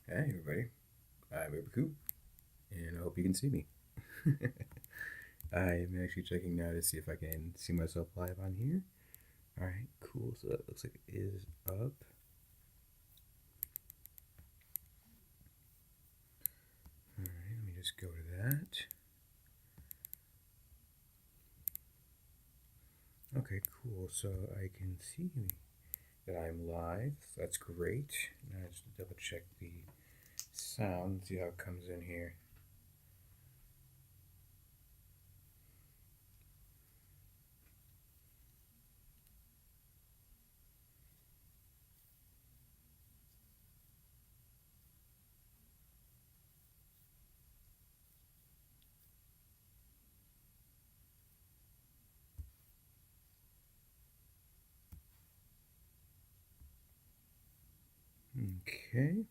Hey everybody, I'm Ubercoo, and I hope you can see me. I'm actually checking now to see if I can see myself live on here. Alright, cool, so that looks like it is up. Alright, let me just go to that. Okay, cool, so I can see that I'm live, so that's great. Now I just double check the sound, see how it comes in here. Okay,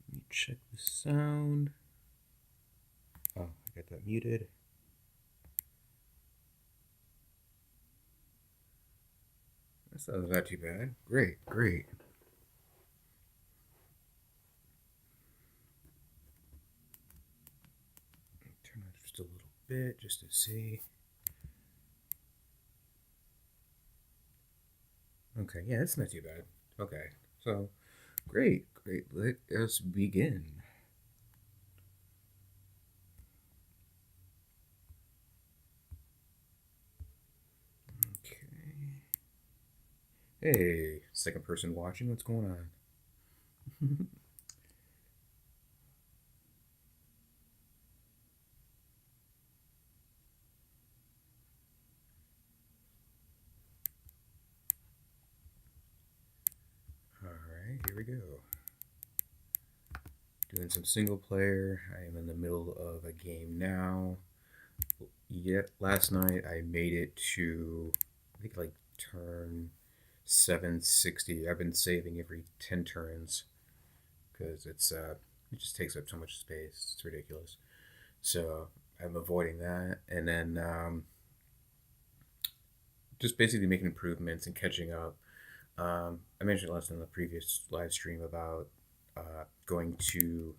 let me check the sound. Oh, I got that muted. That sounds not too bad. Great, great. Turn on just a little bit just to see. Okay, yeah, it's not too bad. Okay, so great, great. Let us begin. Okay. Hey, second person watching, what's going on? Alright, here we go. Doing some single player. I am in the middle of a game now. Yet last night I made it to, I think, like turn 760. I've been saving every 10 turns because it just takes up so much space. It's ridiculous. So I'm avoiding that, and then just basically making improvements and catching up. I mentioned last in the previous live stream about going to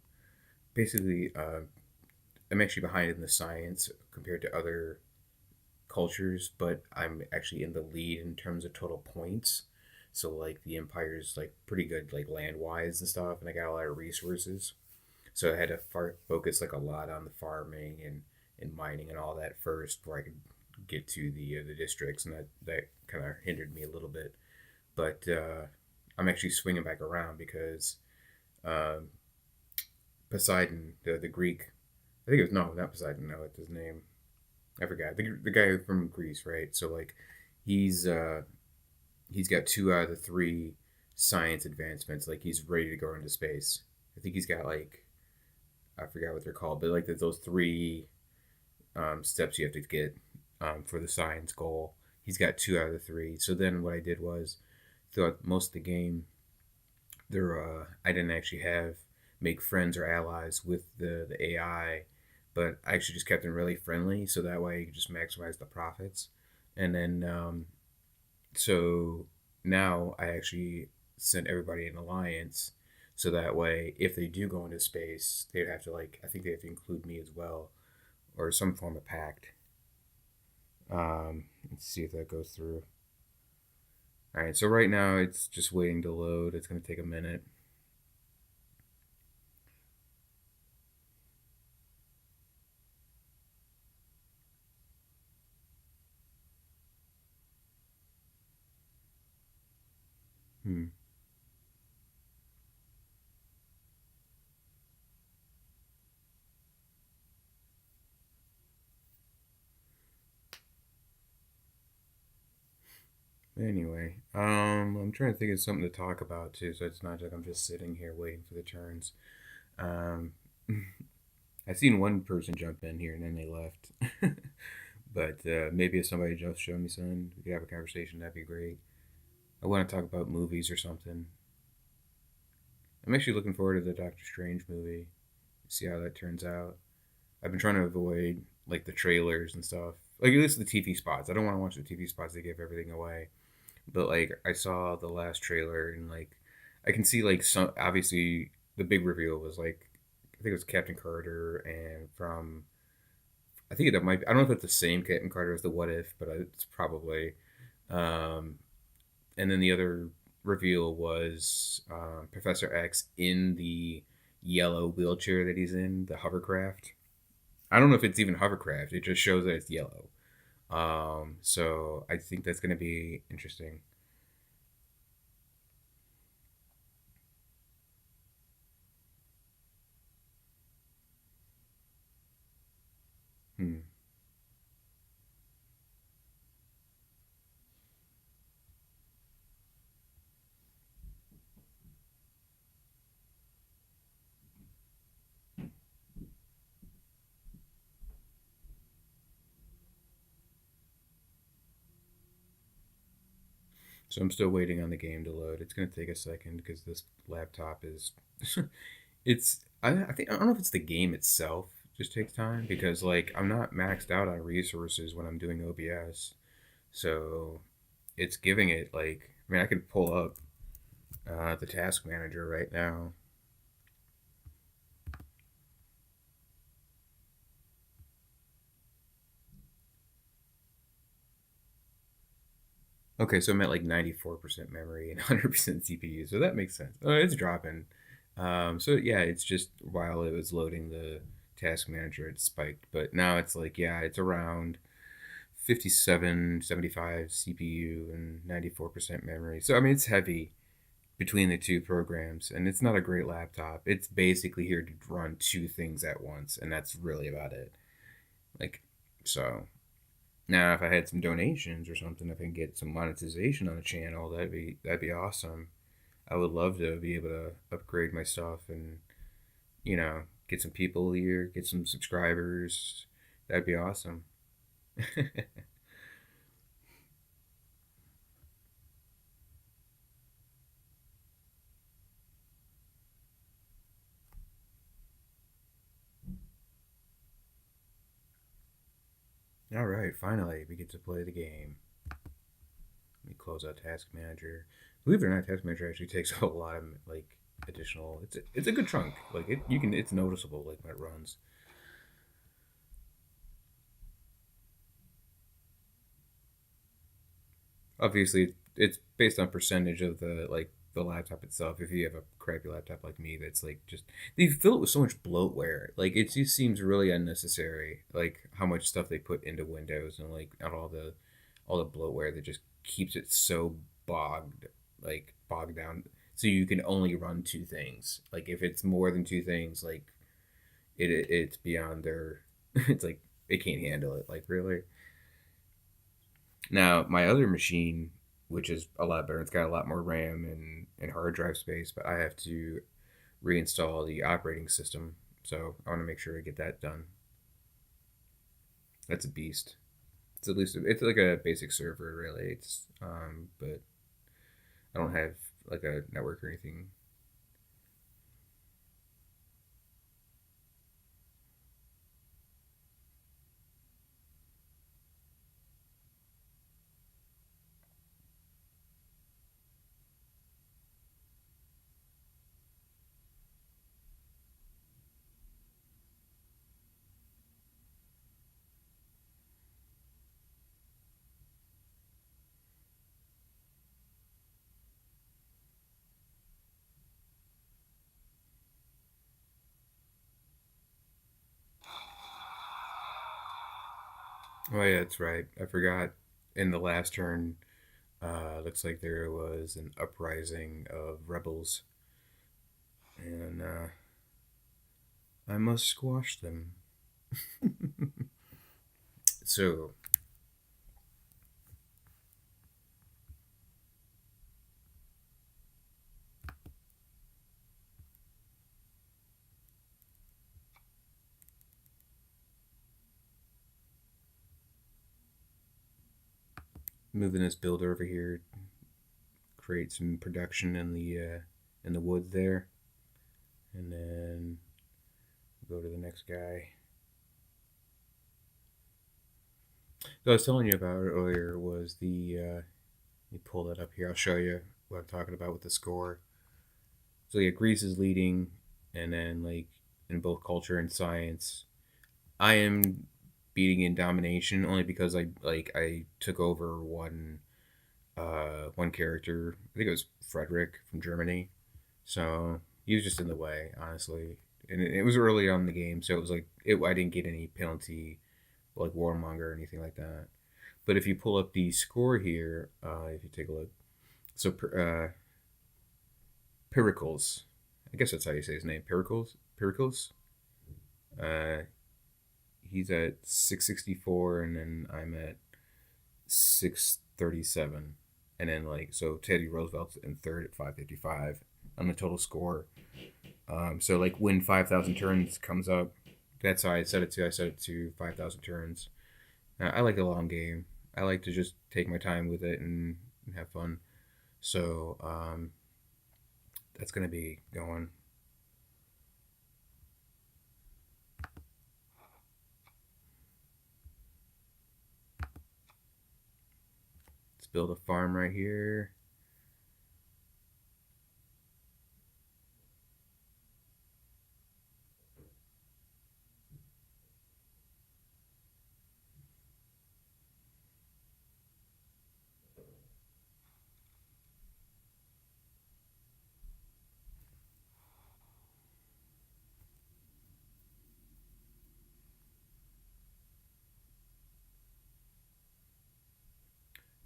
basically. I'm actually behind in the science compared to other cultures, but I'm actually in the lead in terms of total points. So like the empire's like pretty good like land wise and stuff, and I got a lot of resources. So I had to focus like a lot on the farming and mining and all that first before I could get to the districts, and that kind of hindered me a little bit. But I'm actually swinging back around because um, Poseidon, the Greek, I think it was no, not Poseidon. No, it's his name. I forgot the guy from Greece, right? So like, he's uh, he's got two out of the three science advancements. Like he's ready to go into space. I think he's got like I forgot what they're called, but like those three steps you have to get for the science goal. He's got two out of the three. So then what I did was throughout most of the game, I didn't actually have make friends or allies with the AI, but I actually just kept them really friendly, so that way you could just maximize the profits. And then so now I actually sent everybody an alliance, so that way if they do go into space, they'd have to like I think they have to include me as well, or some form of pact. Let's see if that goes through. All right, so right now it's just waiting to load. It's going to take a minute. Hmm. Anyway, I'm trying to think of something to talk about too, so it's not like I'm just sitting here waiting for the turns. Um, I seen one person jump in here and then they left. But maybe if somebody just showed me something, we could have a conversation. That'd be great. I want to talk about movies or something. I'm actually looking forward to the Doctor Strange movie. See how that turns out. I've been trying to avoid like the trailers and stuff. Like at least the TV spots. I don't want to watch the TV spots. They give everything away. But like I saw the last trailer and like I can see like some obviously the big reveal was like I think it was Captain Carter and from I think it might I don't know if it's the same Captain Carter as the What If, but it's probably. Um, and then the other reveal was Professor X in the yellow wheelchair that he's in, the hovercraft. I don't know if it's even hovercraft. It just shows that it's yellow. So I think that's going to be interesting. Hmm. So I'm still waiting on the game to load. It's going to take a second because this laptop is. I think I don't know if it's the game itself just takes time because like I'm not maxed out on resources when I'm doing OBS, so it's giving it like I mean I could pull up the task manager right now. Okay, so I'm at like 94% memory and 100% CPU, so that makes sense. Oh, it's dropping. So yeah, it's just while it was loading the task manager, it spiked, but now it's like yeah, it's around 57, 75 CPU and 94% memory. So I mean, it's heavy between the two programs, and it's not a great laptop. It's basically here to run two things at once, and that's really about it. Like, so now if I had some donations or something, if I can get some monetization on the channel, that'd be awesome. I would love to be able to upgrade my stuff and get some people here, get some subscribers. That'd be awesome. All right, finally we get to play the game. Let me close out Task Manager. Believe it or not, Task Manager actually takes a lot of like additional. It's a good chunk. Like it's noticeable like when it runs. Obviously, it's based on percentage of the laptop itself. If you have a crappy laptop like me, that's like just they fill it with so much bloatware. Like it just seems really unnecessary. Like how much stuff they put into Windows and like not all the bloatware that just keeps it so bogged down. So you can only run two things. Like if it's more than two things, like it's beyond their. It's like they can't handle it. Like really. Now, my other machine, which is a lot better, it's got a lot more RAM and hard drive space, but I have to reinstall the operating system. So I want to make sure I get that done. That's a beast. It's at least it's like a basic server, really. But I don't have like a network or anything. Oh yeah, that's right. I forgot. In the last turn, looks like there was an uprising of rebels, and I must squash them. So moving this builder over here, create some production in the woods there, and then go to the next guy. So I was telling you about earlier was the let me pull that up here. I'll show you what I'm talking about with the score. So yeah, Greece is leading, and then like in both culture and science, I am beating in domination only because I took over one character. I think it was Frederick from Germany. So he was just in the way, honestly. And it was early on in the game, so it was like I didn't get any penalty like Warmonger or anything like that. But if you pull up the score here, if you take a look, so Pericles, I guess that's how you say his name, Pericles. Uh, he's at 664, and then I'm at 637, and then like so Teddy Roosevelt's in third at 555 on the total score. So like when 5,000 turns comes up, that's how I set it to. I set it to 5,000 turns. I like a long game. I like to just take my time with it and have fun. So that's gonna be going. Let's build a farm right here.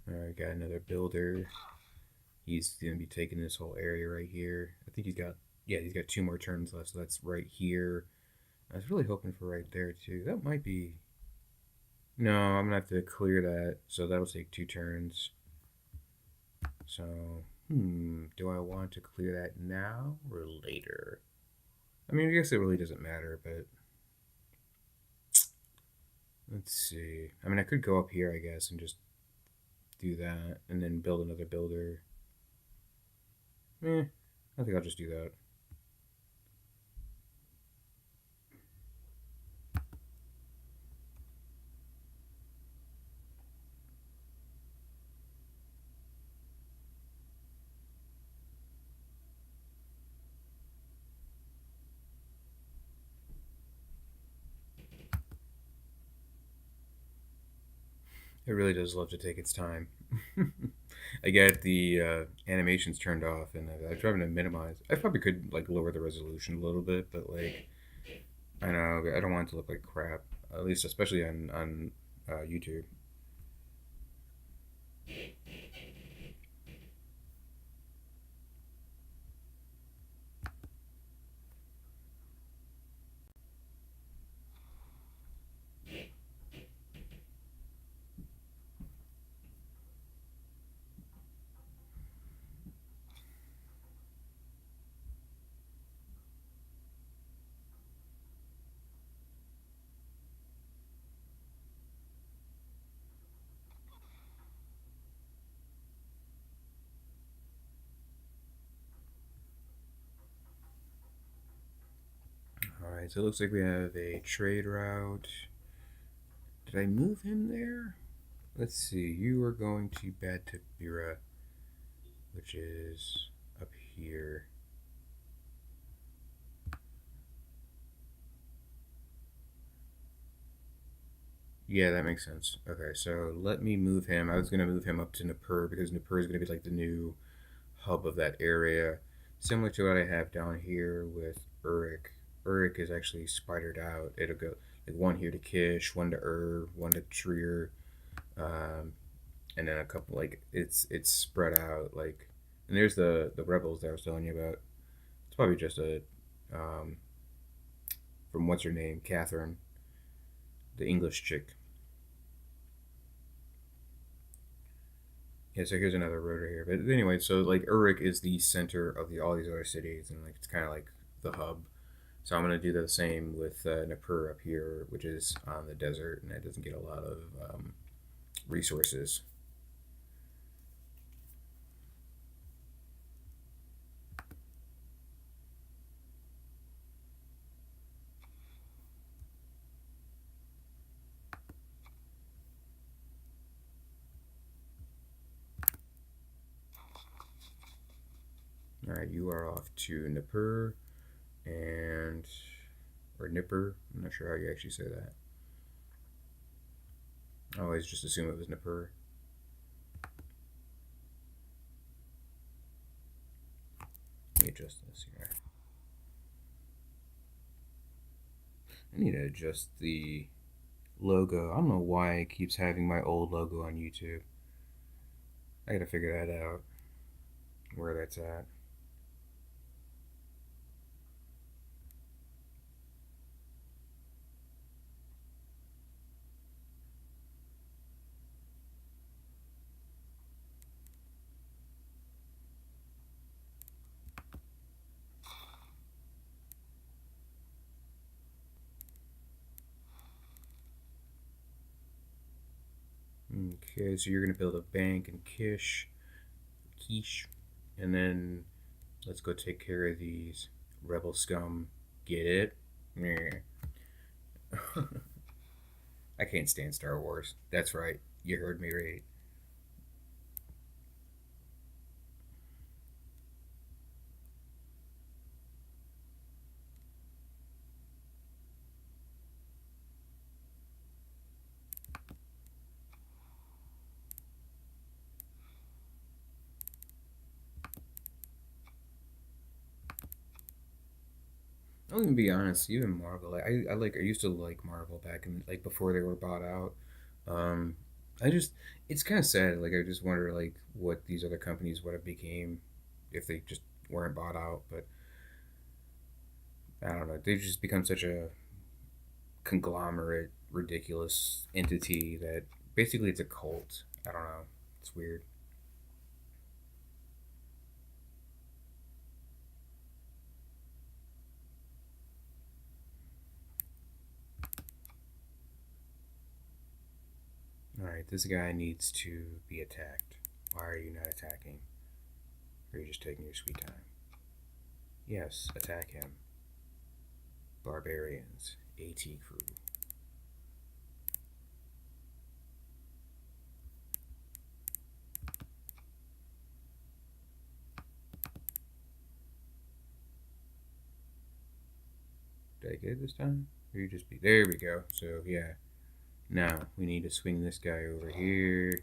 All right, got another builder. He's gonna be taking this whole area right here. I think he's got two more turns left, so that's right here. I was really hoping for right there too. That might be. No, I'm gonna have to clear that, so that'll take two turns. So, do I want to clear that now or later? I mean, I guess it really doesn't matter, but let's see. I mean, I could go up here, I guess, and just do that, and then build another builder. I think I'll just do that. It really does love to take its time. I get the animations turned off, and I'm trying to minimize. I probably could like lower the resolution a little bit, but like I know I don't want it to look like crap. At least, especially on YouTube. All right, so it looks like we have a trade route. Did I move him there? Let's see. You are going to Batabira, which is up here. Yeah, that makes sense. Okay, so let me move him. I was gonna move him up to Nippur because Nippur is gonna be like the new hub of that area, similar to what I have down here with Uruk. Uruk is actually spidered out. It'll go like one here to Kish, one to one to Trier, um, and then a couple like it's spread out like. And there's the rebels that I was telling you about. It's probably just a um, from what's her name, Catherine, the English chick. Yeah, so here's another road right here. But anyway, so like Uruk is the center of all these other cities, and like it's kind of like the hub. So I'm gonna do the same with Nippur up here, which is on the desert, and it doesn't get a lot of resources. All right, you are off to Nippur and or Nipper. I'm not sure how you actually say that. I always just assume it was Nippur. Let me adjust this here. I need to adjust the logo. I don't know why it keeps having my old logo on YouTube. I gotta figure that out, where that's at. Okay, so you're gonna build a bank in Quiche, and then let's go take care of these rebel scum. Get it? Yeah. I can't stand Star Wars. That's right. You heard me right. I'll even be honest. Even Marvel, I used to like Marvel back in like before they were bought out. Um, I just it's kind of sad. Like I just wonder like what these other companies would have became if they just weren't bought out. But I don't know. They've just become such a conglomerate, ridiculous entity that basically it's a cult. I don't know. It's weird. All right, this guy needs to be attacked. Why are you not attacking? Or are you just taking your sweet time? Yes, attack him. Barbarians, AT crew. Did I get it this time? Or you just be there? We go. So yeah. Now we need to swing this guy over here.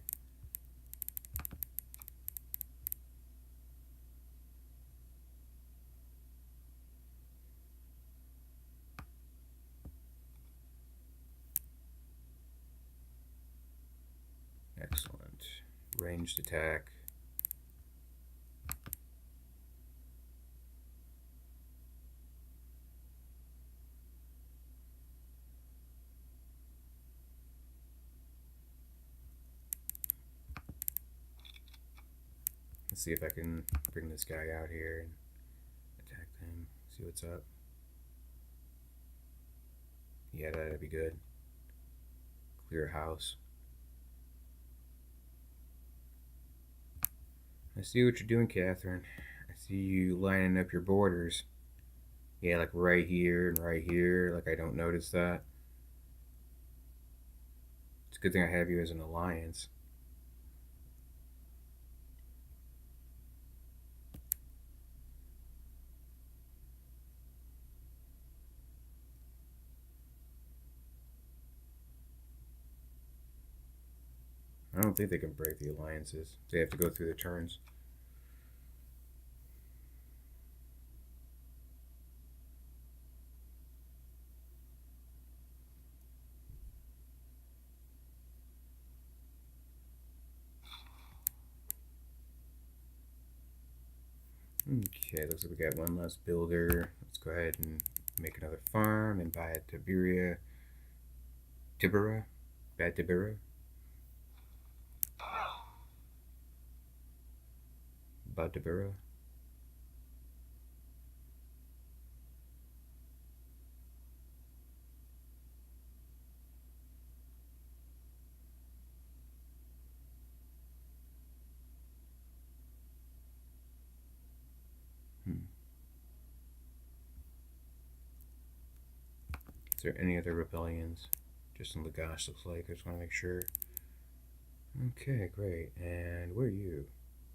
Excellent. Ranged attack. Let's see if I can bring this guy out here and attack them. See what's up. Yeah, that'd be good. Clear house. I see what you're doing, Catherine. I see you lining up your borders. Yeah, like right here and right here. Like I don't notice that. It's a good thing I have you as an alliance. I don't think they can break the alliances. They have to go through the turns. Okay, looks like we got one less builder. Let's go ahead and make another farm and buy a Tibera, Bad Tibera, Bad Tibera. Hmm. Is there any other rebellions? Just in Lagash looks like. I just want to make sure. Okay, great. And where are you?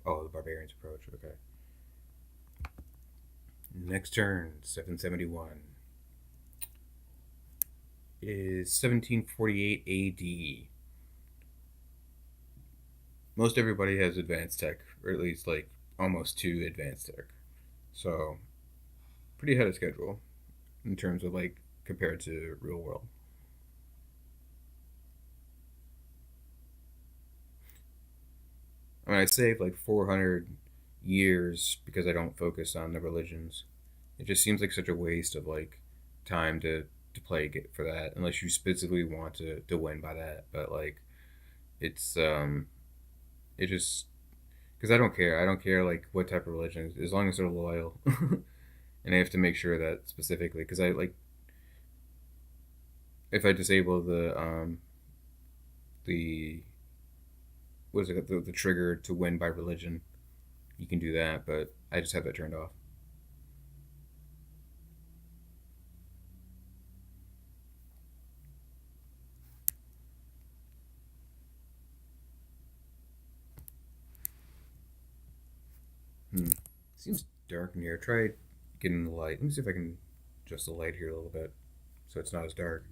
Oh, the barbarians approach. Okay. Next turn, 771, is 1748 AD. Most everybody has advanced tech, or at least like almost to advanced tech. So pretty ahead of schedule in terms of like compared to real world. I mean, I saved like 400 years because I don't focus on the religions. It just seems like such a waste of like time to play for that unless you specifically want to win by that. But like it's it just because I don't care. I don't care like what type of religion as long as they're loyal. And I have to make sure that specifically because I like if I disable the what is it the trigger to win by religion, you can do that, but I just have that turned off. Hmm. Seems dark in here. Try getting the light. Let me see if I can adjust the light here a little bit so it's not as dark.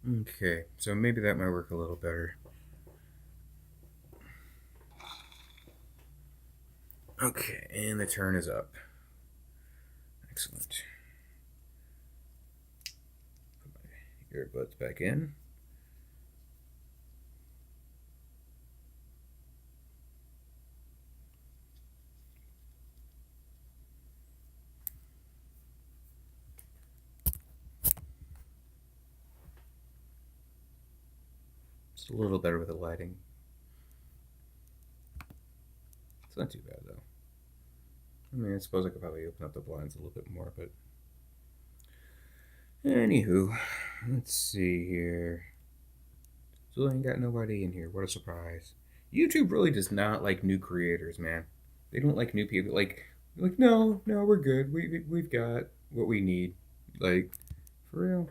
Okay, so maybe that might work a little better. Okay, and the turn is up. Excellent. Put my earbuds back in. It's a little better with the lighting. It's not too bad though. I mean, I suppose I could probably open up the blinds a little bit more, but anywho, let's see here. Still ain't got nobody in here. What a surprise! YouTube really does not like new creators, man. They don't like new people. Like no, no, we're good. We've got what we need. Like for real.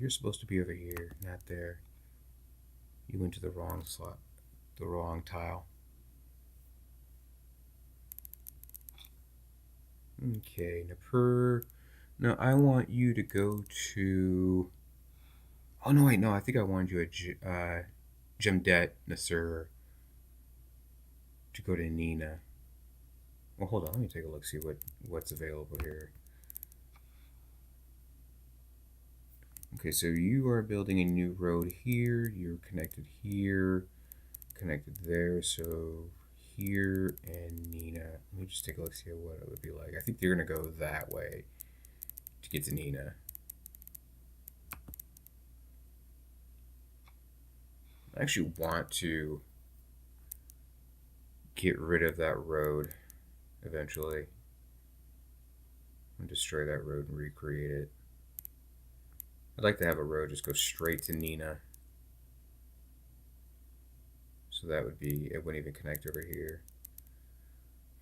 you're supposed to be over here, not there. You went to the wrong slot, the wrong tile. Okay, now I want you to go to. Oh no, wait, no. I think I wanted you at Jemdet Nasser to go to Nina. Well, hold on. Let me take a look, see what's available here. Okay, so you are building a new road here. You're connected here, connected there. So here and Nina. Let me just take a look, see what it would be like. I think they're gonna go that way to get to Nina. I actually want to get rid of that road eventually. And destroy that road and recreate it. I'd like to have a road just go straight to Nina. So that would be, it wouldn't even connect over here.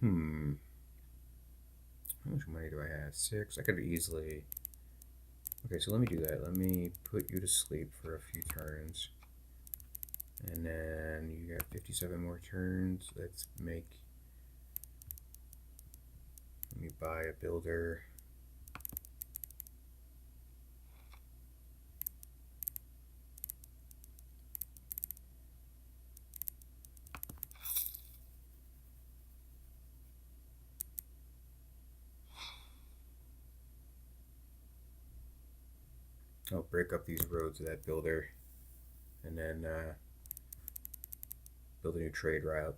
How much money do I have? 6. I could easily. Okay, so let me do that. Let me put you to sleep for a few turns. And then you got 57 more turns. Let me buy a builder. I'll break up these roads of that builder. And then build a new trade route.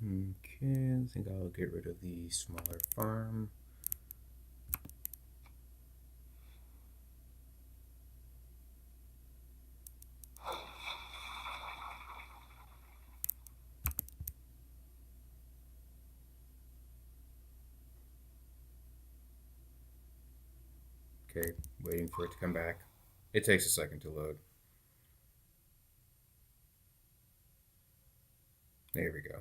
Okay, I think I'll get rid of the smaller farm. Okay, waiting for it to come back. It takes a second to load. There we go.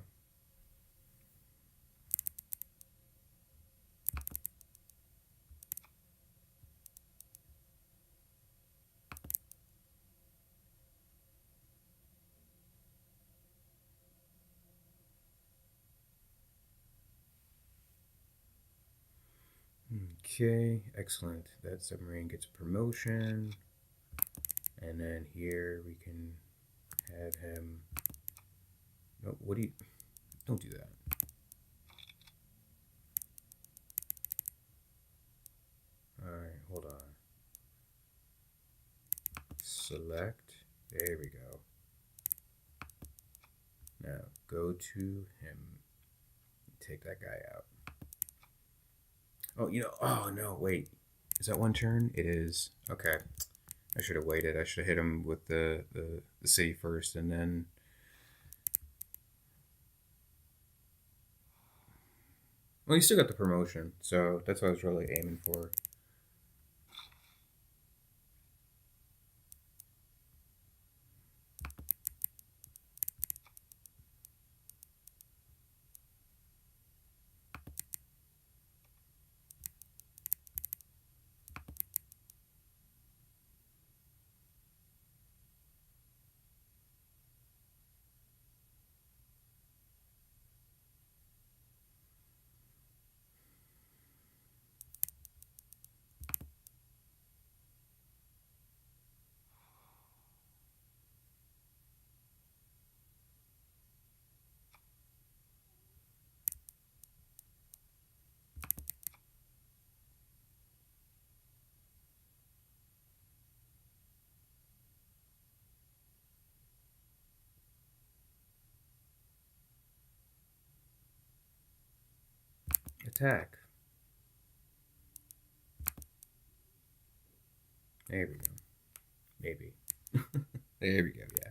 Okay, excellent. That submarine gets a promotion. And then here we can have him. No, what do you. Don't do that. Alright, hold on. Select. There we go. Now go to him. Take that guy out. Oh, oh no, wait. Is that one turn? It is. Okay. I should have waited. I should have hit him with the city first and then. Well, he still got the promotion, so that's what I was really aiming for. Attack. There we go. Maybe. There we go. Yeah.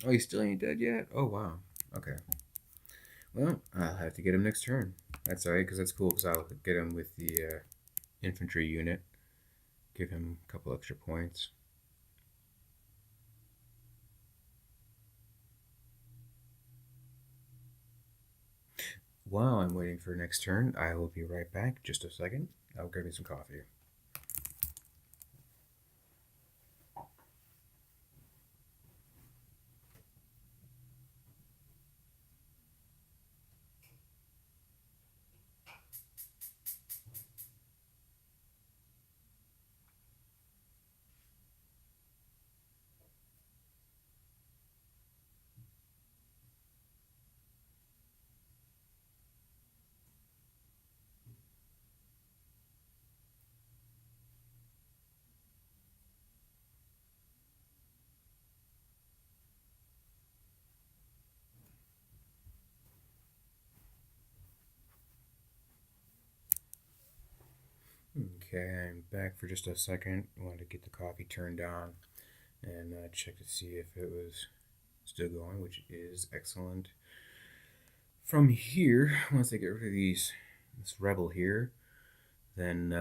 Oh, he still ain't dead yet. Oh wow. Okay. Well, I'll have to get him next turn. That's alright, because that's cool. Because I'll get him with the infantry unit. Give him a couple extra points. While I'm waiting for next turn, I will be right back. Just a second. I'll grab me some coffee. Okay, I'm back for just a second. I wanted to get the coffee turned on and check to see if it was still going, which is excellent. From here, once I get rid of this rebel here, then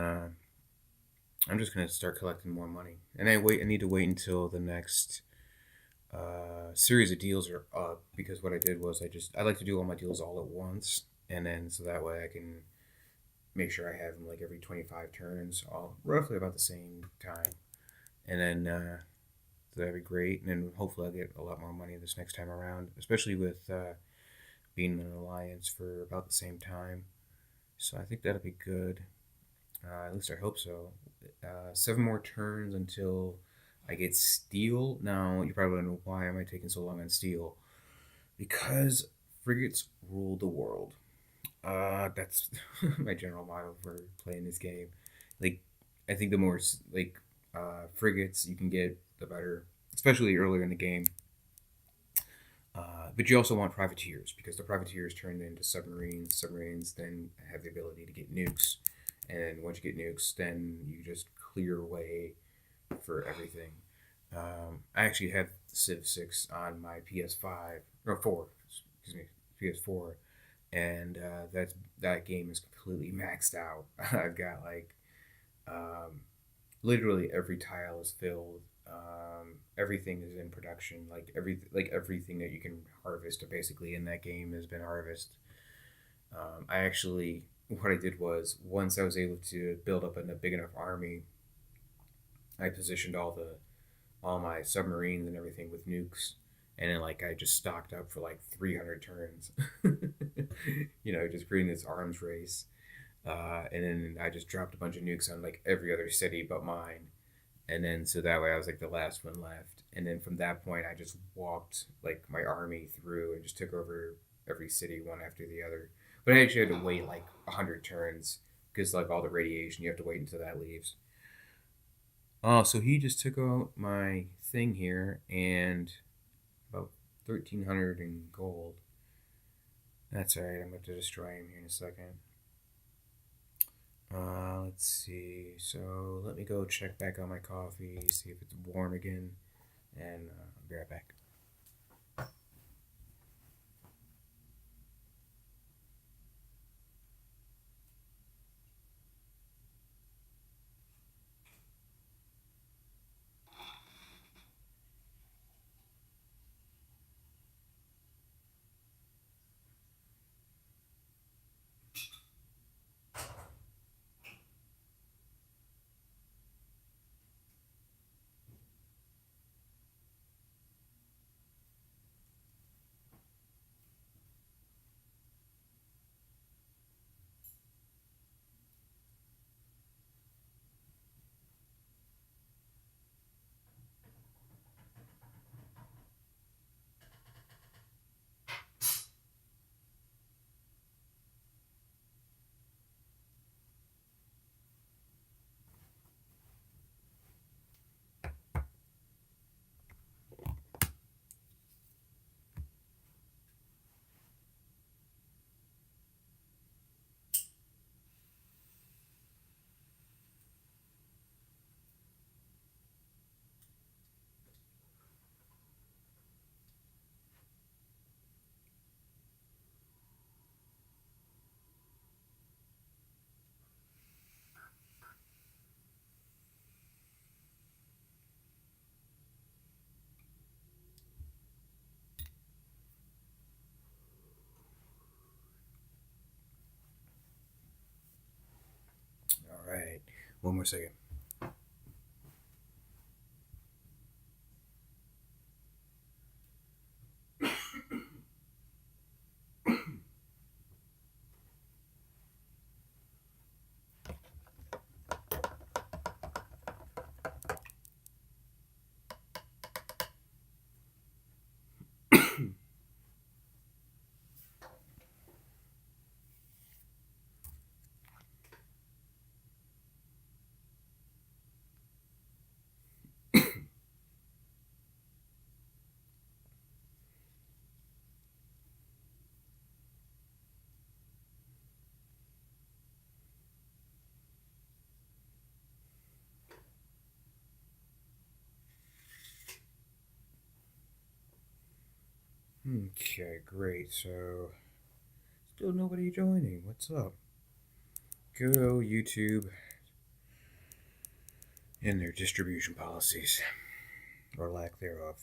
I'm just gonna start collecting more money. And I need to wait until the next series of deals are up, because what I did was I like to do all my deals all at once, and then so that way I can make sure I have them like every 25 turns, all roughly about the same time, and then so that'd be great. And then hopefully I'll get a lot more money this next time around, especially with being in an alliance for about the same time. So I think that'll be good. At least I hope so. 7 more turns until I get steel. Now you probably don't know why am I taking so long on steel, because frigates rule the world. That's my general motto for playing this game. Like, I think the more like frigates you can get, the better, especially earlier in the game. But you also want privateers, because the privateers turn into submarines. Submarines then have the ability to get nukes, and once you get nukes, then you just clear away for everything. I actually have Civ 6 on my PS5 or 4, excuse me, PS4, and that game is completely maxed out. I've got like um, literally every tile is filled. Everything is in production. Everything that you can harvest basically in that game has been harvested. I actually what I did was, once I was able to build up a big enough army, I positioned all my submarines and everything with nukes, and then like I just stocked up for like 300 turns. Just creating this arms race. And then I just dropped a bunch of nukes on like every other city but mine. And then so that way I was like the last one left. And then from that point, I just walked like my army through and just took over every city one after the other. But I actually had to wait like 100 turns, because like all the radiation, you have to wait until that leaves. Oh, so he just took out my thing here, and about 1,300 in gold. That's alright. I'm about to destroy him here in a second. Let's see. So let me go check back on my coffee, see if it's warm again, and I'll be right back. One more second. Okay, great. So, still nobody joining. What's up? Good old YouTube and their distribution policies, or lack thereof.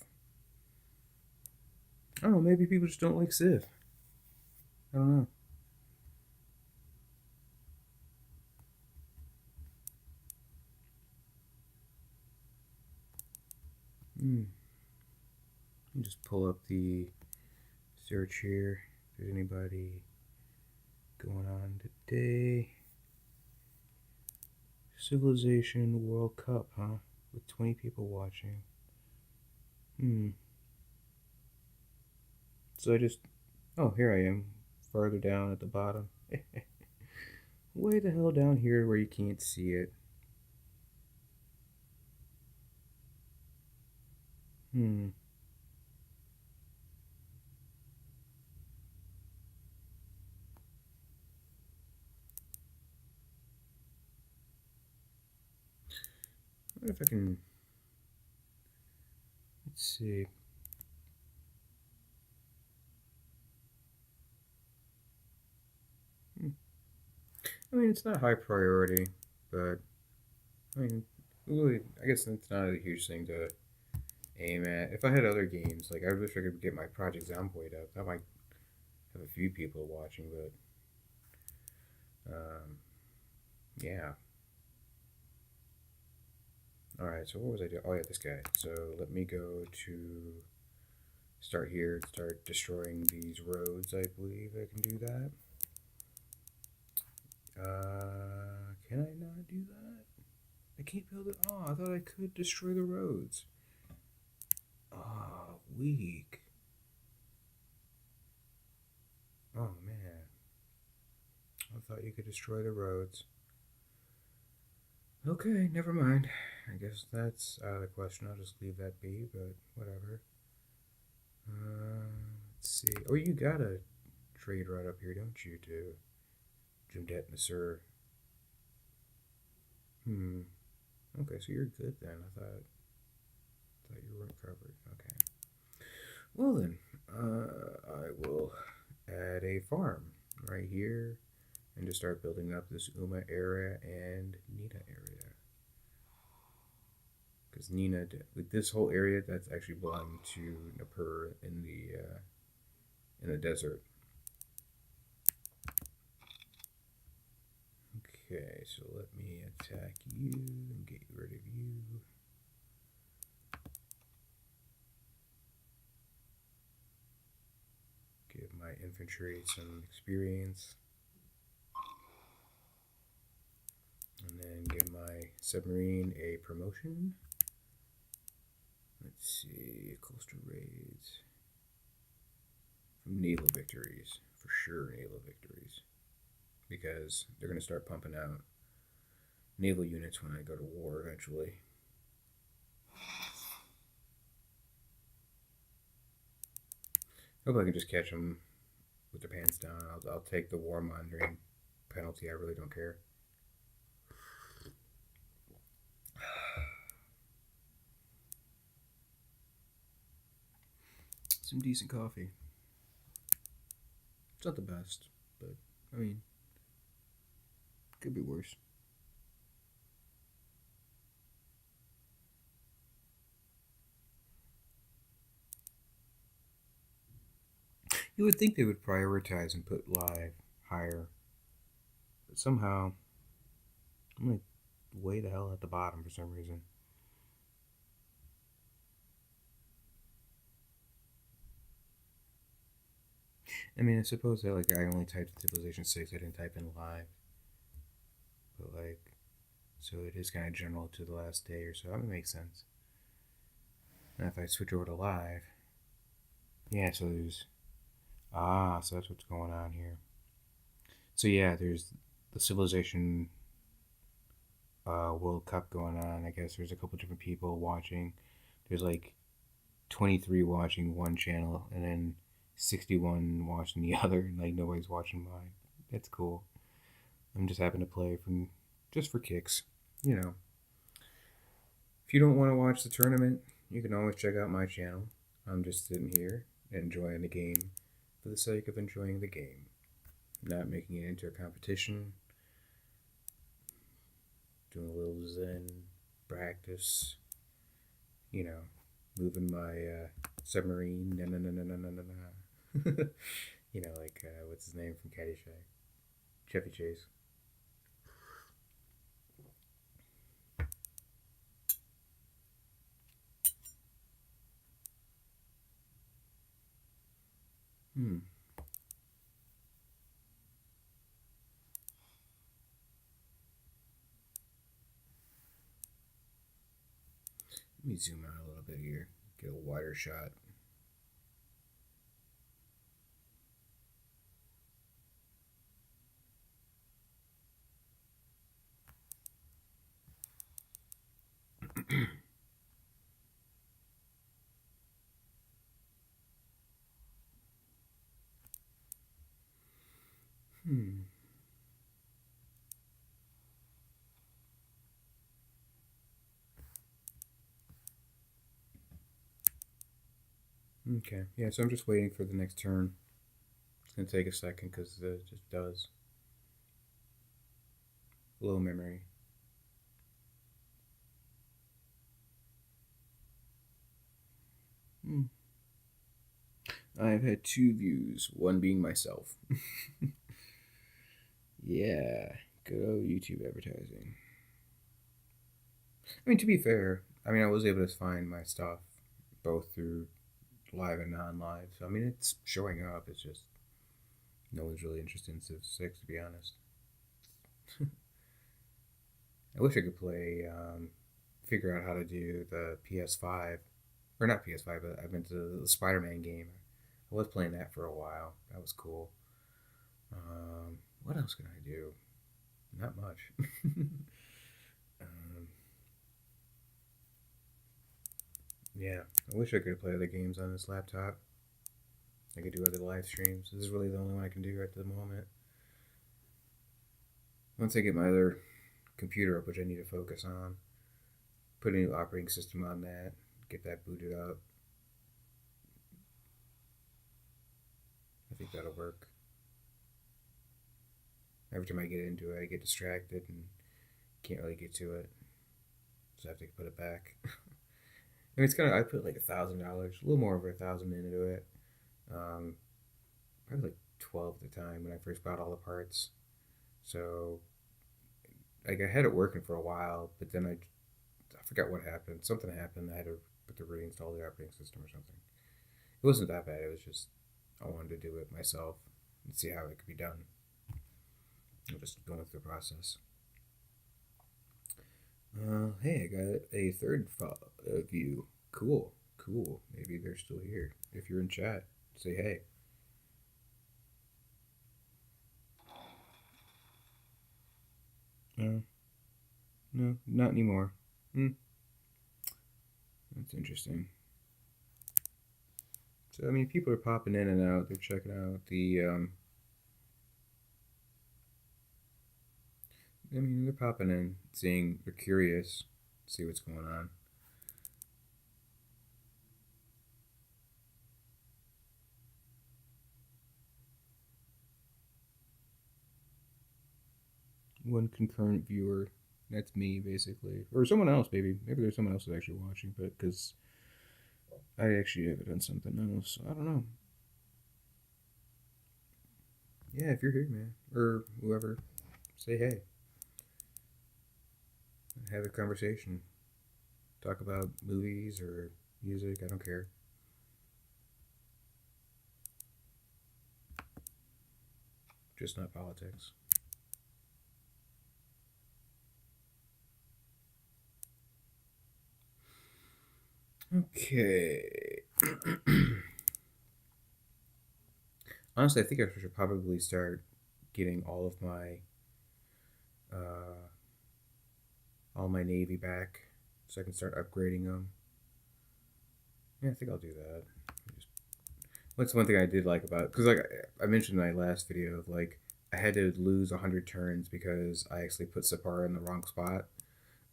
I don't know, maybe people just don't like Civ. I don't know. Hmm. Let me just pull up the search here. If there's anybody going on today. Civilization World Cup, huh? With 20 people watching. So I just. Oh, here I am. Farther down at the bottom. Way the hell down here where you can't see it. Hmm. I wonder if I can. Let's see. I mean, it's not high priority, but I mean, really, I guess it's not a huge thing to aim at. If I had other games, like I wish I could get my Project Zomboid up. That might have a few people watching, but yeah. All right. So what was I doing? Oh yeah, this guy. So let me go to start here. Start destroying these roads. I believe I can do that. Can I not do that? I can't build it. Oh, I thought I could destroy the roads. Oh, weak. Oh man, I thought you could destroy the roads. Okay, never mind. I guess that's out of the question. I'll just leave that be, but whatever. Let's see. Oh, you got a trade right up here, don't you, to Jumdet Nasur? Hmm. Okay, so you're good then. I thought you weren't covered. Okay. Well then, I will add a farm right here and just start building up this Uma area and Nina area. Because Nina, like this whole area, that's actually belonging to Napur in the desert. Okay, so let me attack you and get rid of you. Give my infantry some experience. And then give my submarine a promotion. Let's see, coastal raids. From naval victories, for sure naval victories. Because they're going to start pumping out naval units when I go to war eventually. Hope I can just catch them with their pants down. I'll take the warmongering penalty. I really don't care. Some decent coffee. It's not the best, but I mean, could be worse. You would think they would prioritize and put live higher, but somehow I'm gonna way the hell at the bottom for some reason. I mean, I suppose that like I only typed Civilization 6. I didn't type in live, but like, so it is kind of general to the last day or so. That would make sense. Now if I switch over to live, yeah. So there's so that's what's going on here. So yeah, there's the Civilization World Cup going on. I guess there's a couple different people watching. There's like 23 watching one channel and then 61 watching the other, and like nobody's watching mine. That's cool. I'm just happen to play from just for kicks. You know, if you don't want to watch the tournament, you can always check out my channel. I'm just sitting here enjoying the game for the sake of enjoying the game, not making it into a competition. Doing a little zen practice, you know, moving my submarine. Na na na na na na na na. You know, like what's his name from Caddyshack? Chevy Chase. Hmm. Let me zoom out a little bit here. Get a wider shot. Hmm. Okay. Yeah. So I'm just waiting for the next turn. It's gonna take a second because it just does. Low memory. Hmm. I've had two views, one being myself. Yeah, good old YouTube advertising. I mean, to be fair, I mean, I was able to find my stuff both through live and non-live. So I mean, it's showing up. It's just no one's really interested in Civ 6, to be honest. I wish I could play, figure out how to do the PS5, or not PS5, but I meant the Spider-Man game. I was playing that for a while. That was cool. What else can I do? Not much. um, yeah, I wish I could play other games on this laptop. I could do other live streams. This is really the only one I can do right at the moment. Once I get my other computer up, which I need to focus on, put a new operating system on that, get that booted up. I think that'll work. Every time I get into it, I get distracted and can't really get to it, so I have to put it back. I mean, it's kind of I put like $1,000, a little more over 1,000 into it. Um, Probably like 12 at the time when I first bought all the parts. So like I had it working for a while, but then I forgot what happened. Something happened. I had to put the reinstall the operating system or something. It wasn't that bad. It was just I wanted to do it myself and see how it could be done. I'm just going through the process. Hey, I got a third view. Cool, cool. Maybe they're still here. If you're in chat, say hey. No, no, not anymore. Hmm, that's interesting. So I mean, people are popping in and out. They're checking out the. I mean, they're popping in, seeing. They're curious, see what's going on. One concurrent viewer. That's me, basically, or someone else. Maybe there's someone else who's actually watching, but because I actually have done something else. I don't know. Yeah, if you're here, man, or whoever, say hey. have a conversation. Talk about movies or music. I don't care. Just not politics. Okay. Honestly, I think I should probably start getting uh, all my Navy back, so I can start upgrading them. Yeah, I think I'll do that. What's one thing I did like about, because like I mentioned in my last video of like I had to lose 100 turns because I actually put Sapara in the wrong spot.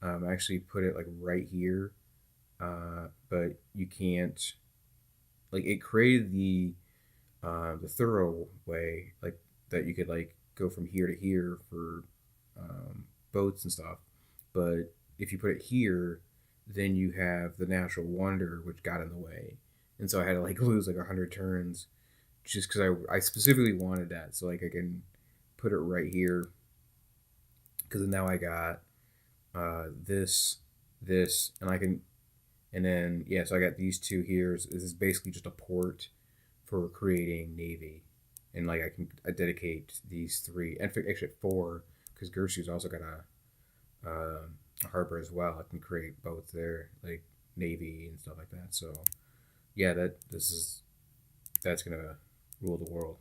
I actually put it like right here, but you can't, like, it created the thorough way, like, that you could like go from here to here for boats and stuff. But if you put it here, then you have the natural wonder, which got in the way, and so I had to like lose like 100 turns just because I specifically wanted that, so like I can put it right here, because now I got this, and I can, and then yeah, so I got these two here. This is basically just a port for creating navy, and like I dedicate these three, and actually four, because Gersu's also got a harbor as well. I can create both there, like navy and stuff like that. So yeah, that's gonna rule the world.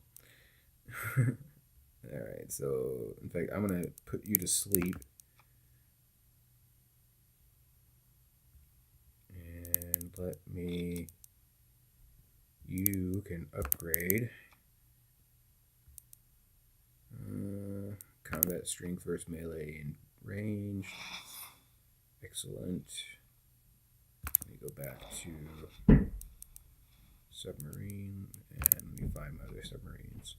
All right, so in fact, I'm gonna put you to sleep, and let me. You can upgrade combat strength versus melee and range. Excellent. Let me go back to submarine, and let me find my other submarines.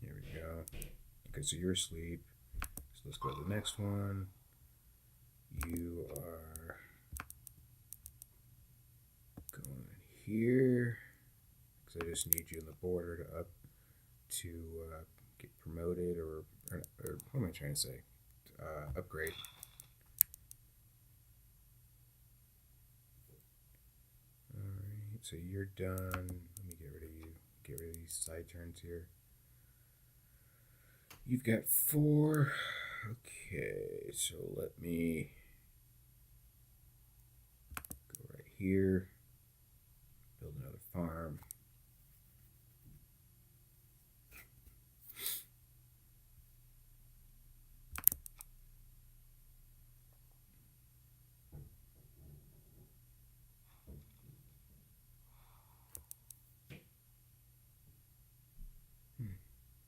Here we go. Okay, so you're asleep. So let's go to the next one. You are going here, because I just need you in the border to get promoted, or what am I trying to say? Upgrade. All right, so you're done. Let me get rid of you. Get rid of these side turns here. You've got 4. Okay, so let me go right here. Build another farm.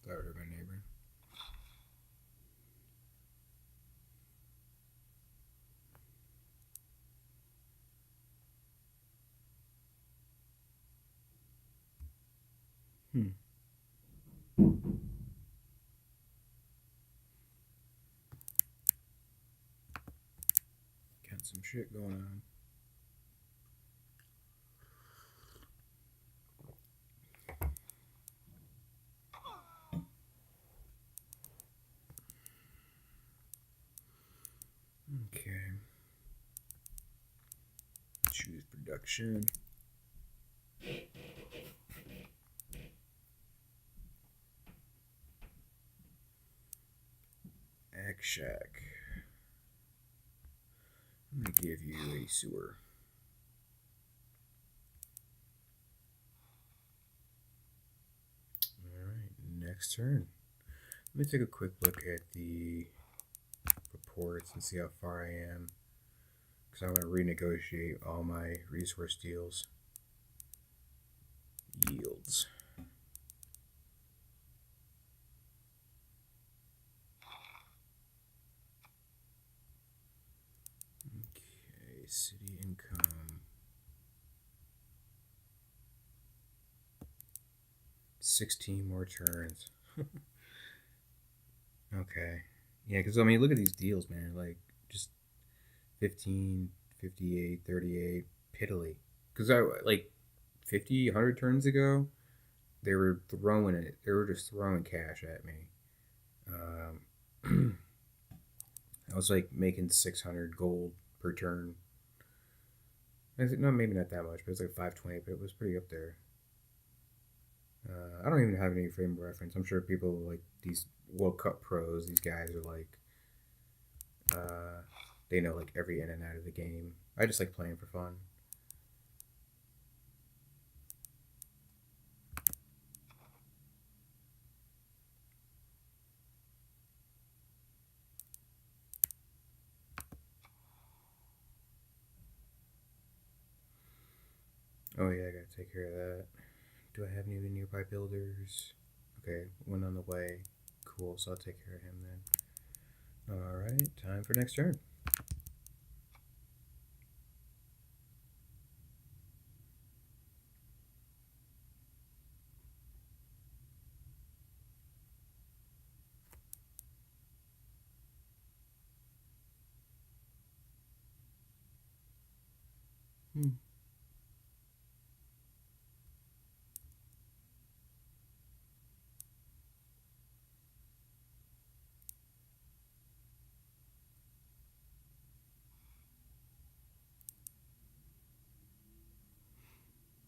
Thought I heard my neighbor. Got some shit going on. Okay. Choose production. Ag Shack. I'm going to give you a sewer. Alright, next turn. Let me take a quick look at the reports and see how far I am, because I'm going to renegotiate all my resource deals. Yields. Okay, city income. 16 more turns. Okay. Yeah, because I mean, look at these deals, man. Like, just 15, 58, 38, piddly. Because I like 50, 100 turns ago, they were throwing it. They were just throwing cash at me. I was like making 600 gold per turn. I said, no, maybe not that much, but it was like 520, but it was pretty up there. I don't even have any frame of reference. I'm sure people like these World Cup pros, these guys are like, uh, they know like every in and out of the game. I just like playing for fun. Oh yeah, I gotta take care of that. Do I have any nearby builders? Okay, one on the way. Cool, so I'll take care of him then. Alright, time for next turn. Hmm.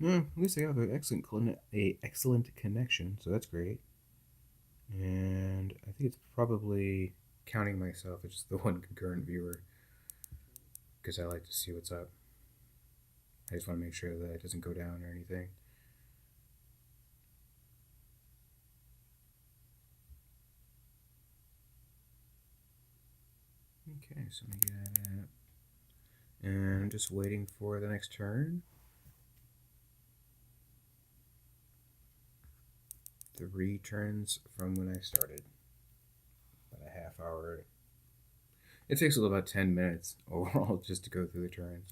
At least I have an excellent connection, so that's great. And I think it's probably counting myself as just the one concurrent viewer because I like to see what's up. I just want to make sure that it doesn't go down or anything. Okay, so let me get that. And I'm just waiting for the next turn. 3 turns from when I started. About a half hour. It takes about 10 minutes overall just to go through the turns.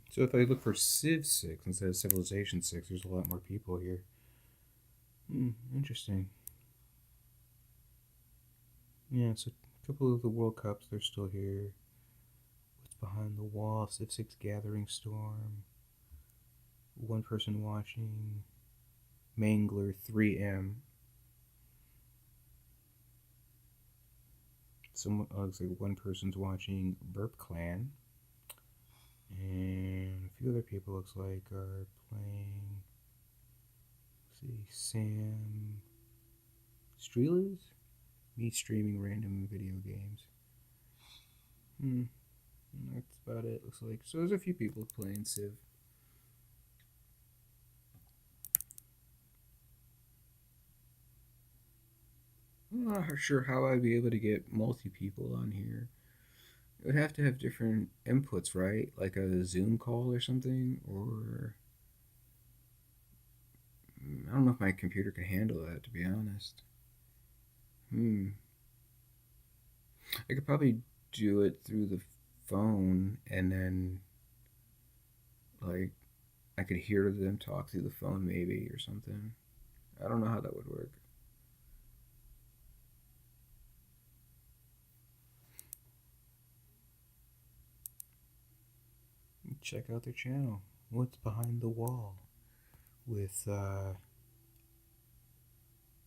So if I look for Civ 6 instead of Civilization 6, there's a lot more people here. Interesting. Yeah, so a couple of the World Cups, they're still here. What's behind the wall? Civ 6 Gathering Storm. One person watching. Mangler 3M. Looks like one person's watching Burp Clan. And a few other people looks like are playing. Let's see, Sam Streelers? Me streaming random video games. That's about it, looks like. So there's a few people playing Civ. I'm not sure how I'd be able to get multi people on here. It would have to have different inputs, right? Like a Zoom call or something, or I don't know if my computer can handle that, to be honest. I could probably do it through the phone, and then like I could hear them talk through the phone, maybe, or something. I don't know how that would work. Check out their channel. What's behind the wall with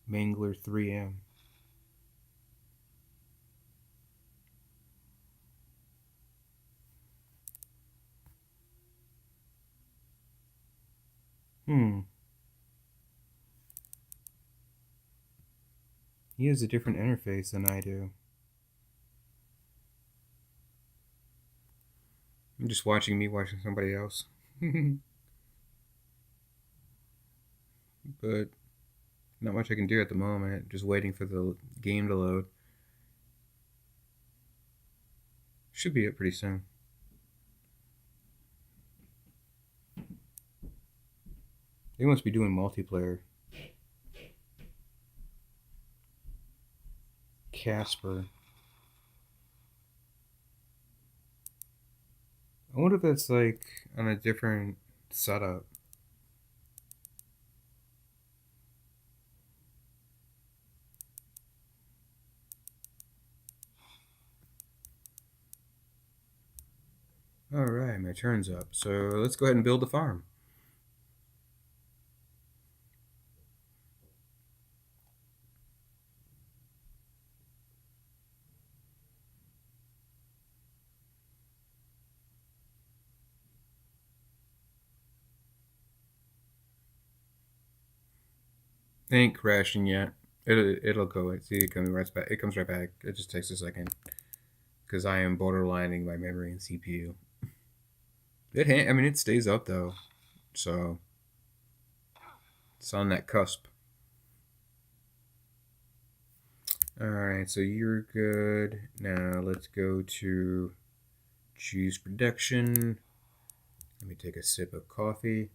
Mangler 3M. He has a different interface than I do. I'm just watching me watching somebody else. But not much I can do at the moment. Just waiting for the game to load. Should be up pretty soon. They must be doing multiplayer. Casper. I wonder if that's like on a different setup. Alright, my turn's up. So let's go ahead and build the farm. It ain't crashing yet. It'll go. See, it comes right back. It comes right back. It just takes a second because I am borderlining my memory and CPU. I mean, it stays up though, so it's on that cusp. All right, so you're good. Now let's go to choose production. Let me take a sip of coffee.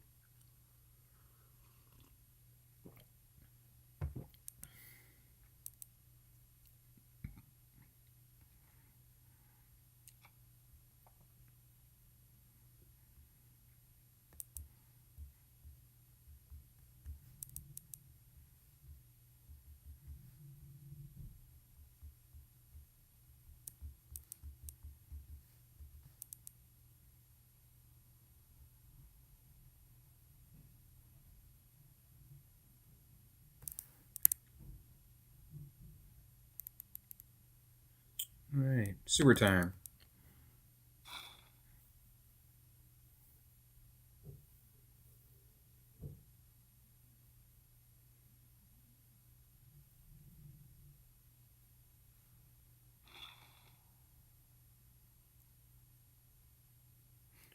All right, super time.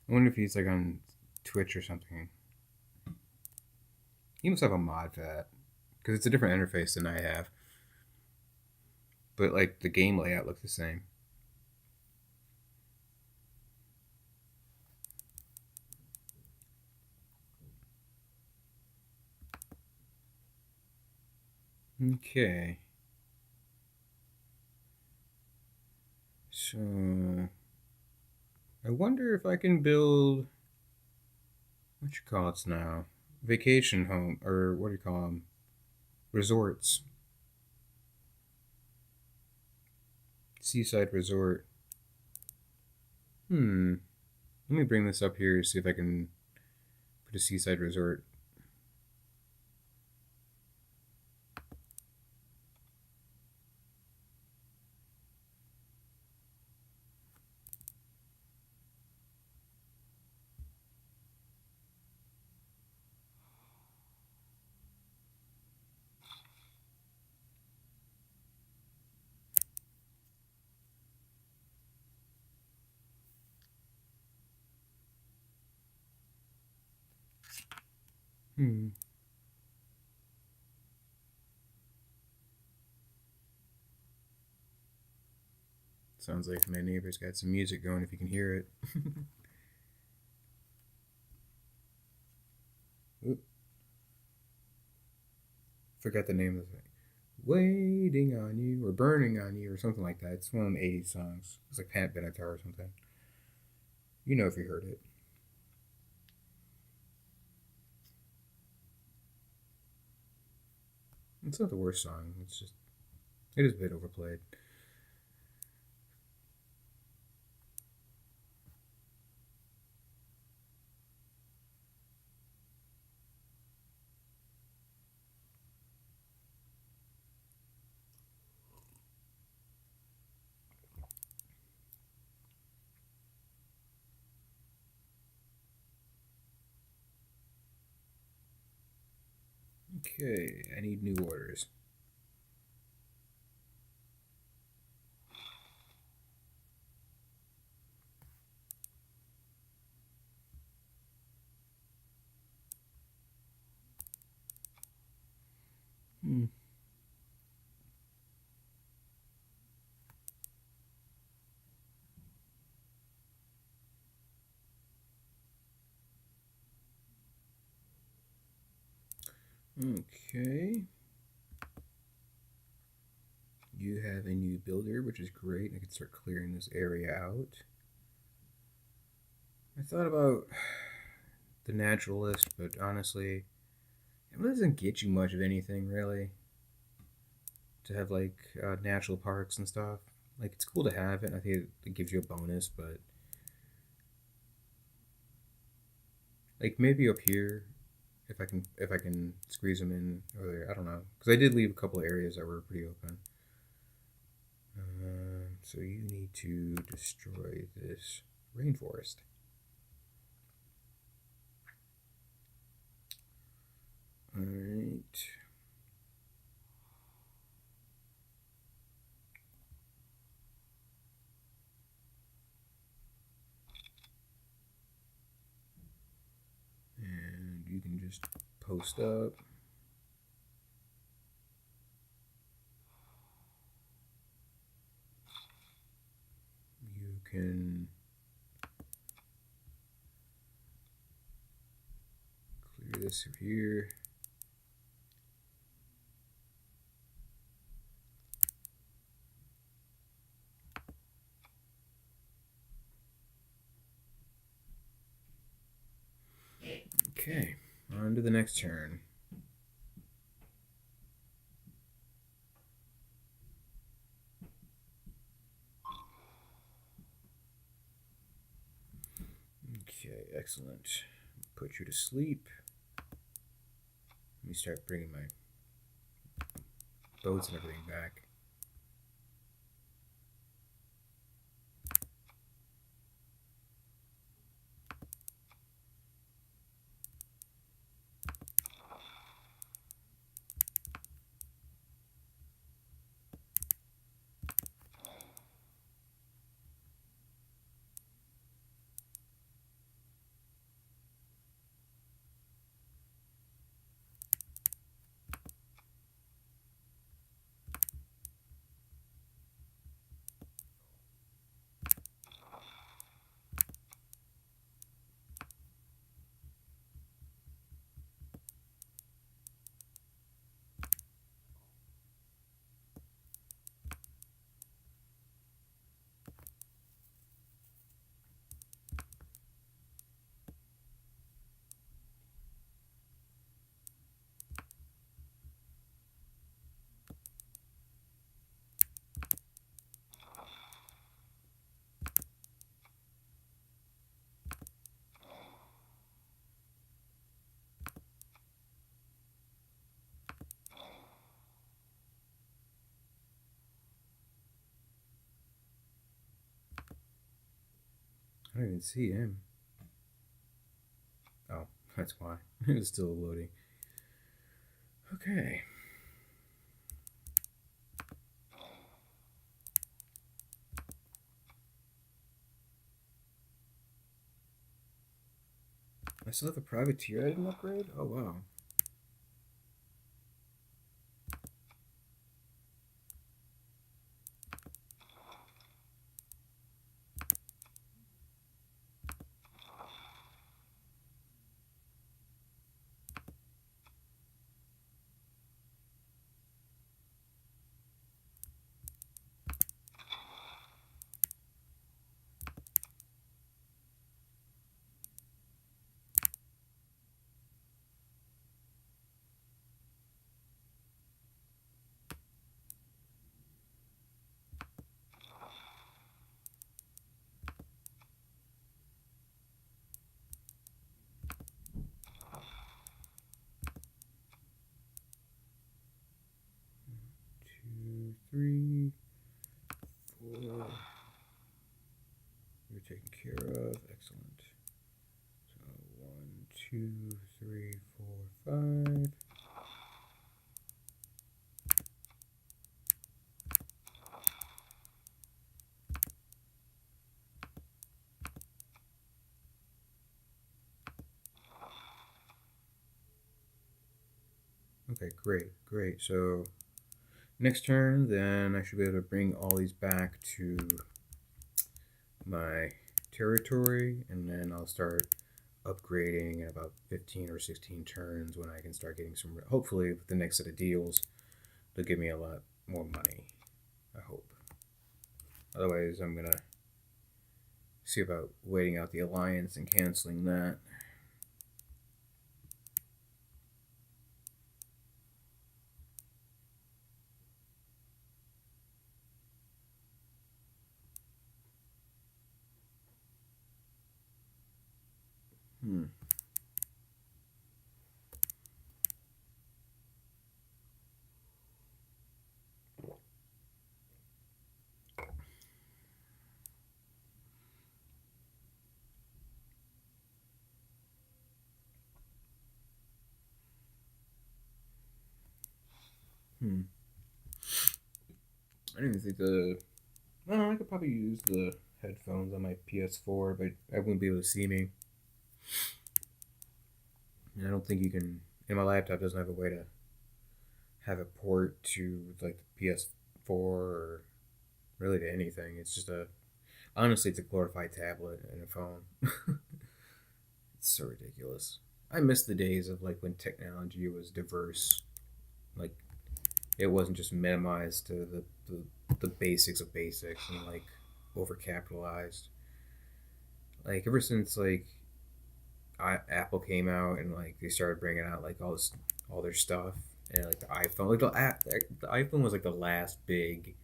I wonder if he's like on Twitch or something. He must have a mod for that because it's a different interface than I have. But like the game layout looks the same. Okay. So I wonder if I can build what you call it now, vacation home or what do you call them, resorts, seaside resort. Let me bring this up here to see if I can put a seaside resort. Hmm. Sounds like my neighbor's got some music going if you can hear it. Oop, forgot the name of it. Waiting on you or burning on you or something like that. It's one of the 80s songs. It's like Pat Benatar or something. You know if you heard it. It's not the worst song. It's just it is a bit overplayed. Okay, I need new orders. Hmm. Okay. You have a new builder, which is great. I can start clearing this area out. I thought about the naturalist, but honestly, it doesn't get you much of anything really. To have like natural parks and stuff, like it's cool to have it. I think it gives you a bonus, but like maybe up here, if I can squeeze them in earlier, I don't know, because I did leave a couple of areas that were pretty open. So you need to destroy this rainforest. All right. And you can just post up. You can clear this through here. Okay, on to the next turn. Okay, excellent. Put you to sleep. Let me start bringing my boats and everything back. I don't even see him. Oh, that's why. It was still loading. Okay. I still have a privateer I didn't upgrade? Oh, wow. Two, three, four. You're taken care of. Excellent. So 1, 2, 3, 4, 5. Okay, great, great. So next turn, then I should be able to bring all these back to my territory, and then I'll start upgrading in about 15 or 16 turns when I can start getting some. Hopefully, with the next set of deals, they'll give me a lot more money. I hope. Otherwise, I'm gonna see about waiting out the alliance and canceling that. Hmm. Hmm. I didn't even think the. Well, I could probably use the headphones on my PS4, but I wouldn't be able to see me. And I don't think you can. And my laptop doesn't have a way to have a port to like the PS4 or really to anything. It's just a. Honestly, it's a glorified tablet and a phone. It's so ridiculous. I miss the days of like when technology was diverse. Like it wasn't just minimized to the basics of basics and like overcapitalized. Like ever since like Apple came out and like they started bringing out like all their stuff and like the iPhone, like the iPhone was like the last big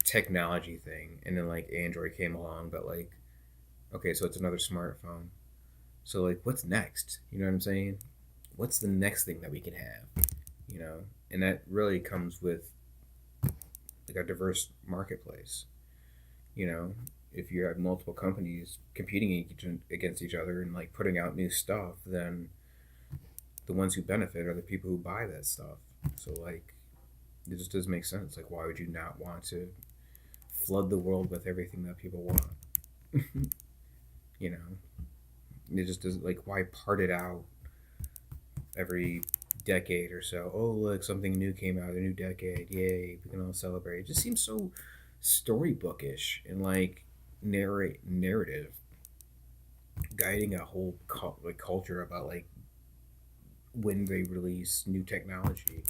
technology thing, and then like Android came along, but like okay, so it's another smartphone. So like, what's next? You know what I'm saying? What's the next thing that we can have? You know, and that really comes with like a diverse marketplace. You know, if you have multiple companies competing against each other and like putting out new stuff, then the ones who benefit are the people who buy that stuff. So like, it just doesn't make sense. Like, why would you not want to flood the world with everything that people want? You know, it just doesn't like why part it out every decade or so. Oh, look, something new came out, a new decade. Yay, we can all celebrate. It just seems so storybookish and like narrative guiding a whole like culture about like when they release new technology.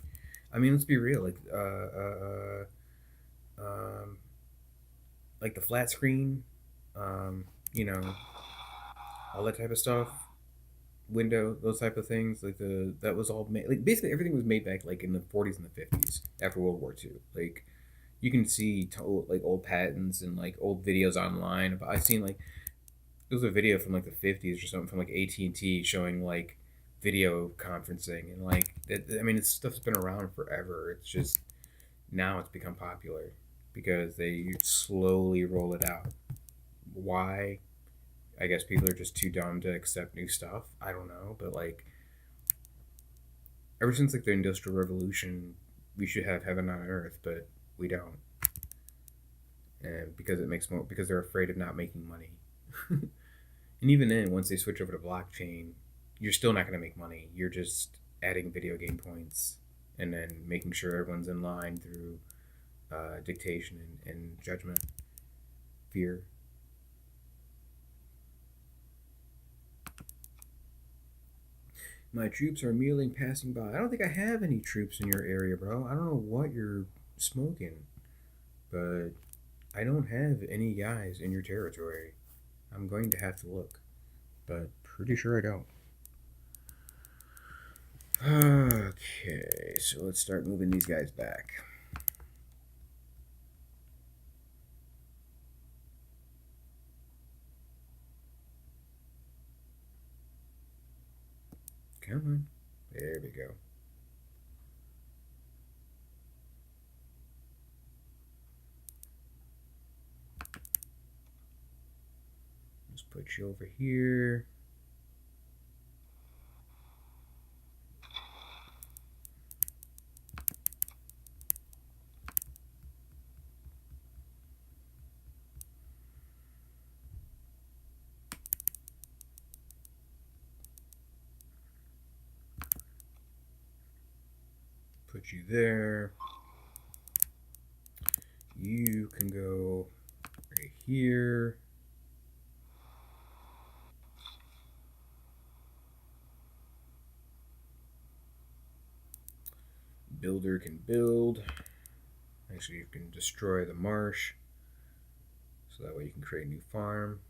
I mean, let's be real. Um, like the flat screen, you know, all that type of stuff. Window, those type of things, like the that was all made. Like basically, everything was made back like in the 40s and the 50s after World War II. Like you can see like old patents and like old videos online. But I've seen like there was a video from like the 50s or something from like AT&T showing like video conferencing and like I mean, it's stuff's been around forever. It's just now it's become popular because they slowly roll it out. Why? I guess people are just too dumb to accept new stuff. I don't know, but like ever since like the Industrial Revolution, we should have heaven on earth, but we don't, and because it makes more because they're afraid of not making money. And even then, once they switch over to blockchain, you're still not going to make money. You're just adding video game points and then making sure everyone's in line through dictation and judgment, fear. My troops are merely passing by. I don't think I have any troops in your area, bro. I don't know what you're smoking, but I don't have any guys in your territory. I'm going to have to look, but pretty sure I don't. Okay, so let's start moving these guys back. Come on. There we go. Let's put you over here. Put you there. You can go right here. builder can build. Actually, you can destroy the marsh, so that way you can create a new farm.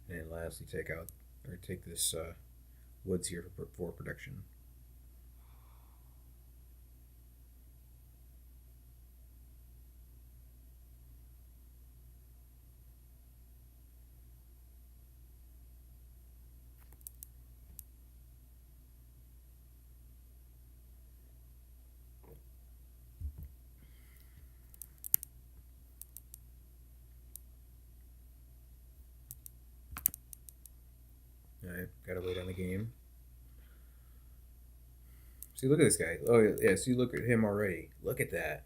And lastly, take this woods here for production. Alright, gotta wait on the game. See, look at this guy. Oh yeah, see, look at him already. Look at that.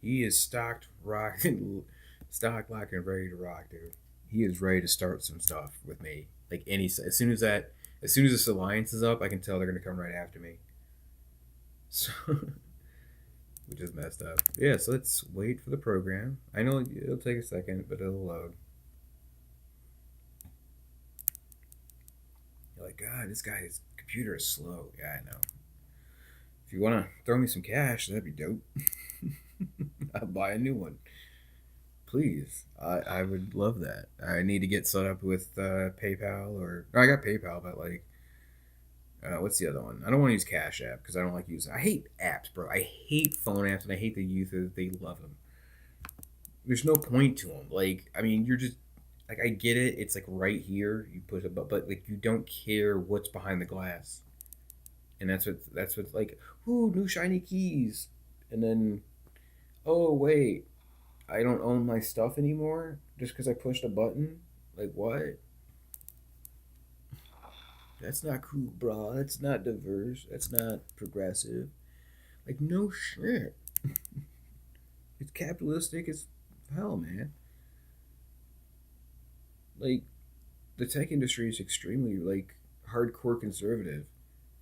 He is stocked, locked, and ready to rock, dude. He is ready to start some stuff with me. Like as soon as this alliance is up, I can tell they're gonna come right after me. So, which is messed up. Yeah, so let's wait for the program. I know it'll take a second, but it'll load. You're like, God, this guy's computer is slow. Yeah, I know. If you want to throw me some cash, that'd be dope. I'll buy a new one. Please. I would love that. I need to get set up with PayPal I got PayPal, but like, what's the other one? I don't want to use Cash App because I don't like using. I hate apps, bro. I hate phone apps, and I hate the youth that they love them. There's no point to them. Like, I mean, you're just like, I get it. It's like right here. You push a button, but like you don't care what's behind the glass, and that's what's like. Ooh, new shiny keys, and then oh wait, I don't own my stuff anymore just because I pushed a button. Like what? That's not cool, bro. That's not diverse. That's not progressive. Like no shit. It's capitalistic as hell, man. Like the tech industry is extremely like hardcore conservative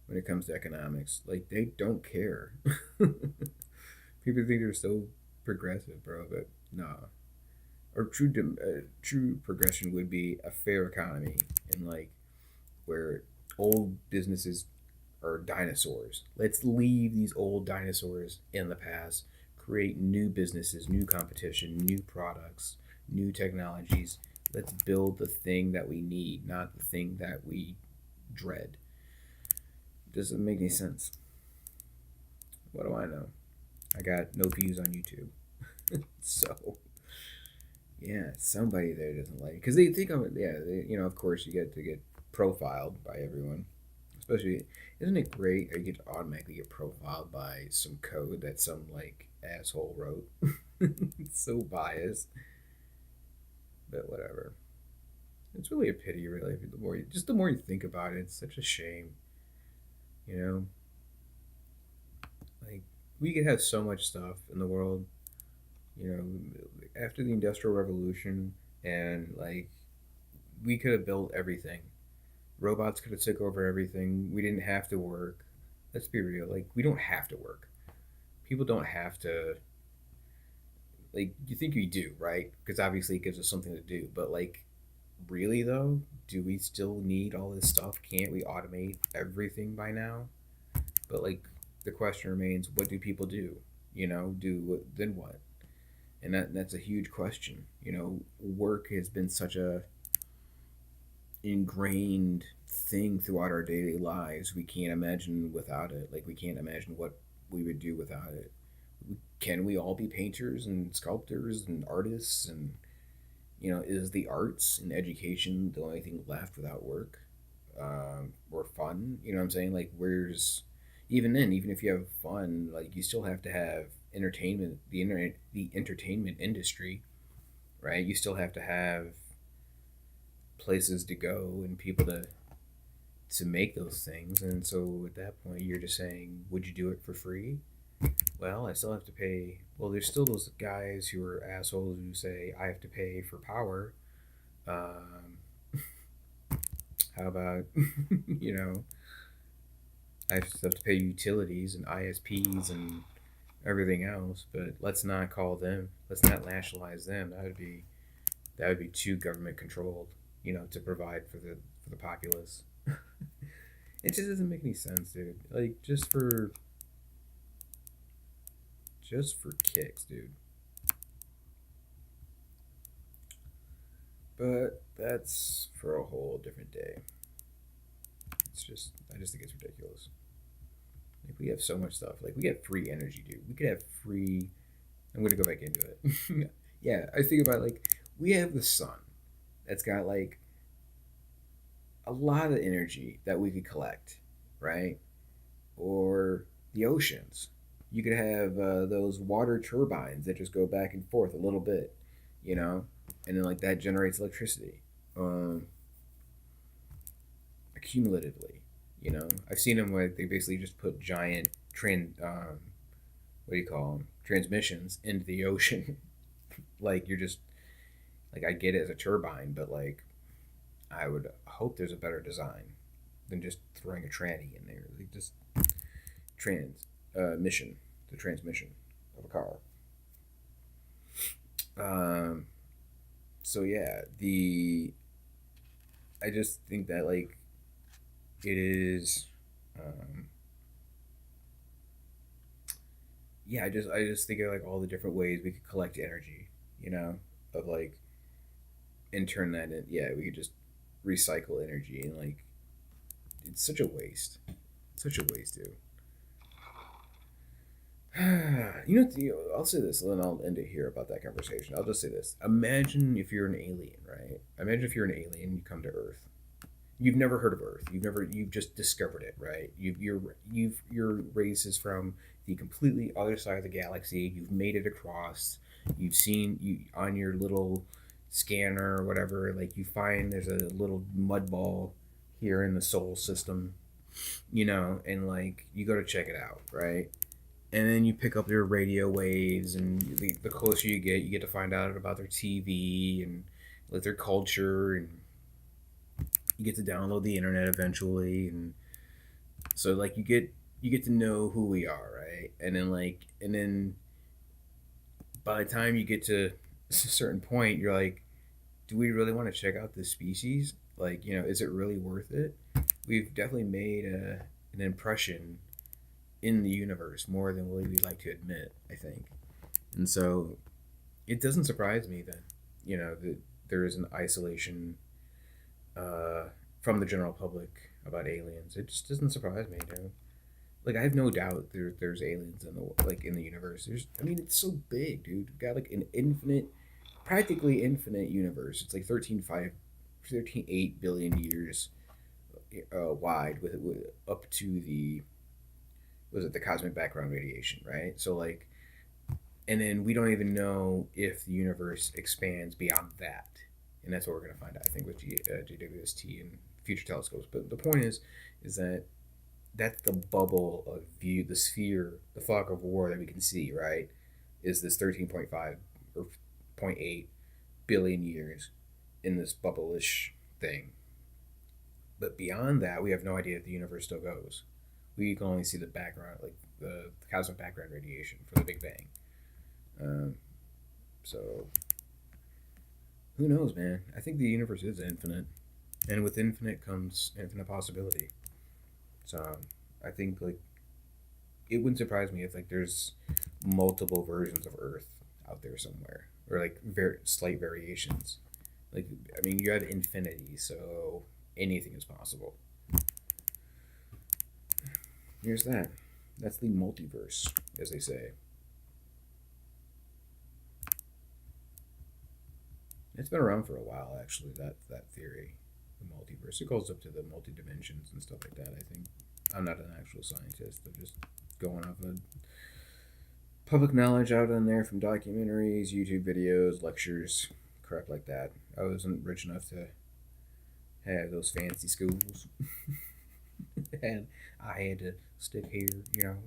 when it comes to economics. Like they don't care. People think they're so progressive, bro, but nah. Or true progression would be a fair economy and like where old businesses are dinosaurs. Let's leave these old dinosaurs in the past. Create new businesses, new competition, new products, new technologies. Let's build the thing that we need, not the thing that we dread. Doesn't make any sense. What do I know? I got no views on YouTube. So, yeah, somebody there doesn't like because they think I'm, yeah, of course you get to get profiled by everyone. Especially, isn't it great how you get to automatically get profiled by some code that some like asshole wrote? It's so biased, but whatever. It's really a pity, really. The more you think about it, it's such a shame. You know, like we could have so much stuff in the world. You know, after the Industrial Revolution, and like we could have built everything. Robots could have took over everything. We didn't have to work. Let's be real. Like we don't have to work. People don't have to. Like you think we do, right? Because obviously it gives us something to do. But like, really though, do we still need all this stuff? Can't we automate everything by now? But like, the question remains: what do people do? Do then what? And that's a huge question. Work has been such a ingrained thing throughout our daily lives. We can't imagine without it. Like we can't imagine what we would do without it. Can we all be painters and sculptors and artists? And is the arts and education the only thing left without work or fun? You know what I'm saying? Like where's even then, even if you have fun, like you still have to have entertainment, the internet, the entertainment industry, right? You still have to have places to go and people to make those things. And so at that point, you're just saying, would you do it for free? Well, I still have to pay. Well, there's still those guys who are assholes who say I have to pay for power. Um, how about I still have to pay utilities and ISPs and everything else, but let's not call them. Let's not nationalize them. That would be too government controlled. To provide for the populace. It just doesn't make any sense, dude. Like just for just for kicks, dude. But that's for a whole different day. I just think it's ridiculous. Like, we have so much stuff. Like, we get free energy, dude. We could have free. I'm gonna go back into it. Yeah, I think about, like, we have the sun that's got like a lot of energy that we could collect, right? Or the oceans. You could have those water turbines that just go back and forth a little bit, you know, and then like that generates electricity, um, accumulatively. You know, I've seen them where they basically just put giant what do you call them, transmissions into the ocean. Like, you're just like, I get it as a turbine, but like, I would hope there's a better design than just throwing a tranny in there. Like, just mission, the transmission of a car. Um, so yeah, the I just think that like it is, um, yeah. I just think of like all the different ways we could collect energy, you know, of like, and turn that in. Yeah, we could just recycle energy, and like, it's such a waste, such a waste, dude. I'll say this, and then I'll end it here about that conversation. I'll just say this. Imagine if you're an alien, right? Imagine if you're an alien, you come to Earth. You've never heard of Earth. You've just discovered it, right? Your race is from the completely other side of the galaxy. You've made it across. You've seen you on your little scanner or whatever. Like, you find there's a little mud ball here in the solar system, and like, you go to check it out, right? And then you pick up their radio waves, and the closer you get to find out about their TV and like their culture, and you get to download the internet eventually, and so like, you get to know who we are, right? And then by the time you get to a certain point, you're like, do we really want to check out this species? Like, is it really worth it? We've definitely made an impression in the universe more than we'd like to admit, I think. And so it doesn't surprise me that, that there is an isolation from the general public about aliens. It just doesn't surprise me, dude. Like, I have no doubt there's aliens in the universe. I mean, it's so big, dude. We've got like an practically infinite universe. It's like 13.8 billion years wide, with up to the, was it the cosmic background radiation, right? So like, and then we don't even know if the universe expands beyond that, and that's what we're gonna find out, I think, with JWST and future telescopes. But the point is that that's the bubble of view, the sphere, the fog of war that we can see, right? Is this 13.5 or zero point 0.8 billion years in this bubble-ish thing. But beyond that, we have no idea if the universe still goes. We can only see the background, like the cosmic background radiation for the Big Bang. Um, so who knows, man? I think the universe is infinite, and with infinite comes infinite possibility. So I think like it wouldn't surprise me if like there's multiple versions of Earth out there somewhere, or like very slight variations. Like, I mean, you have infinity, so anything is possible. Here's that. That's the multiverse, as they say. It's been around for a while, actually. That theory, the multiverse. It goes up to the multi dimensions and stuff like that. I think I'm not an actual scientist. I'm just going off of public knowledge out on there from documentaries, YouTube videos, lectures, crap like that. I wasn't rich enough to have those fancy schools, and I had to stick here.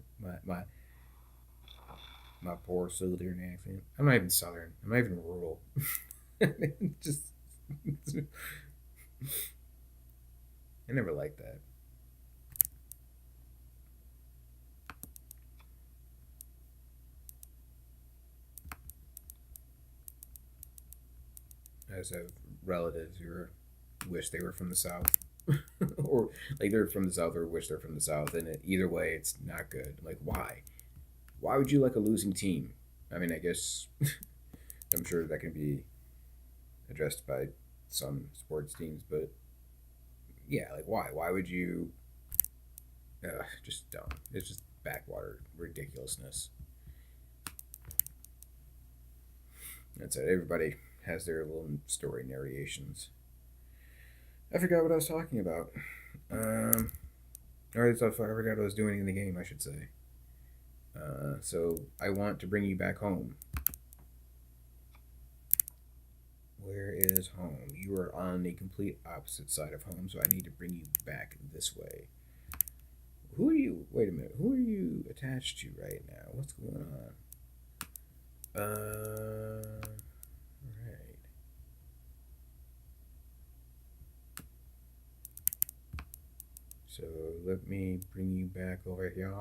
My poor Southern accent. I'm not even Southern. I'm not even rural. Just, I never liked that. I just have relatives who wish they were from the South, or like they're from the South or wish they're from the South, and either way, it's not good. Like, why? Why would you like a losing team? I mean, I guess I'm sure that can be addressed by some sports teams, but yeah, like why? Why would you? Just dumb. It's just backwater ridiculousness. That's it. Everybody has their little story narrations. I forgot what I was talking about. Um, or I forgot what I was doing in the game, I should say. So I want to bring you back home. Where is home? You are on the complete opposite side of home, so I need to bring you back this way. Who are you? Wait a minute. Who are you attached to right now? What's going on? Right. So let me bring you back over here.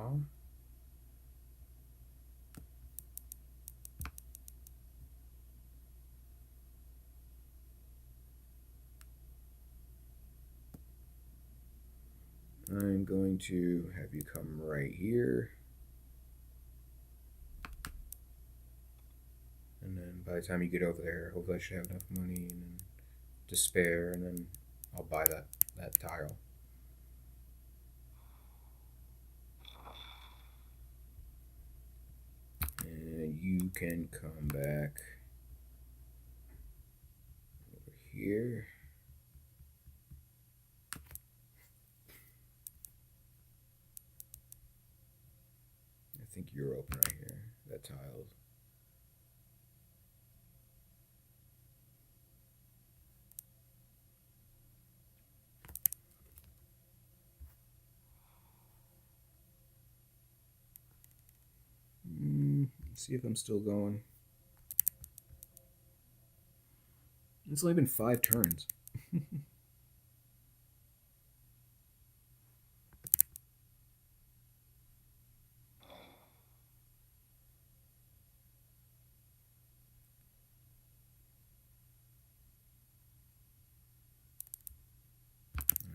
I'm going to have you come right here. And then by the time you get over there, hopefully I should have enough money and to spare, and then I'll buy that tile. And you can come back over here. I think you're open right here. That tile. Let's see if I'm still going. It's only been 5 turns. Alright,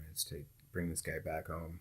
let's bring this guy back home.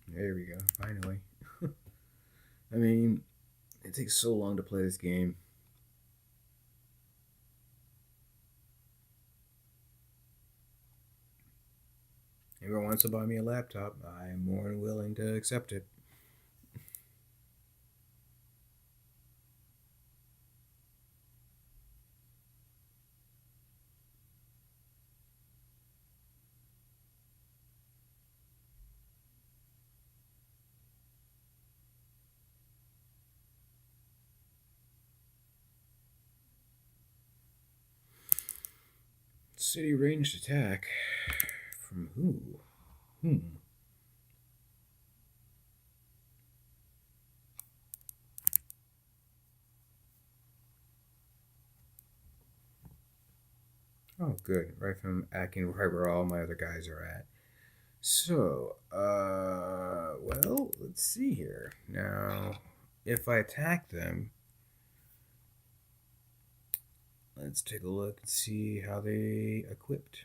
There we go, finally. I mean, it takes so long to play this game. Everyone wants to buy me a laptop. I'm more than willing to accept it. City ranged attack. From who? Whom? Oh, good. Right from Akin, right where all my other guys are at. So, well, let's see here. Now, if I attack them, let's take a look and see how they equipped.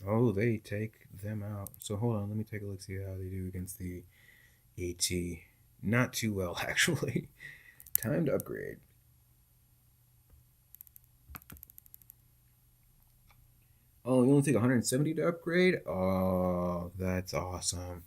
Oh, they take them out. So hold on, let me take a look, see how they do against the AT. Not too well, actually. Time to upgrade. Oh, you only take 170 to upgrade? Oh, that's awesome.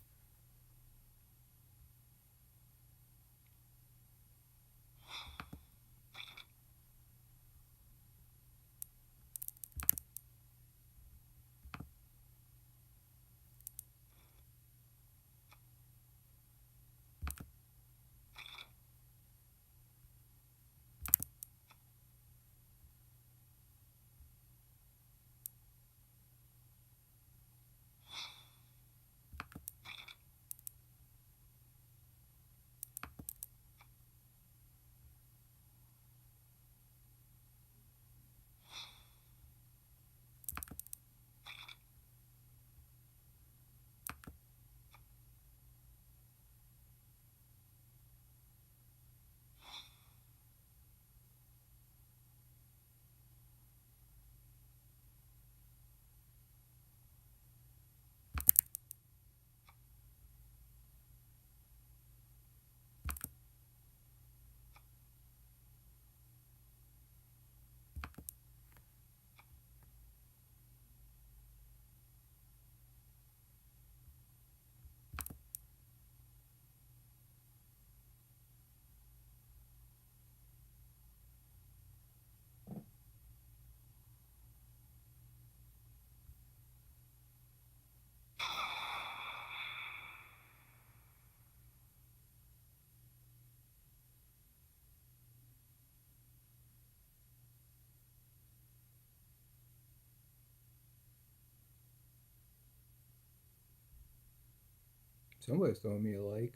Somebody's throwing me a like.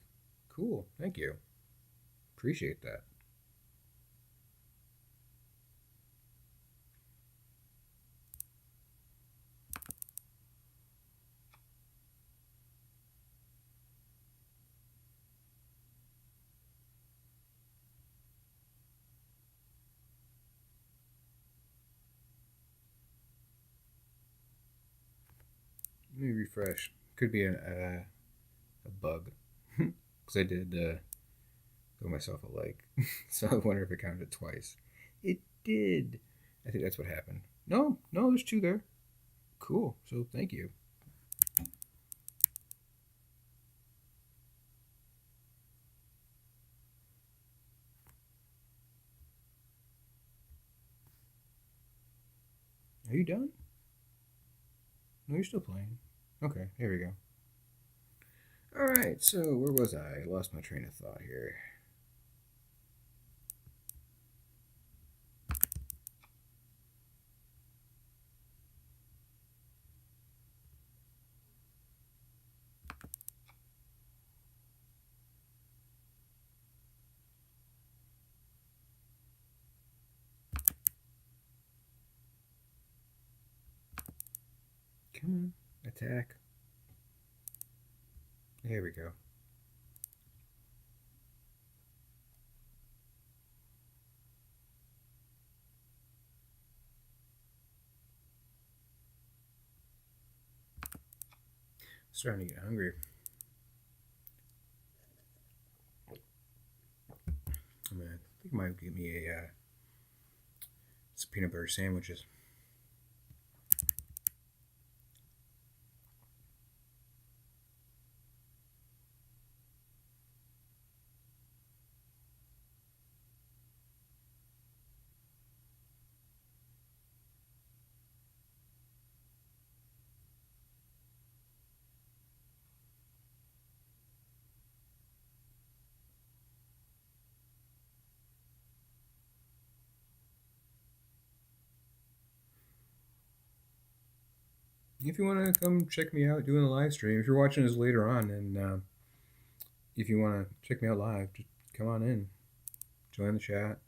Cool. Thank you. Appreciate that. Let me refresh. Could be a bug. Because I did throw myself a like. So I wonder if it counted twice. It did. I think that's what happened. No, no, there's two there. Cool. So thank you. Are you done? No, you're still playing. Okay, here we go. All right, so where was I? I lost my train of thought here. Come on, attack. Here we go. Starting to get hungry. I think it might give me some peanut butter sandwiches. If you want to come check me out doing a live stream, if you're watching this later on, and if you want to check me out live, just come on in, join the chat.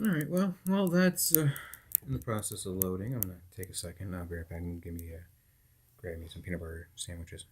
All right, well, that's in the process of loading. I'm gonna take a second. I'll be right back and grab me some peanut butter sandwiches.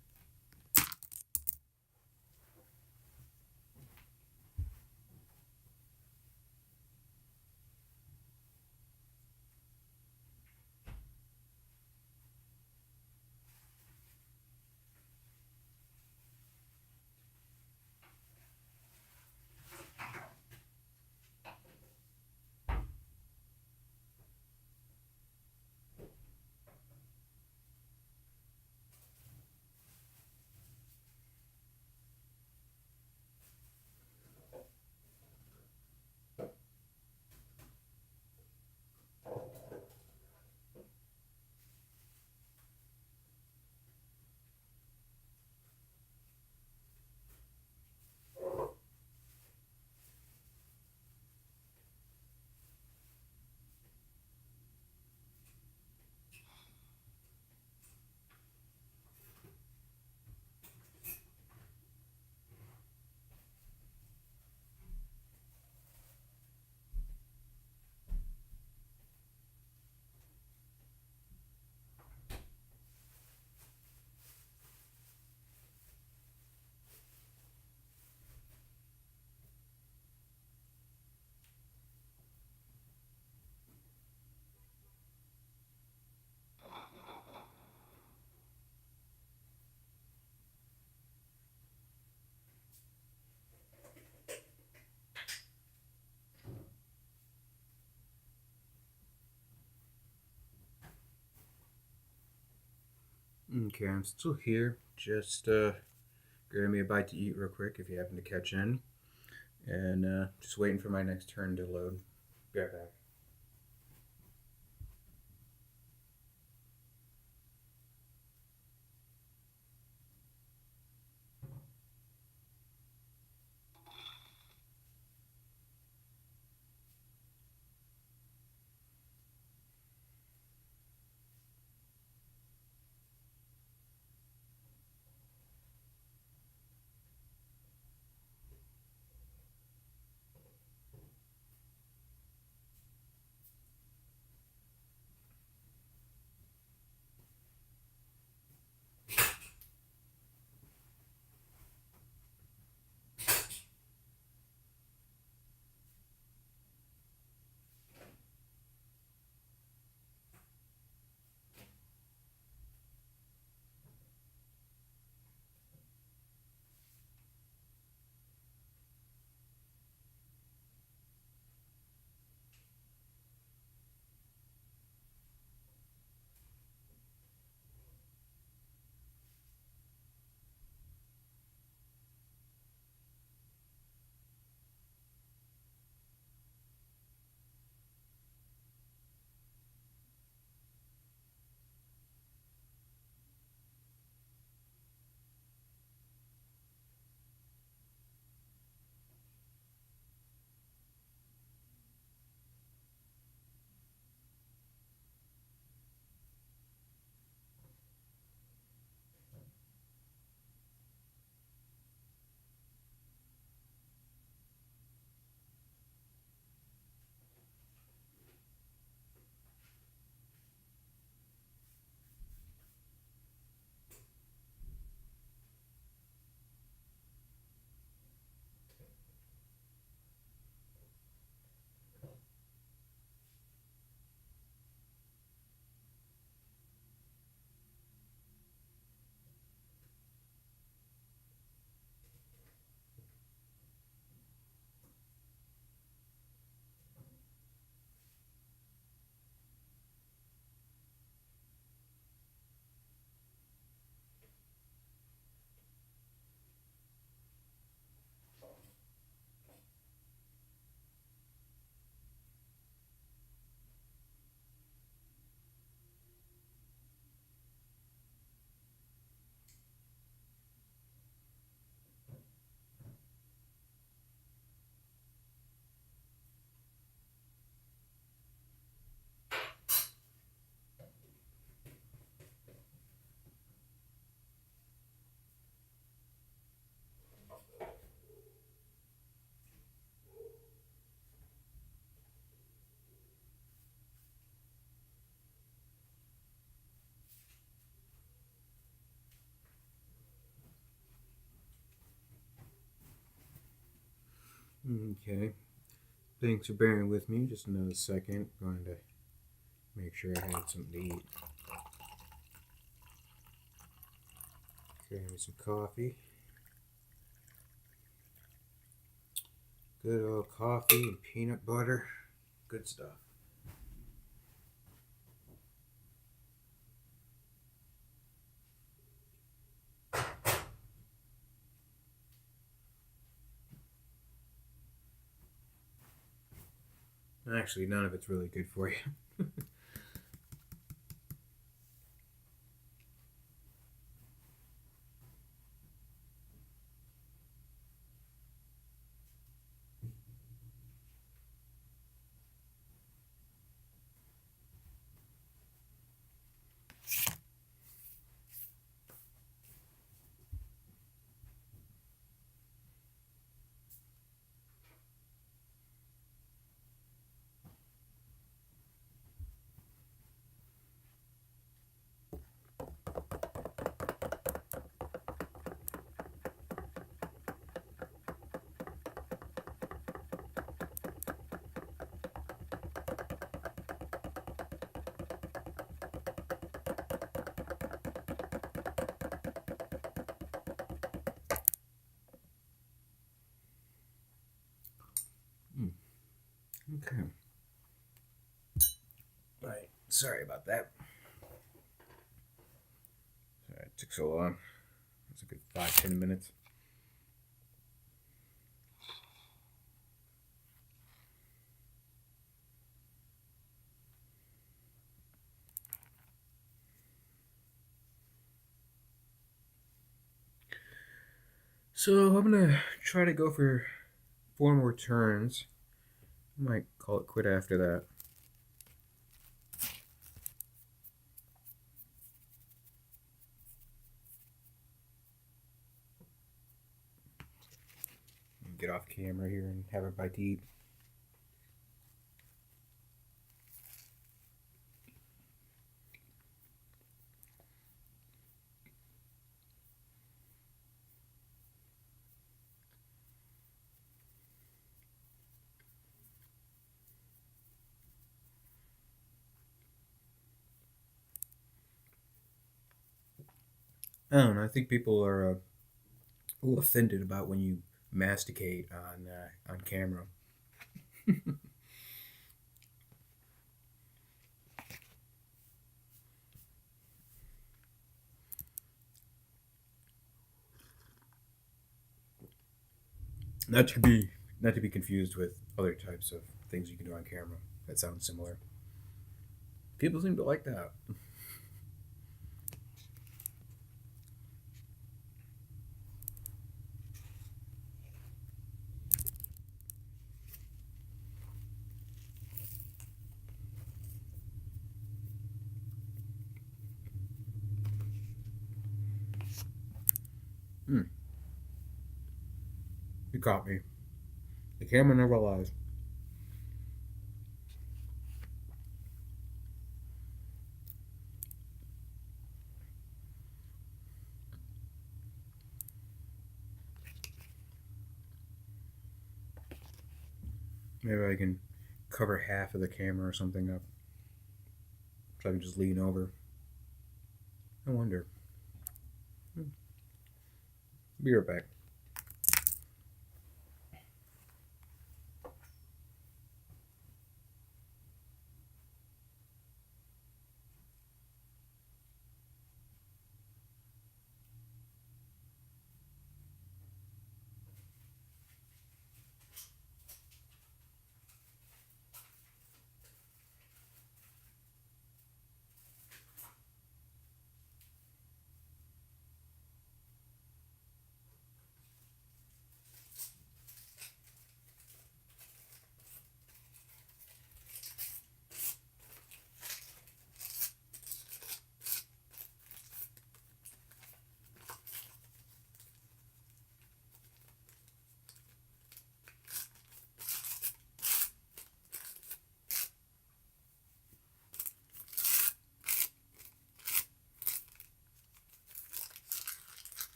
Okay, I'm still here. Just grabbing me a bite to eat real quick if you happen to catch in, and just waiting for my next turn to load. Be right back. Okay. Thanks for bearing with me. Just another second. Going to make sure I had something to eat. Grab me some coffee. Good old coffee and peanut butter. Good stuff. Actually, none of it's really good for you. Okay. Right. Sorry about that. Sorry it took so long. It's a good 5-10 minutes. So I'm gonna try to go for 4 more turns. I might call it quit after that. Get off camera here and have a bite to eat. I don't know. I think people are a little offended about when you masticate on camera. Not to be not to be confused with other types of things you can do on camera that sound similar. People seem to like that. Hmm. You caught me. The camera never lies. Maybe I can cover half of the camera or something up so I can just lean over. I wonder. Hmm. Be right back.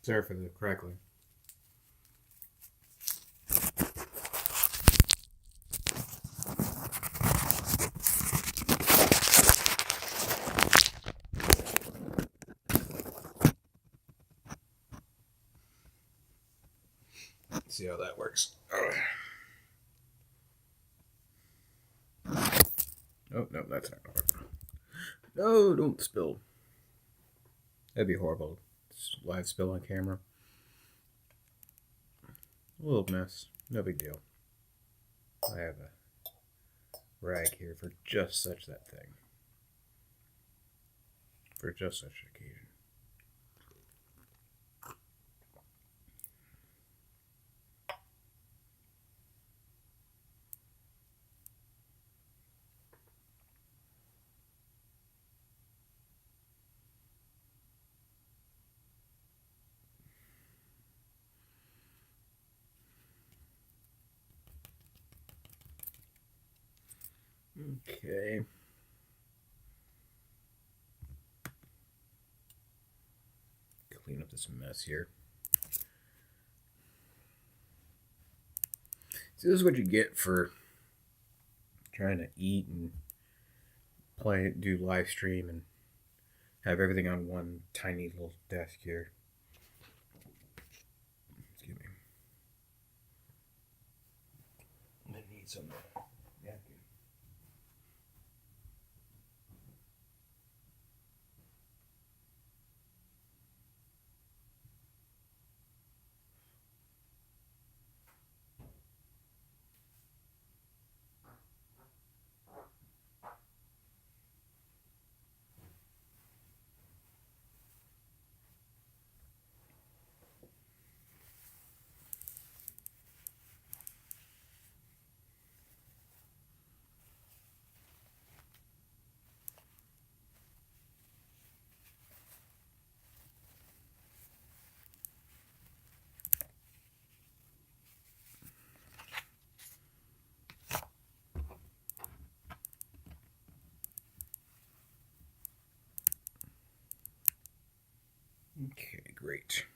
Sorry for the crackling. Let's see how that works. Oh, no, that's not going to work. No, don't spill. That'd be horrible. Live spill on camera. A little mess. No big deal. I have a rag here for just such that thing. For just such an occasion. Okay. Clean up this mess here. So this is what you get for trying to eat and do live stream and have everything on one tiny little desk here. Excuse me. I'm gonna need some napkin. Okay, great.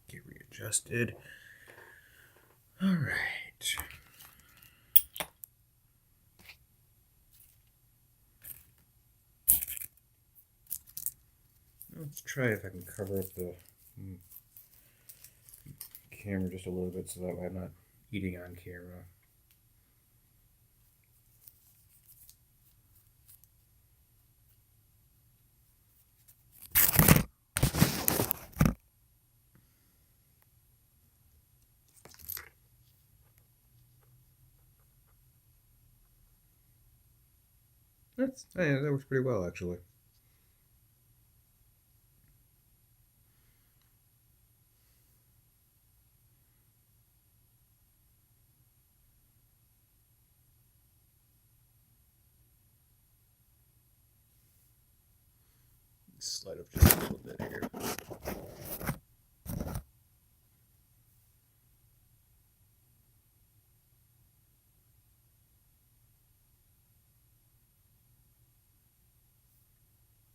Get readjusted. All right. Let's try if I can cover up the camera just a little bit so that way I'm not eating on camera. That works pretty well actually. Slide up just a little bit here.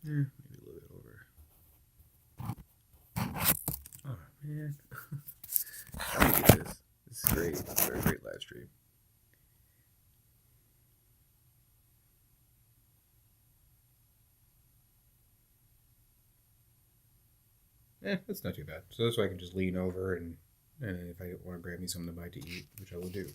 Maybe a little bit over. Oh man. Look at this. This is great. It's a very great live stream. That's not too bad. So this way I can just lean over and if I want to grab me something to bite to eat, which I will do.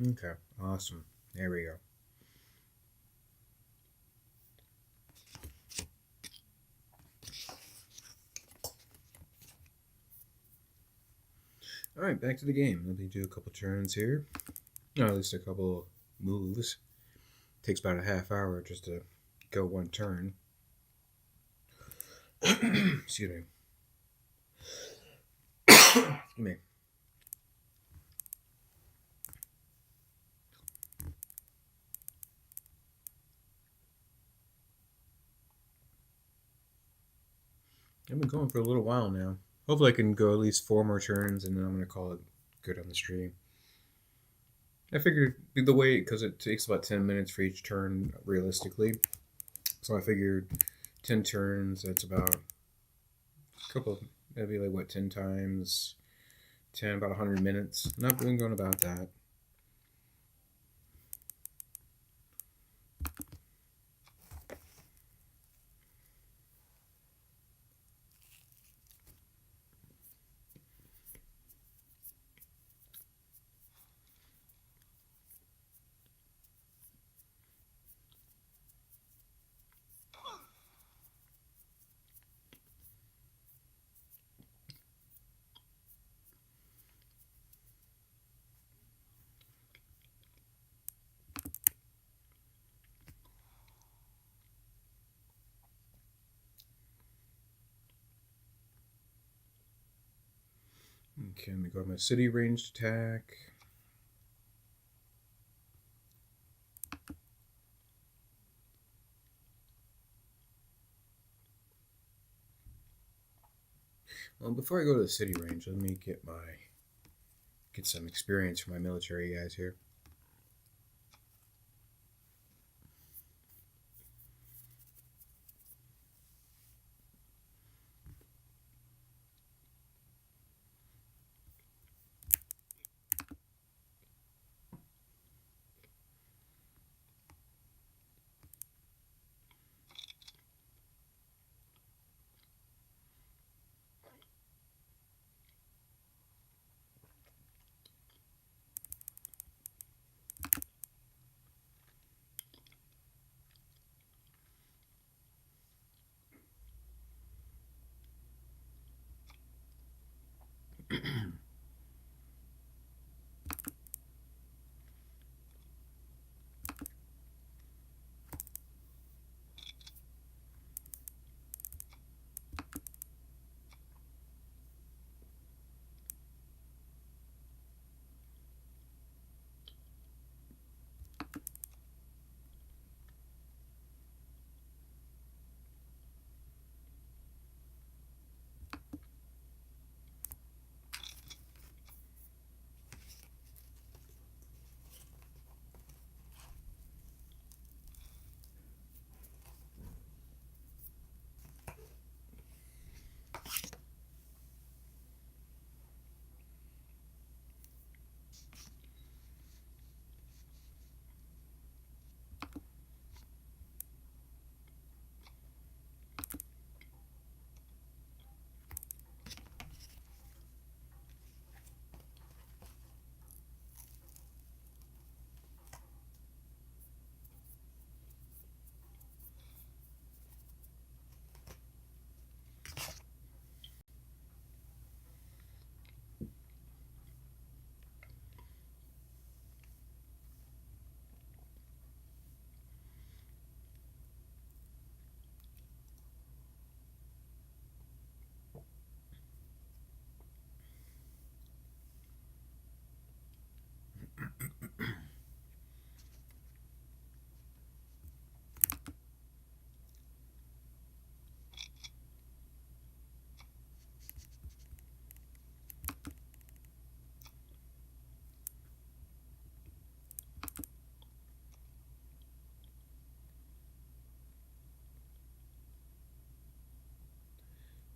Okay, awesome. There we go. All right, back to the game. Let me do a couple turns here. No, at least a couple moves. Takes about a half hour just to go one turn. Excuse me. Excuse me. I've been going for a little while now. Hopefully, I can go at least 4 more turns, and then I'm going to call it good on the stream. I figured the way, because it takes about 10 minutes for each turn realistically. So I figured 10 turns, that's about a couple, that'd be like what, 10 times 10, about 100 minutes. Not been going about that. Okay, let me go to my city ranged attack. Well, before I go to the city range, let me get some experience for my military guys here.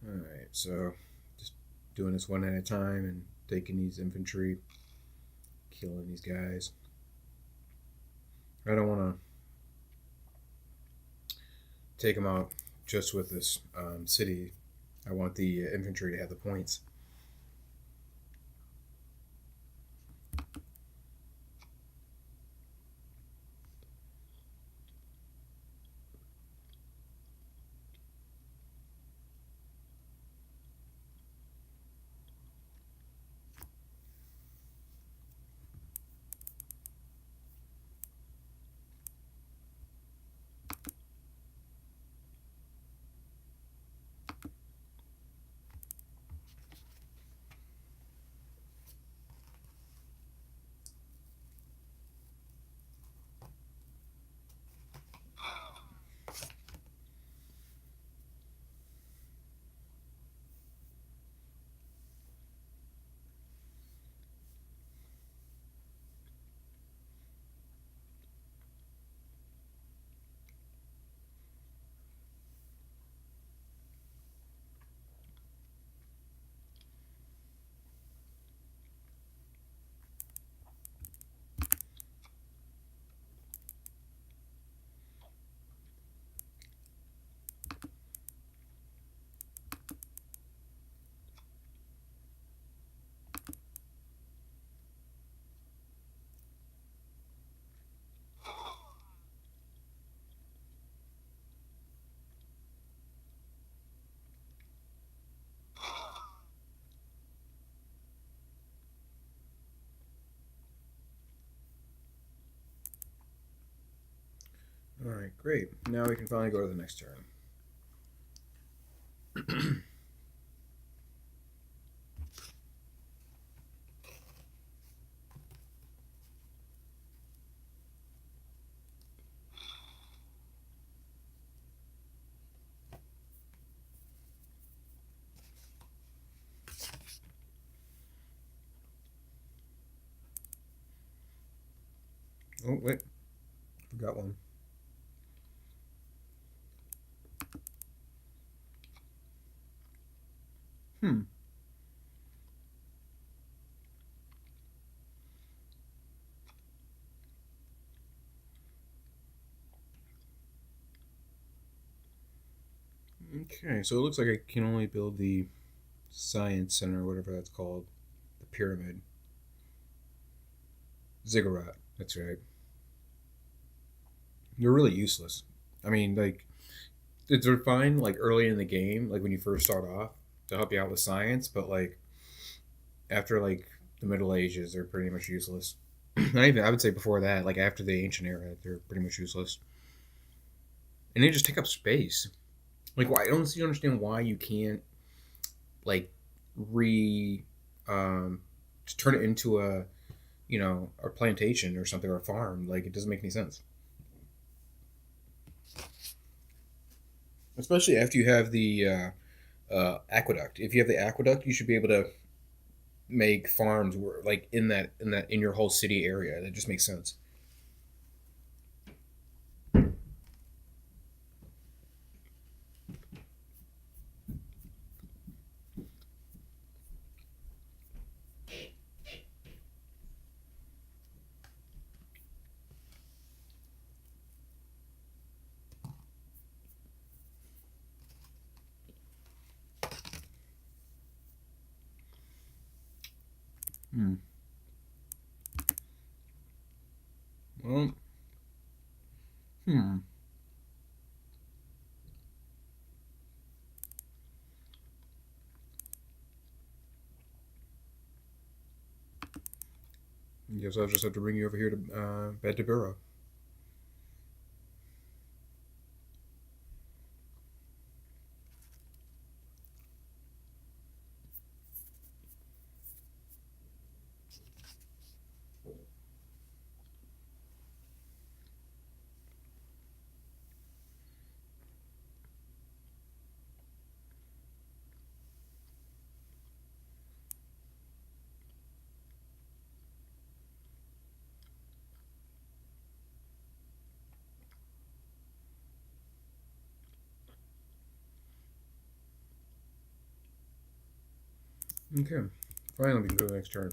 Alright, so just doing this one at a time and taking these infantry, killing these guys. I don't want to take them out just with this city. I want the infantry to have the points. All right, great. Now we can finally go to the next turn. Oh, wait. Forgot one. Hmm. Okay, so it looks like I can only build the science center, or whatever that's called, the pyramid. Ziggurat. That's right. They're really useless. I mean, like, they're fine, like, early in the game, like, when you first start off, to help you out with science, but, like, after, like, the Middle Ages, they're pretty much useless. Not even, I would say before that, like, after the ancient era, they're pretty much useless. And they just take up space. Like, why? I don't see, understand why you can't, like, re. To turn it into a, a plantation or something, or a farm. Like, it doesn't make any sense. Especially after you have the aqueduct. If you have the aqueduct, you should be able to make farms where, like, in your whole city area. That just makes sense. Hmm. Well, hmm. Guess I'll just have to bring you over here to Bed to Burrow. Okay. Finally, we can go to the next turn.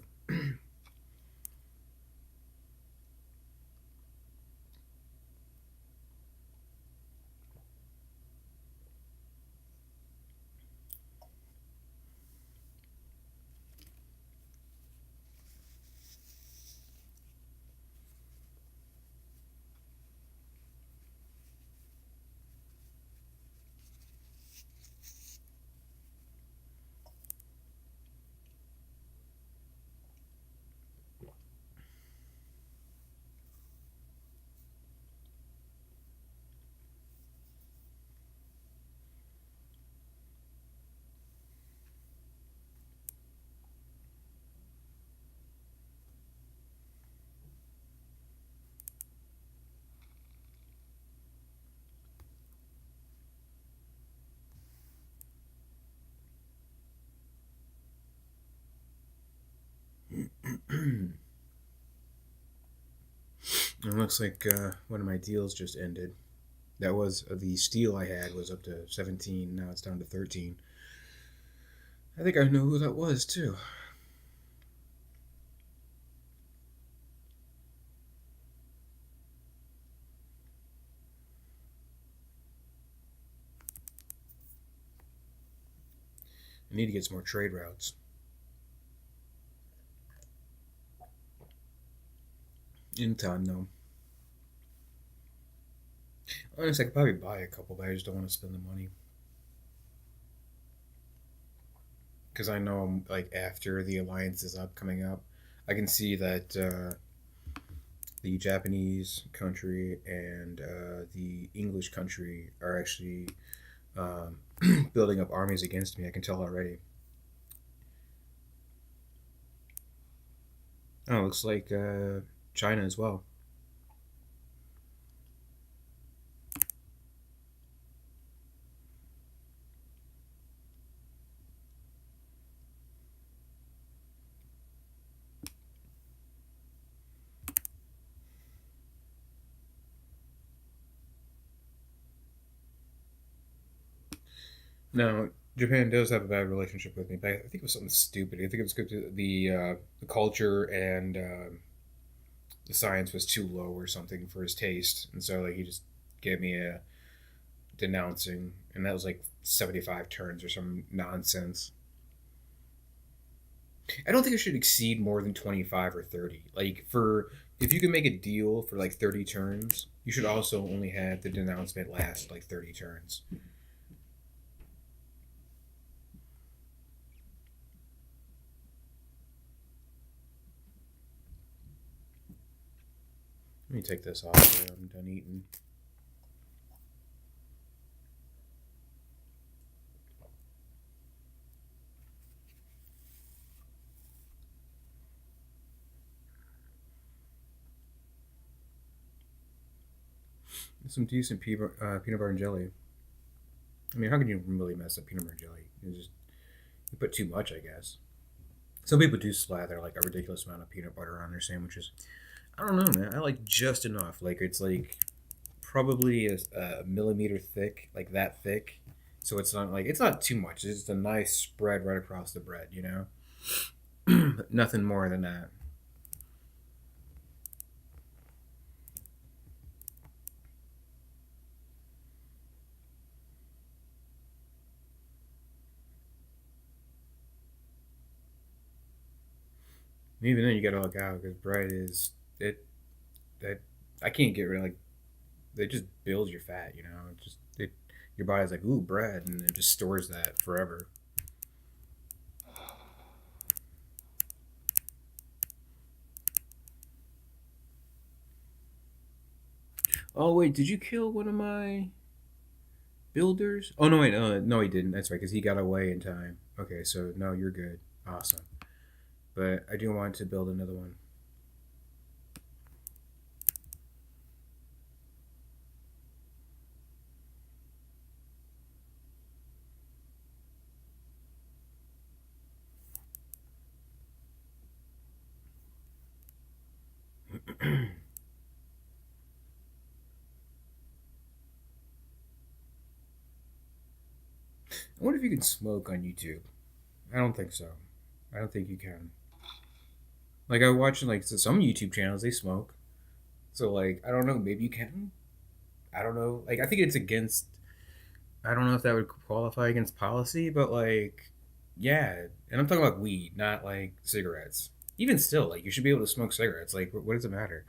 It looks like one of my deals just ended. That was the steel I had was up to 17. Now it's down to 13. I think I know who that was too. I need to get some more trade routes. In time, though. Honestly, I could probably buy a couple, but I just don't want to spend the money. Because I know, like, after the alliance is up, coming up, I can see that the Japanese country and the English country are actually um, building up armies against me. I can tell already. Oh, looks like China as well. No, Japan does have a bad relationship with me, but I think it was something stupid. I think it was good to the culture and the science was too low or something for his taste, and so like he just gave me a denouncing, and that was like 75 turns or some nonsense. I don't think it should exceed more than 25 or 30. Like for if you can make a deal for like 30 turns, you should also only have the denouncement last like 30 turns. Let me take this off so I'm done eating. Some decent peanut butter and jelly. I mean, how can you really mess up peanut butter and jelly? You put too much, I guess. Some people do slather like a ridiculous amount of peanut butter on their sandwiches. I don't know, man. I like just enough. Like it's like probably a millimeter thick, like that thick. So it's not like it's not too much. It's just a nice spread right across the bread, you know. Nothing more than that. And even then, you gotta look out because bread is it that I can't get rid of like they just build your fat, you know. It just it your body's like ooh bread, and it just stores that forever. Oh wait, did you kill one of my builders? Oh no, wait, no, he didn't. That's right, because he got away in time. Okay, so no, you're good. Awesome. But I do want to build another one. I wonder if you can smoke on YouTube. I don't think so. I don't think you can. Like I watch like some YouTube channels, they smoke. So like I don't know. Maybe you can. I don't know. Like I think it's against. I don't know if that would qualify against policy, but like, yeah. And I'm talking about weed, not like cigarettes. Even still, like you should be able to smoke cigarettes. Like what does it matter?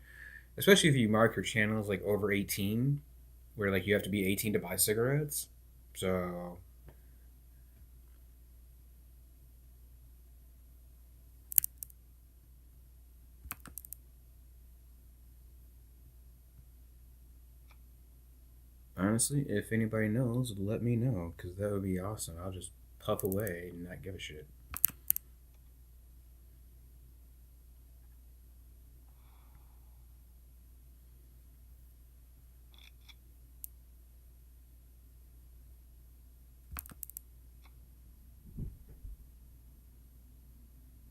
Especially if you mark your channels like over 18, where like you have to be 18 to buy cigarettes. So honestly, if anybody knows, let me know because that would be awesome. I'll just puff away and not give a shit.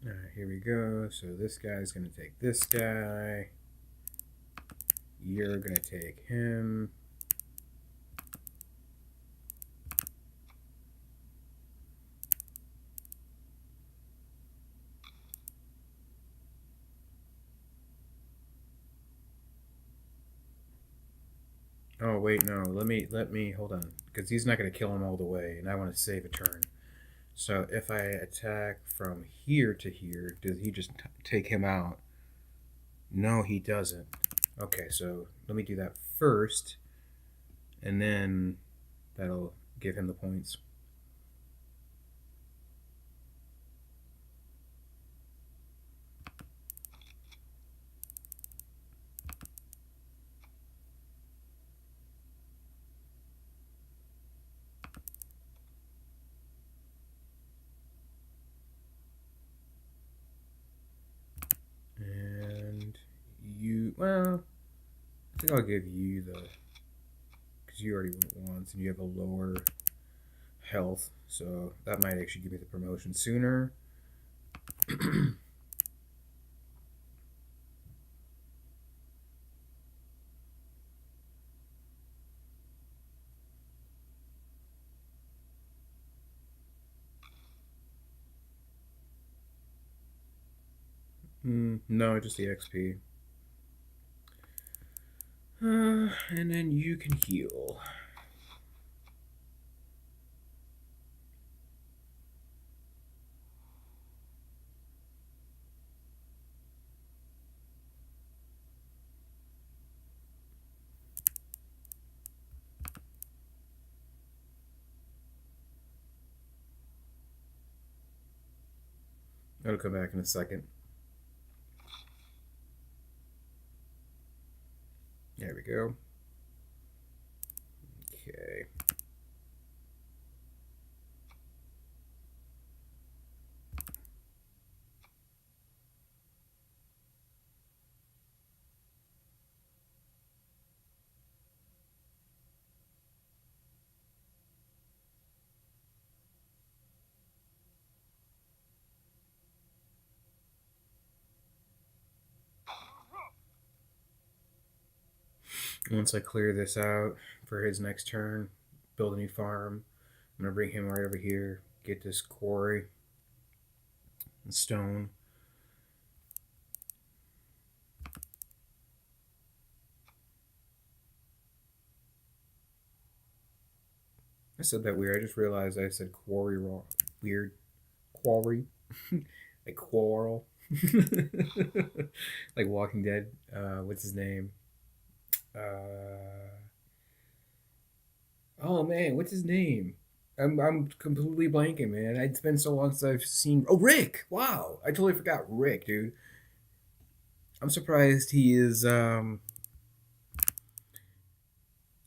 All right, here we go. So this guy's gonna take this guy. You're gonna take him. Oh wait, no. Let me hold on because he's not gonna kill him all the way, and I want to save a turn. So if I attack from here to here, does he just take him out? No, he doesn't. Okay, so let me do that first, and then that'll give him the points. Well, I think I'll give you the because you already went once and you have a lower health, so that might actually give me the promotion sooner. No, just the XP. And then you can heal. I'll come back in a second. There we go. Okay. Once I clear this out for his next turn, build a new farm. I'm gonna bring him right over here. Get this quarry and stone. I said that weird. I just realized I said quarry wrong. Weird. Quarry. Like quarrel. Like Walking Dead. What's his name? Oh man, what's his name? I'm completely blanking, man. It's been so long since I've seen. Oh, Rick! Wow, I totally forgot Rick, dude. I'm surprised he is. I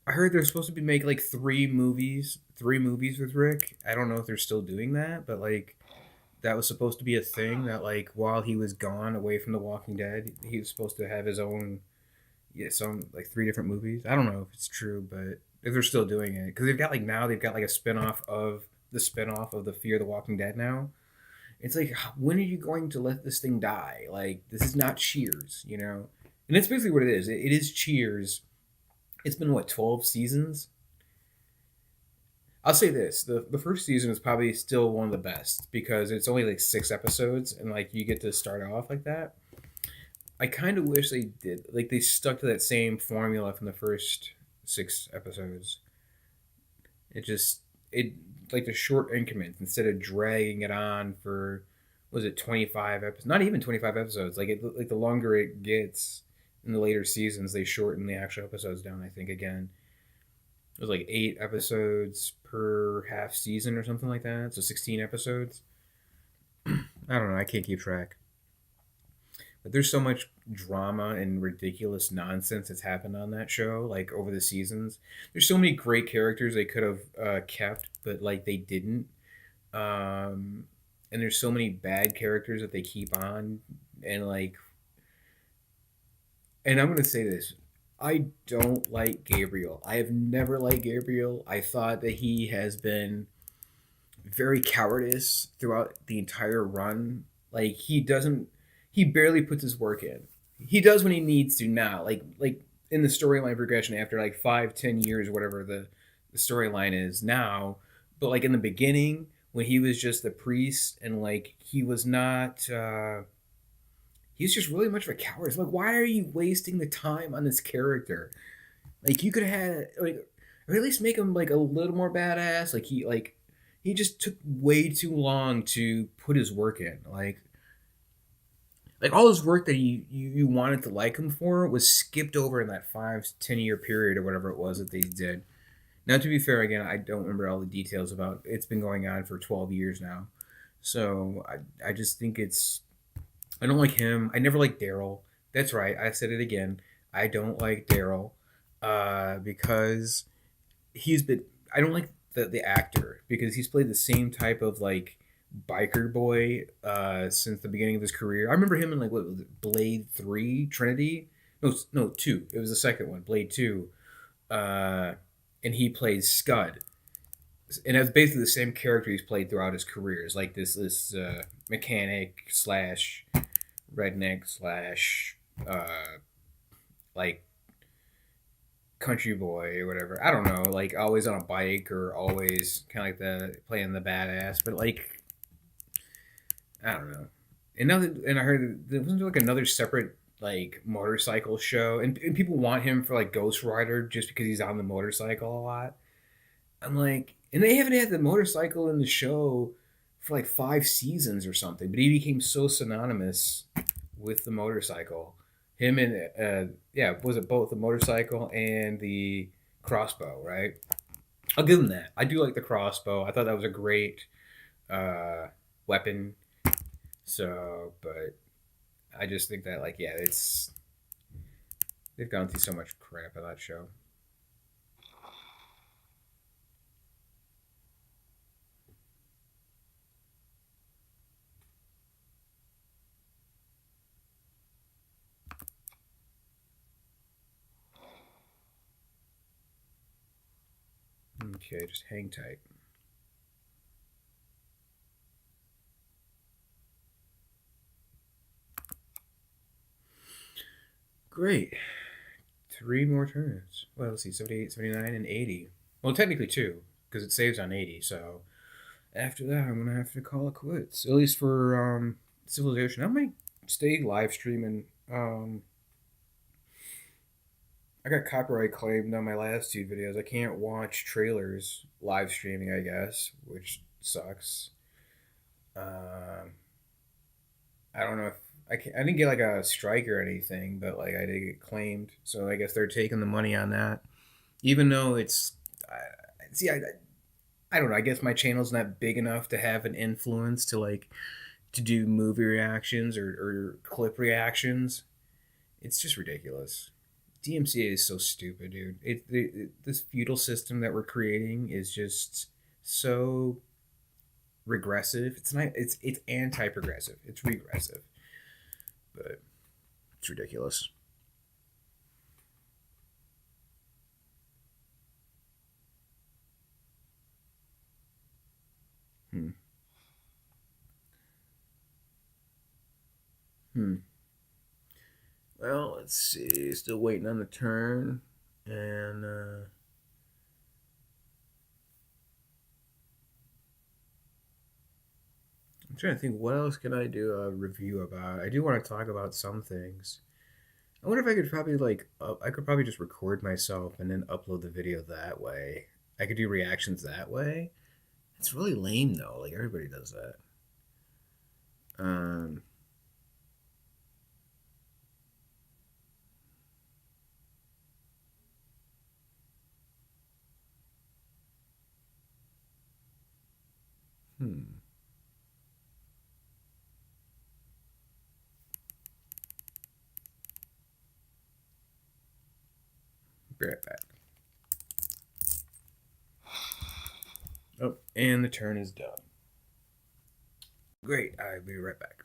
heard they're supposed to be making like three movies with Rick. I don't know if they're still doing that, but like that was supposed to be a thing that like while he was gone away from The Walking Dead, he was supposed to have his own some like three different movies. I don't know if it's true, but if they're still doing it because they've got like now they've got like a spin-off of the Fear the Walking Dead now. It's like when are you going to let this thing die? Like this is not Cheers, you know. And it's basically what it is. It is Cheers. It's been what 12 seasons. I'll say this: the first season is probably still one of the best because it's only like 6 episodes, and like you get to start off like that. I kind of wish they did like they stuck to that same formula from the first 6 episodes. It just it like the short increments instead of dragging it on for was it 25 episodes? Not even 25 episodes. Like the longer it gets in the later seasons, they shorten the actual episodes down. I think again it was like 8 episodes per half season or something like that. So 16 episodes. I don't know. I can't keep track. But there's so much drama and ridiculous nonsense that's happened on that show, like over the seasons. There's so many great characters they could have kept, but like they didn't. And there's so many bad characters that they keep on, and like, and I'm gonna say this. I don't like Gabriel. I have never liked Gabriel. I thought that he has been very cowardice throughout the entire run. Like he barely puts his work in. He does when he needs to now. Like in the storyline progression after like 5, 10 years, whatever the storyline is now. But like in the beginning when he was just the priest and like he was not. He's just really much of a coward. It's like, why are you wasting the time on this character? Like, you could have had like, or at least make him like a little more badass. He just took way too long to put his work in. Like all his work that you wanted to like him for was skipped over in that 5 to 10 year period or whatever it was that they did. Now, to be fair, again, I don't remember all the details about it's been going on for 12 years now, so I just think it's I don't like him. I never liked Daryl. That's right. I said it again. I don't like Daryl because he's been. I don't like the actor because he's played the same type of like biker boy since the beginning of his career. I remember him in like what was it, Blade 3 Trinity. no, two. It was the second one, Blade Two, uh, and he plays Scud, and it's basically the same character he's played throughout his career. It's like this mechanic slash redneck slash like country boy or whatever. I don't know, like always on a bike or always kind of like the playing the badass, but like I don't know. And I heard there wasn't like another separate like motorcycle show, and people want him for like Ghost Rider just because he's on the motorcycle a lot. I'm like, and they haven't had the motorcycle in the show for like 5 seasons or something, but he became so synonymous with the motorcycle. Him and yeah, was it both the motorcycle and the crossbow, right? I'll give him that. I do like the crossbow. I thought that was a great uh, weapon. So, but I just think that like yeah, it's they've gone through so much crap on that show. Okay, just hang tight. Great. Three more turns. Well, let's see, 78, 79, and 80. Well, technically two, because it saves on 80, so after that, I'm going to have to call it quits. At least for Civilization. I might stay live streaming. I got copyright claimed on my last two videos. I can't watch trailers live streaming, I guess, which sucks. Um, I don't know if I didn't get like a strike or anything, but like I did get claimed. So I guess they're taking the money on that. Even though it's, see, I don't know. I guess my channel's not big enough to have an influence to like to do movie reactions or clip reactions. It's just ridiculous. DMCA is so stupid, dude. This feudal system that we're creating is just so regressive. It's not. It's anti-progressive. It's regressive, but it's ridiculous. Hmm. Hmm. Well, let's see. Still waiting on the turn, and I'm trying to think what else can I do a review about. I do want to talk about some things. I wonder if I could probably like I could probably just record myself and then upload the video that way. I could do reactions that way. It's really lame though. Like everybody does that. Um, hmm. Be right back. Oh, and the turn is done. Great. I'll be right back.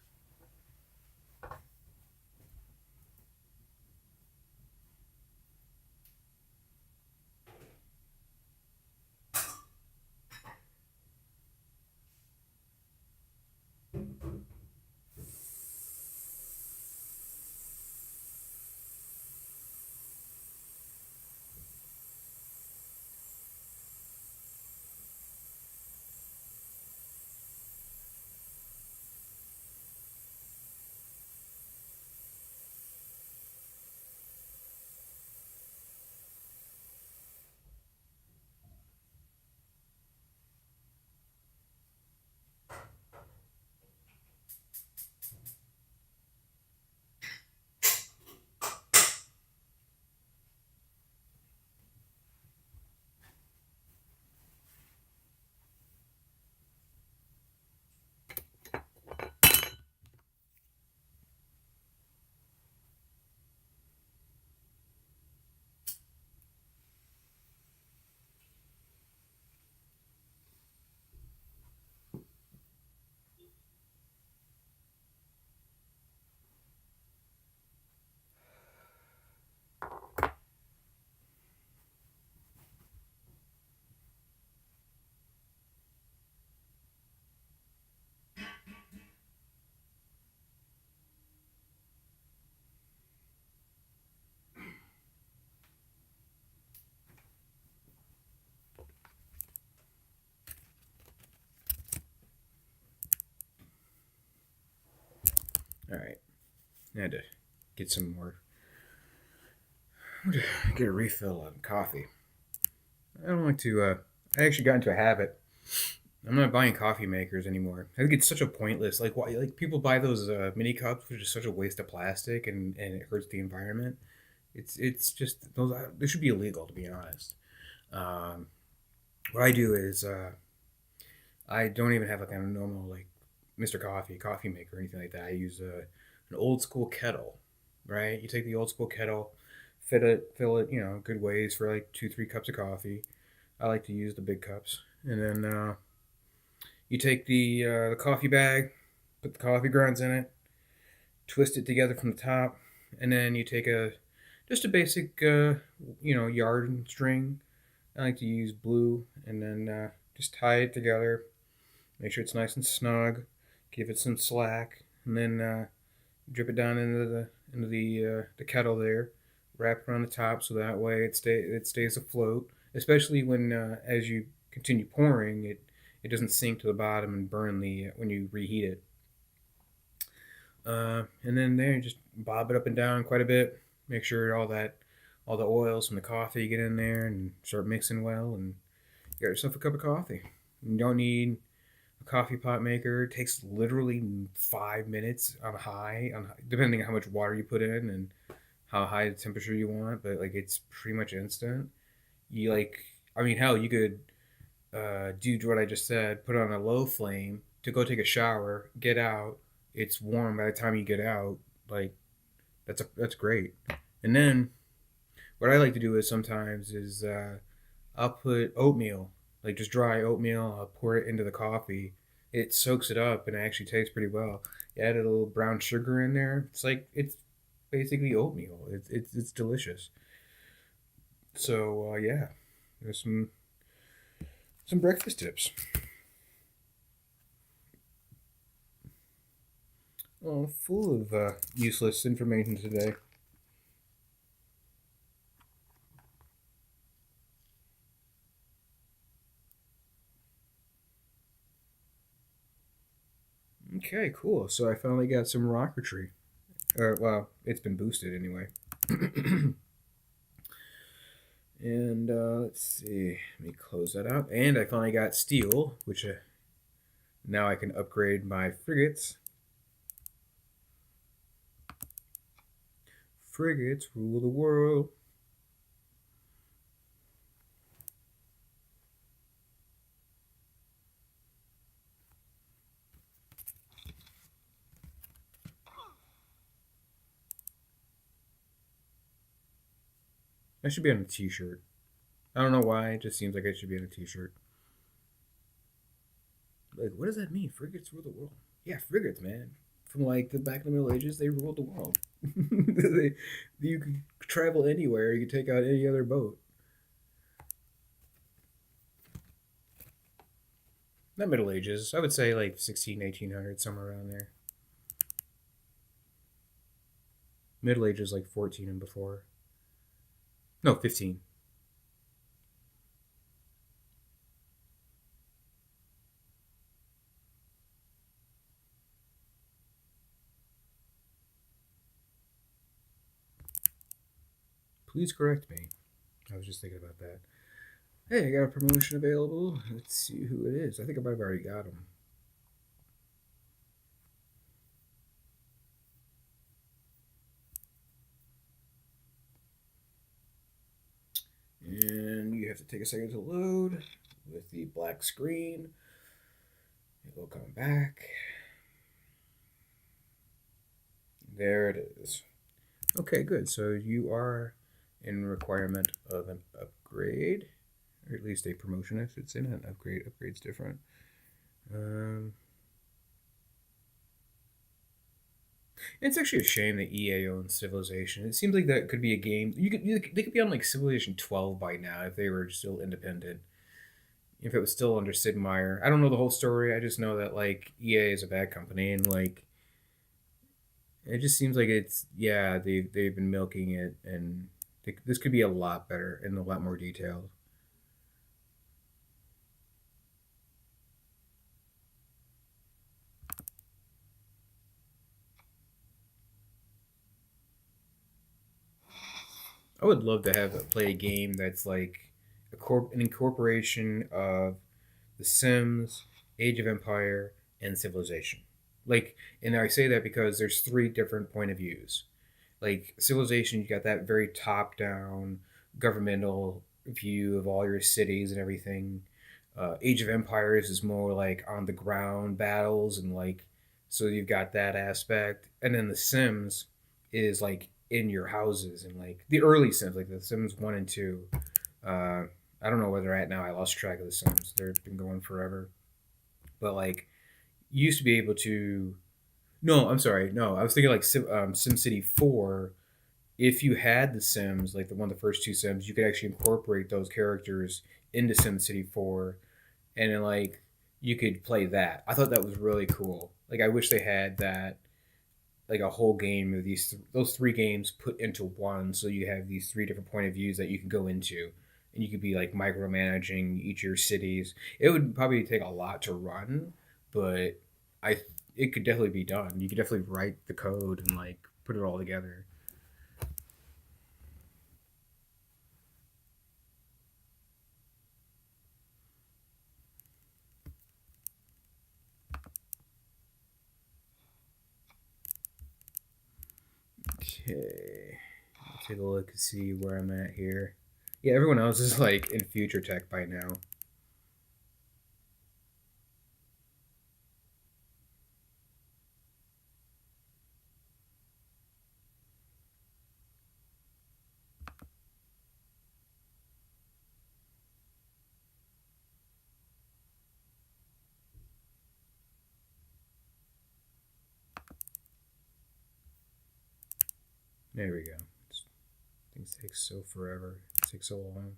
All right, I had to get some more. Get a refill on coffee. I don't like to. I actually got into a habit. I'm not buying coffee makers anymore. I think it's such a pointless. Like why? Like people buy those mini cups, which is such a waste of plastic, and it hurts the environment. It's just those. They should be illegal, to be honest. Um, what I do is I don't even have like a normal like Mr. Coffee maker or anything like that. I use an old school kettle, right? You take the old school kettle, fill it, good ways for like 2 3 cups of coffee. I like to use the big cups, and then you take the coffee bag, put the coffee grounds in it, twist it together from the top, and then you take a just a basic yard string. I like to use blue, and then just tie it together. Make sure it's nice and snug. Give it some slack, and then drip it down into the kettle there. Wrap it around the top so that way it stays afloat. Especially when as you continue pouring, it doesn't sink to the bottom and burn the when you reheat it. And then there, just bob it up and down quite a bit. Make sure all the oils from the coffee get in there and start mixing well, and you got yourself a cup of coffee. You don't need a coffee pot maker. It takes literally 5 minutes depending on how much water you put in and how high the temperature you want. But like it's pretty much instant. You like, I mean, hell, you could do what I just said. Put it on a low flame to go take a shower. Get out. It's warm by the time you get out. Like that's great. And then what I like to do is sometimes is I'll put oatmeal, like just dry oatmeal. I'll pour it into the coffee. It soaks it up and it actually tastes pretty well. You add a little brown sugar in there. It's basically oatmeal. It's delicious. So yeah, there's some breakfast tips. Oh, full of useless information today. Okay, cool. So I finally got some rocketry. Well, it's been boosted anyway. And let's see. Let me close that out. And I finally got steel, which now I can upgrade my frigates. Frigates rule the world. That should be on a t-shirt. I don't know why. It just seems like it should be on a t-shirt. Like, what does that mean? Frigates rule the world. Yeah, frigates, man. From like the back in the Middle Ages, they ruled the world. You could travel anywhere. You could take out any other boat. Not Middle Ages. I would say like 16, 1800, somewhere around there. Middle Ages like 14 and before. No, 15. Please correct me. I was just thinking about that. Hey, I got a promotion available. Let's see who it is. I think I might have already got him. And you have to take a second to load with the black screen. It will come back. There it is. Okay, good. So you are in requirement of an upgrade, or at least a promotion if it's in an upgrade. Upgrade's different. Um, it's actually a shame that EA owns Civilization. It seems like that could be a game. They could be on like Civilization 12 by now if they were still independent. If it was still under Sid Meier, I don't know the whole story. I just know that like EA is a bad company and like it just seems like it's yeah they've been milking it and this could be a lot better and a lot more detailed. I would love to have play a game that's like an incorporation of The Sims, Age of Empire, and Civilization. Like, and I say that because there's three different point of views. Like Civilization, you got that very top down governmental view of all your cities and everything. Age of Empires is more like on the ground battles and like so you've got that aspect, and then The Sims is like in your houses and like the early Sims, like The Sims 1 and 2. Uh, I don't know where they're at now. I lost track of The Sims. They've been going forever, but like you used to be able to. No, I'm sorry. No, I was thinking like SimCity 4. If you had the Sims, like the one of the first two Sims, you could actually incorporate those characters into SimCity 4, and then like you could play that. I thought that was really cool. Like I wish they had that, like a whole game of those three games put into one, so you have these three different point of views that you can go into, and you could be like micromanaging each of your cities. It would probably take a lot to run, but I it could definitely be done. You could definitely write the code and like put it all together. Okay, I'll take a look and see where I'm at here. Yeah, everyone else is like in future tech by now. There we go. Things take so forever. It takes so long.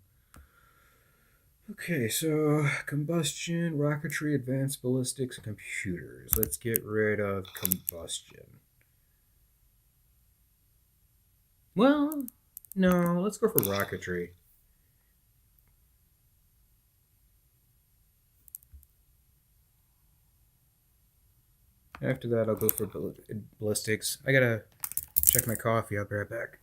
Okay, so combustion, rocketry, advanced ballistics, computers. Let's get rid of combustion. Well, no, let's go for rocketry. After that, I'll go for ballistics. I gotta check my coffee. I'll be right back.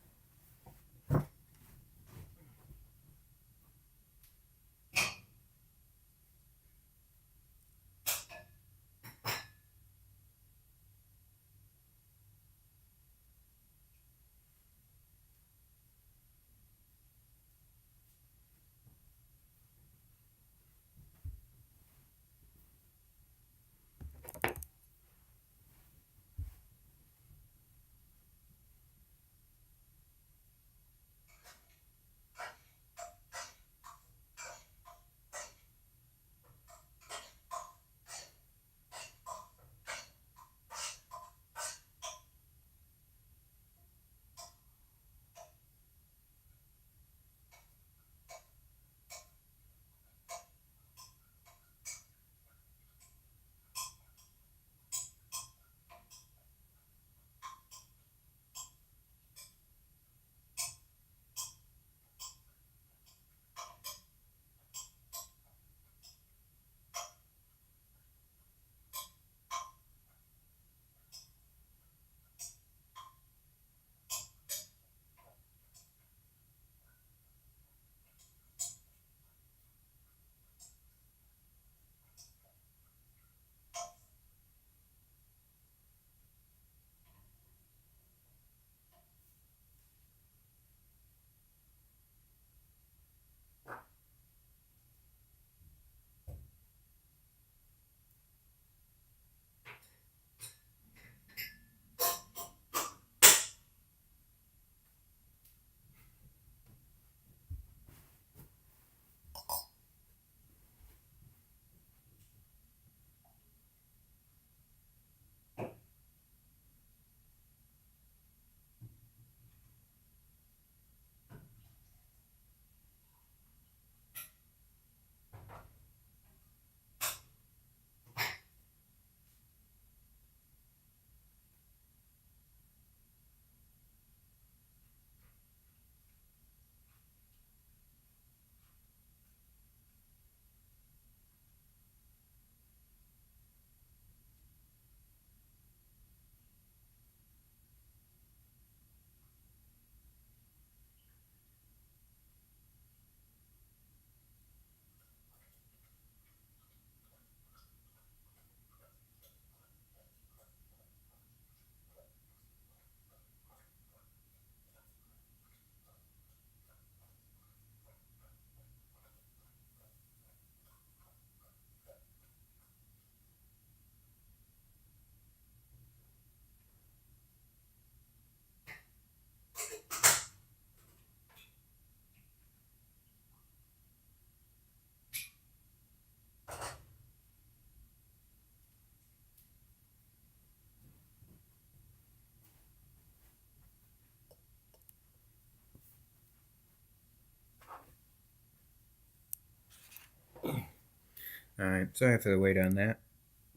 Alright, sorry for the wait on that.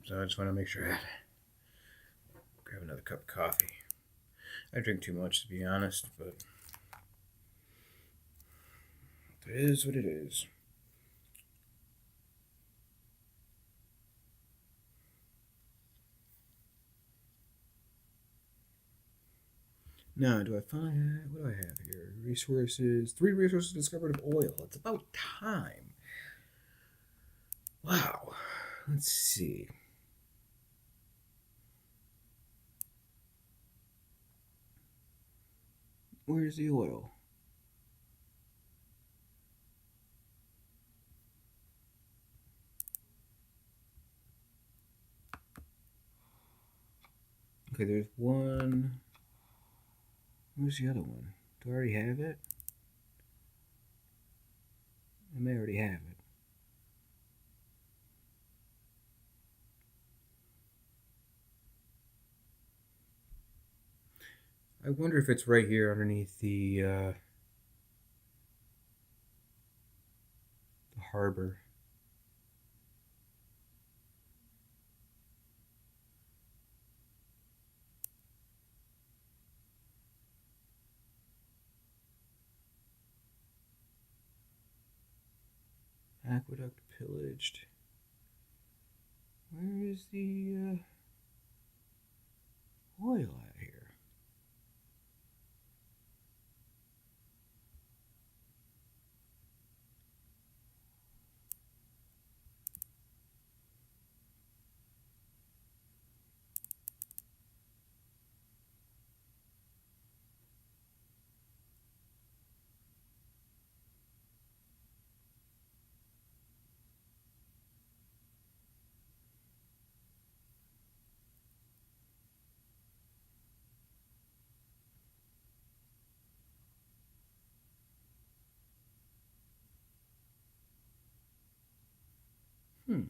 So I just want to make sure I grab another cup of coffee. I drink too much, to be honest, but it is what it is. Now, do I find what do I have here? Resources. 3 resources discovered of oil. It's about time. Wow. Let's see. Where's the oil? Okay, there's one. Where's the other one? Do I already have it? I may already have it. I wonder if it's right here underneath the harbor. Aqueduct pillaged. Where is the oil at here? Hmm.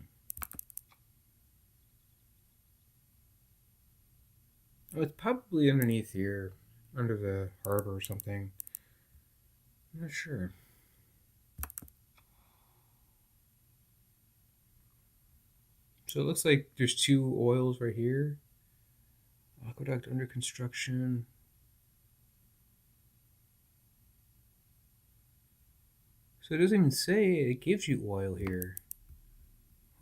Oh, it's probably underneath here, under the harbor or something. I'm not sure. So it looks like there's 2 oils right here. Aqueduct under construction. So it doesn't even say it gives you oil here.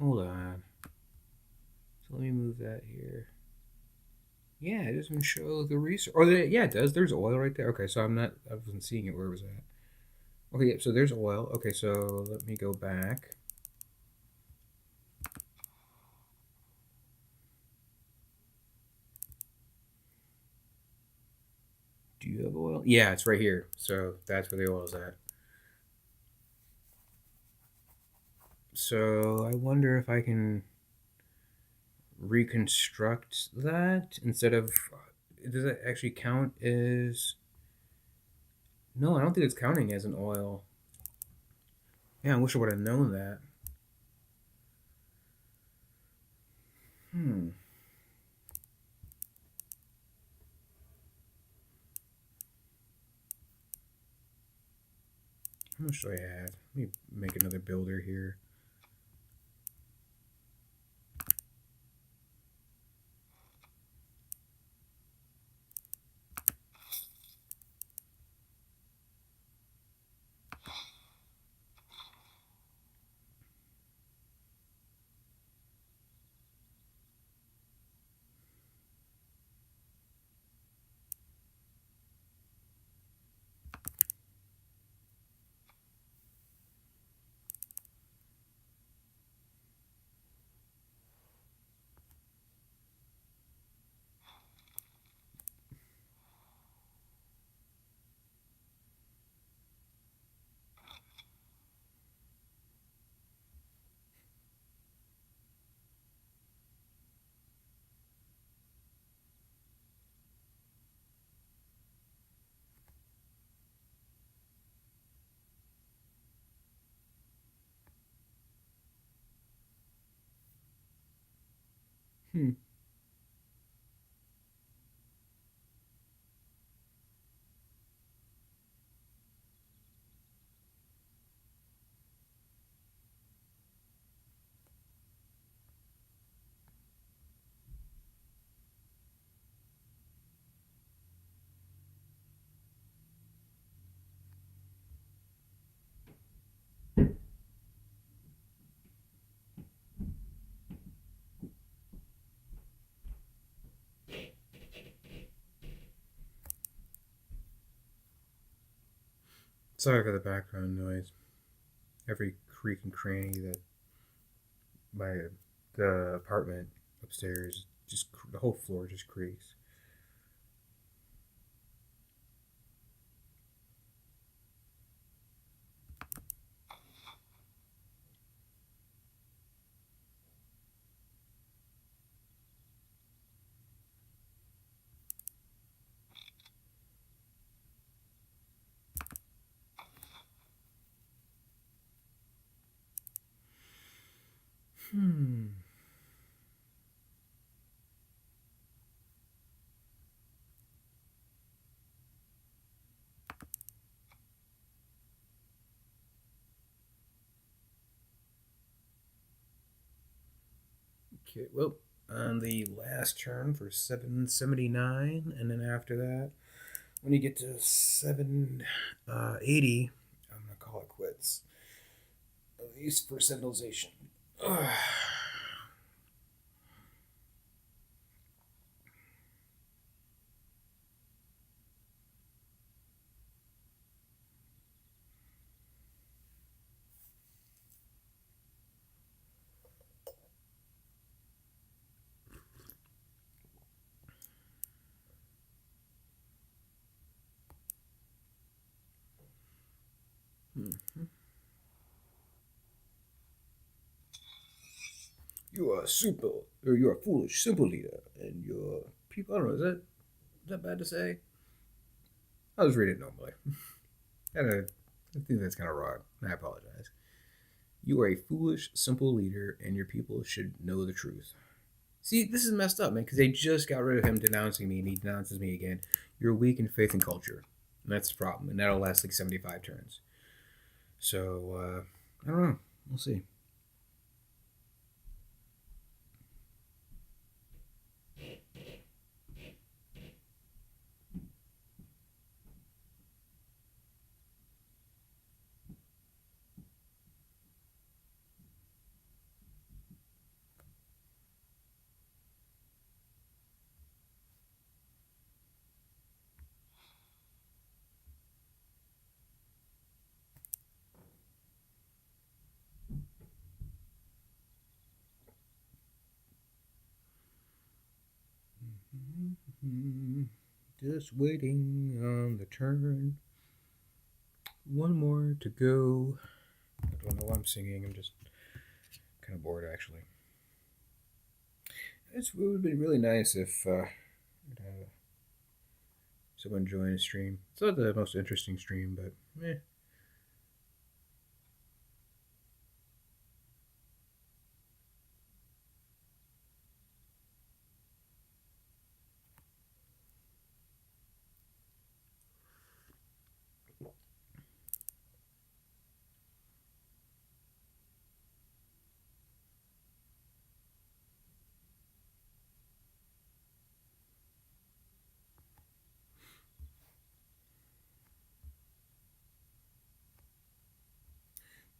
Hold on. So let me move that here. Yeah, it doesn't show the resource. Or yeah, it does. There's oil right there. Okay, so I wasn't seeing it where it was at. Okay, yeah, so there's oil. Okay, so let me go back. Do you have oil? Yeah, it's right here. So that's where the oil is at. So I wonder if I can reconstruct that instead of. Does it actually count as. No, I don't think it's counting as an oil. Yeah, I wish I would have known that. Hmm. How much do I have? Let me make another builder here. Hmm. Sorry for the background noise. Every creak and cranny that my the apartment upstairs just the whole floor just creaks. Hmm. Okay. Well, on the last turn for 779, and then after that, when you get to 780, I'm gonna call it quits. At least for civilization. You are super, or you are foolish, simple leader, and your people. I don't know. Is that bad to say? I'll just read it normally. I think that's kind of wrong. I apologize. You are a foolish, simple leader, and your people should know the truth. See, this is messed up, man, because they just got rid of him denouncing me, and he denounces me again. You're weak in faith and culture. And that's the problem, and that'll last like 75 turns. So, I don't know. We'll see. Just waiting on the turn. One more to go. I don't know why I'm singing. I'm just kind of bored, actually. It would have been really nice if someone joined a stream. It's not the most interesting stream, but eh.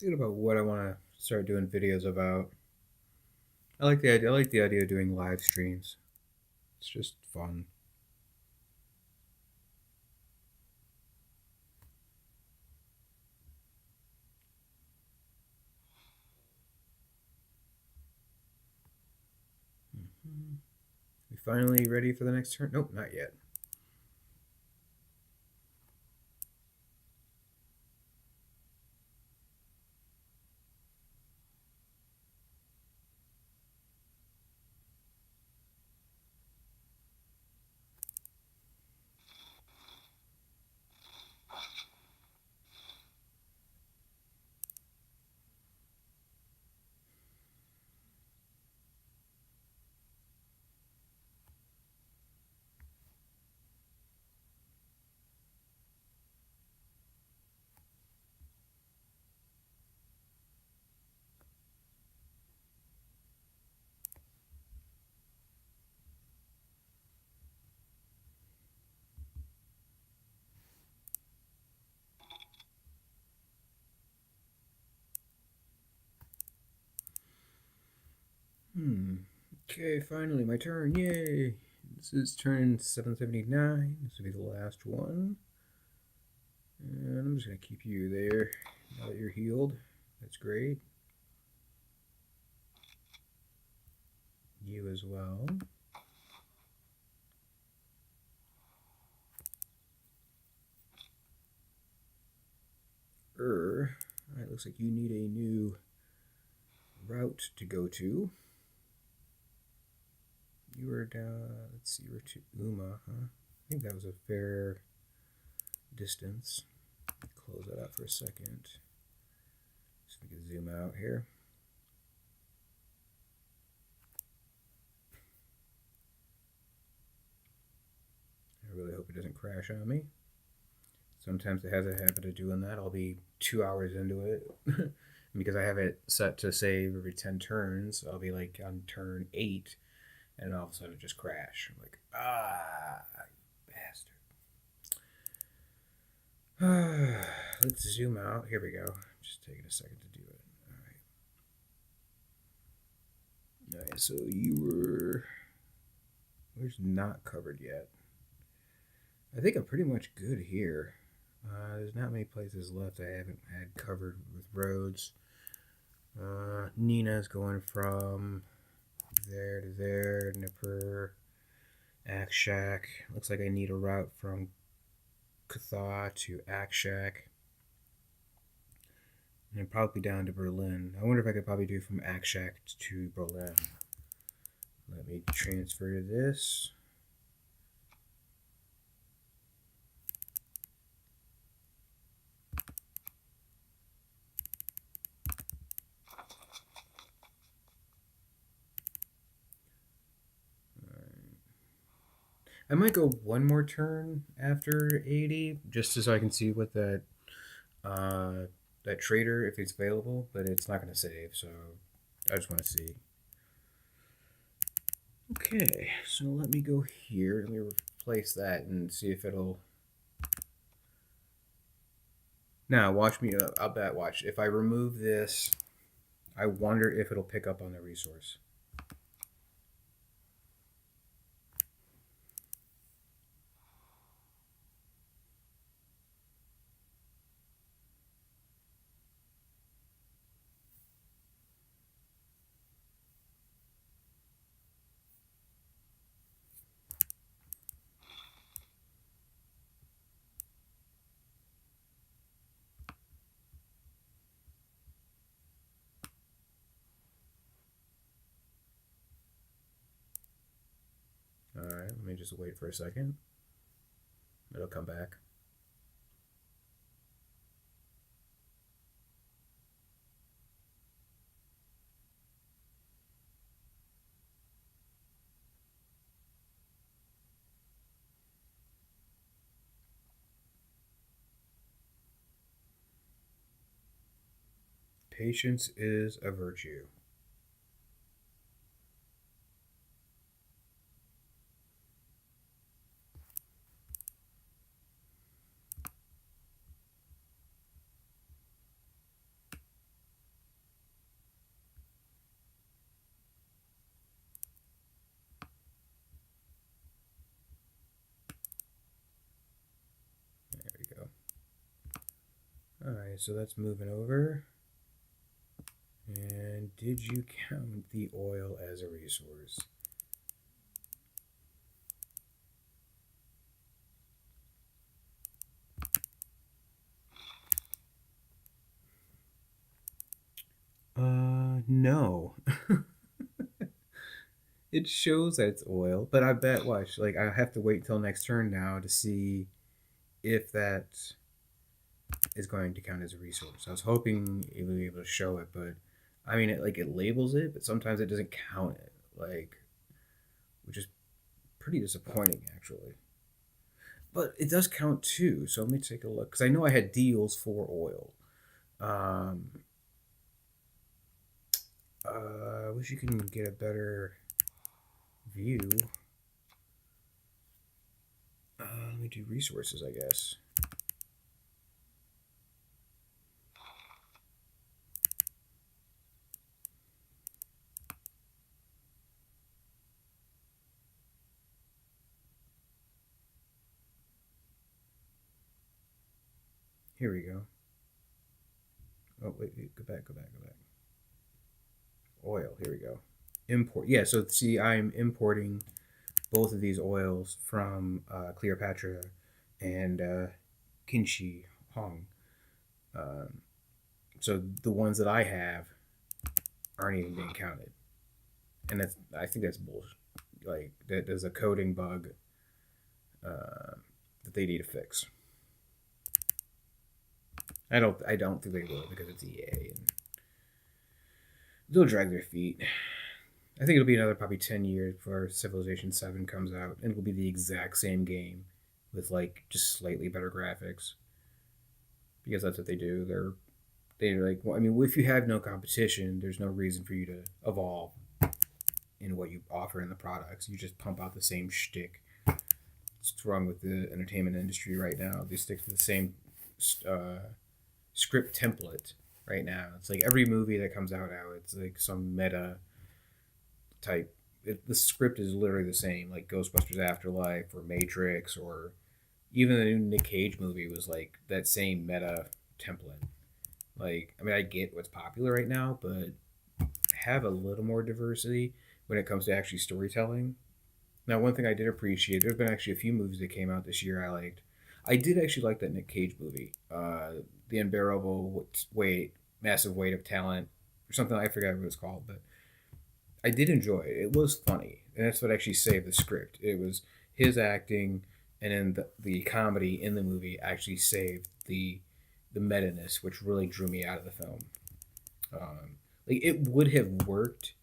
Thinking about what I want to start doing videos about. I like the idea. I like the idea of doing live streams. It's just fun. We finally ready for the next turn? Nope, not yet. Okay, finally my turn. Yay! This is turn 779. This will be the last one. And I'm just going to keep you there now that you're healed. That's great. You as well. Alright, looks like you need a new route to go to. You were down, let's see, you were to Uma, huh? I think that was a fair distance. Close that out for a second. So we can zoom out here. I really hope it doesn't crash on me. Sometimes it has a habit of doing that. I'll be 2 hours into it. Because I have it set to save every 10 turns, I'll be like on turn 8, and all of a sudden it just crash. I'm like, bastard. Let's zoom out. Here we go. Just taking a second to do it. Alright, so you were. Where's not covered yet? I think I'm pretty much good here. There's not many places left I haven't had covered with roads. Nina's going from there to there, Nipper, Akshak. Looks like I need a route from Cathar to Akshak. And probably down to Berlin. I wonder if I could probably do from Akshak to Berlin. Let me transfer this. I might go one more turn after 80, just so I can see what that trader, if it's available, but it's not going to save, so I just want to see. Okay, so let me go here. Let me replace that and see if it'll. Now, watch me. I'll bet. Watch. If I remove this, I wonder if it'll pick up on the resource. Alright, let me just wait for a second. It'll come back. Patience is a virtue. There we go. Alright, so that's moving over. And did you count the oil as a resource? No. It shows that it's oil, but I bet, watch, like, I have to wait till next turn now to see if that is going to count as a resource. I was hoping it would be able to show it, but I mean, it labels it, but sometimes it doesn't count it, like, which is pretty disappointing, actually. But it does count too, so let me take a look, because I know I had deals for oil. I wish you can get a better view. Let me do resources, I guess. Here we go. Oh wait, go back. Oil. Here we go. Import. Yeah. So see, I'm importing both of these oils from Cleopatra and Kinshi Hong. Um, so the ones that I have aren't even being counted, and that's I think that's bullshit. Like that there's a coding bug that they need to fix. I don't think they will because it's EA and they'll drag their feet. I think it'll be another probably 10 years before Civilization 7 comes out, and it'll be the exact same game with like just slightly better graphics because that's what they do. They're like, well, I mean, if you have no competition, there's no reason for you to evolve in what you offer in the products. You just pump out the same shtick. What's wrong with the entertainment industry right now? They stick to the same script template right now. It's like every movie that comes out now, it's like some meta type. The script is literally the same, like Ghostbusters Afterlife or Matrix, or even the new Nick Cage movie was like that same meta template. Like, I mean, I get what's popular right now, but have a little more diversity when it comes to actually storytelling. Now, one thing I did appreciate, there's been actually a few movies that came out this year I liked. I did actually like that Nick Cage movie, The Unbearable Weight, Massive Weight of Talent, or something. I forgot what it was called, but I did enjoy it. It was funny, and that's what actually saved the script. It was his acting, and then the comedy in the movie actually saved the meta-ness, which really drew me out of the film. Like it would have worked.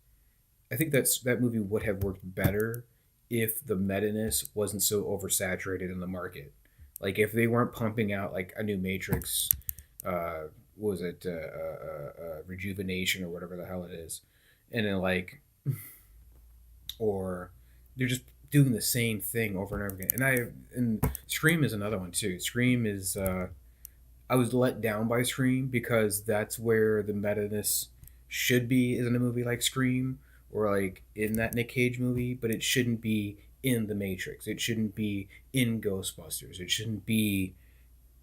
I think that movie would have worked better if the meta-ness wasn't so oversaturated in the market. Like if they weren't pumping out like a new Matrix, what was it, Rejuvenation or whatever the hell it is, and then like, or they're just doing the same thing over and over again. And Scream is another one too. Scream is I was let down by Scream because that's where the meta-ness should be is in a movie like Scream or like in that Nick Cage movie, but it shouldn't be in The Matrix. It shouldn't be in Ghostbusters. It shouldn't be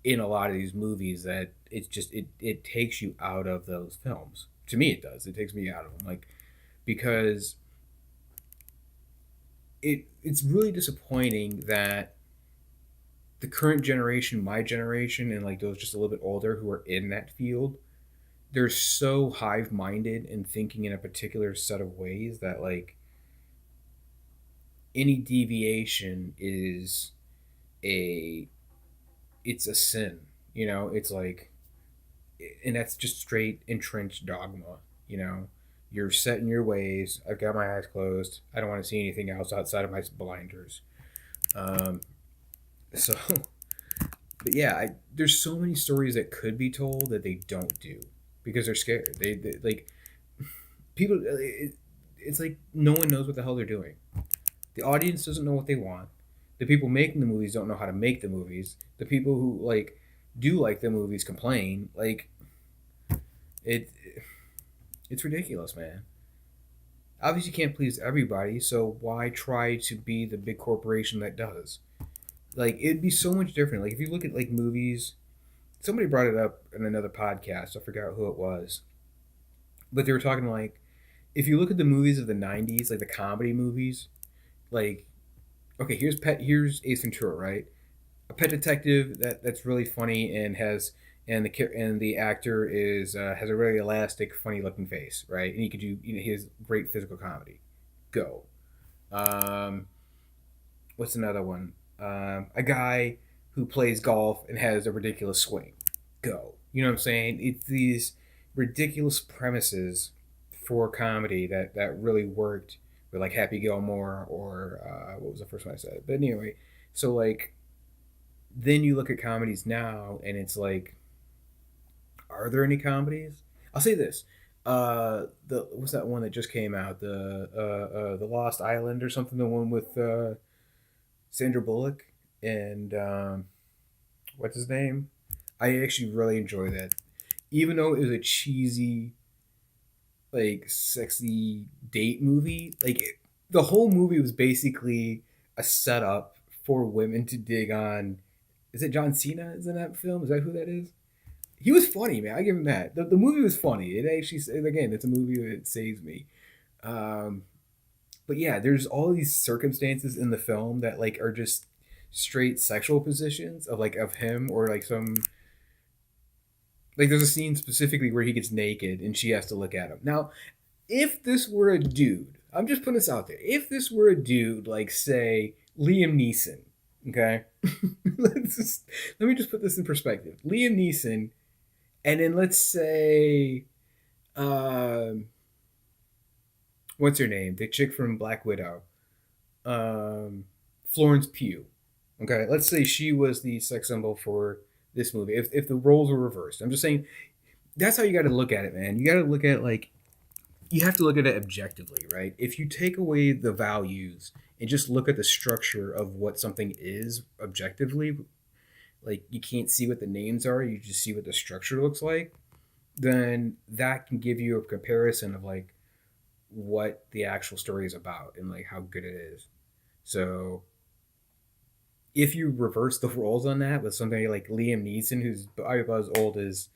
in a lot of these movies that it takes you out of those films. To me it does. It takes me out of them. Like because it's really disappointing that the current generation, my generation, and like those just a little bit older who are in that field, they're so hive minded and thinking in a particular set of ways that like any deviation is a it's a sin. You know, it's like and that's just straight entrenched dogma, you know. You're set in your ways. I've got my eyes closed. I don't want to see anything else outside of my blinders. Um, so but yeah, there's so many stories that could be told that they don't do because they're scared. They like people. It's like no one knows what the hell they're doing. The audience doesn't know what they want. The people making the movies don't know how to make the movies. The people who like do like the movies complain. Like it, it's ridiculous, man. Obviously, you can't please everybody, so why try to be the big corporation that does? Like it'd be so much different. Like if you look at like movies, somebody brought it up in another podcast. I forgot who it was, but they were talking like if you look at the movies of the '90s, like the comedy movies, like okay, here's Ace Ventura, right? A pet detective that's really funny and has and the actor is has a really elastic, funny looking face, right? And he could do he has great physical comedy. Go. Um, what's another one? A guy who plays golf and has a ridiculous swing. Go. You know what I'm saying? It's these ridiculous premises for comedy that really worked with like Happy Gilmore or what was the first one I said? But anyway, so like then you look at comedies now and it's like, are there any comedies? I'll say this. The what's that one that just came out? The Lost Island or something. The one with Sandra Bullock and what's his name? I actually really enjoy that, even though it was a cheesy, like sexy date movie. Like the whole movie was basically a setup for women to dig on. Is it John Cena? Is in that film? Is that who that is? He was funny, man. I give him that. The movie was funny. It actually, again, it's a movie that saves me. Um, but yeah, there's all these circumstances in the film that like are just straight sexual positions of like of him or like some like there's a scene specifically where he gets naked and she has to look at him. Now, if this were a dude, I'm just putting this out there. If this were a dude, like say Liam Neeson, okay, let me just put this in perspective. Liam Neeson, and then let's say, um, what's her name? The chick from Black Widow, um, Florence Pugh. Okay, let's say she was the sex symbol for this movie. If the roles were reversed, I'm just saying that's how you got to look at it, man. You got to look at like you have to look at it objectively, right? If you take away the values and just look at the structure of what something is objectively, like you can't see what the names are, you just see what the structure looks like, then that can give you a comparison of like what the actual story is about and like how good it is. So if you reverse the roles on that with somebody like Liam Neeson, who's about as old as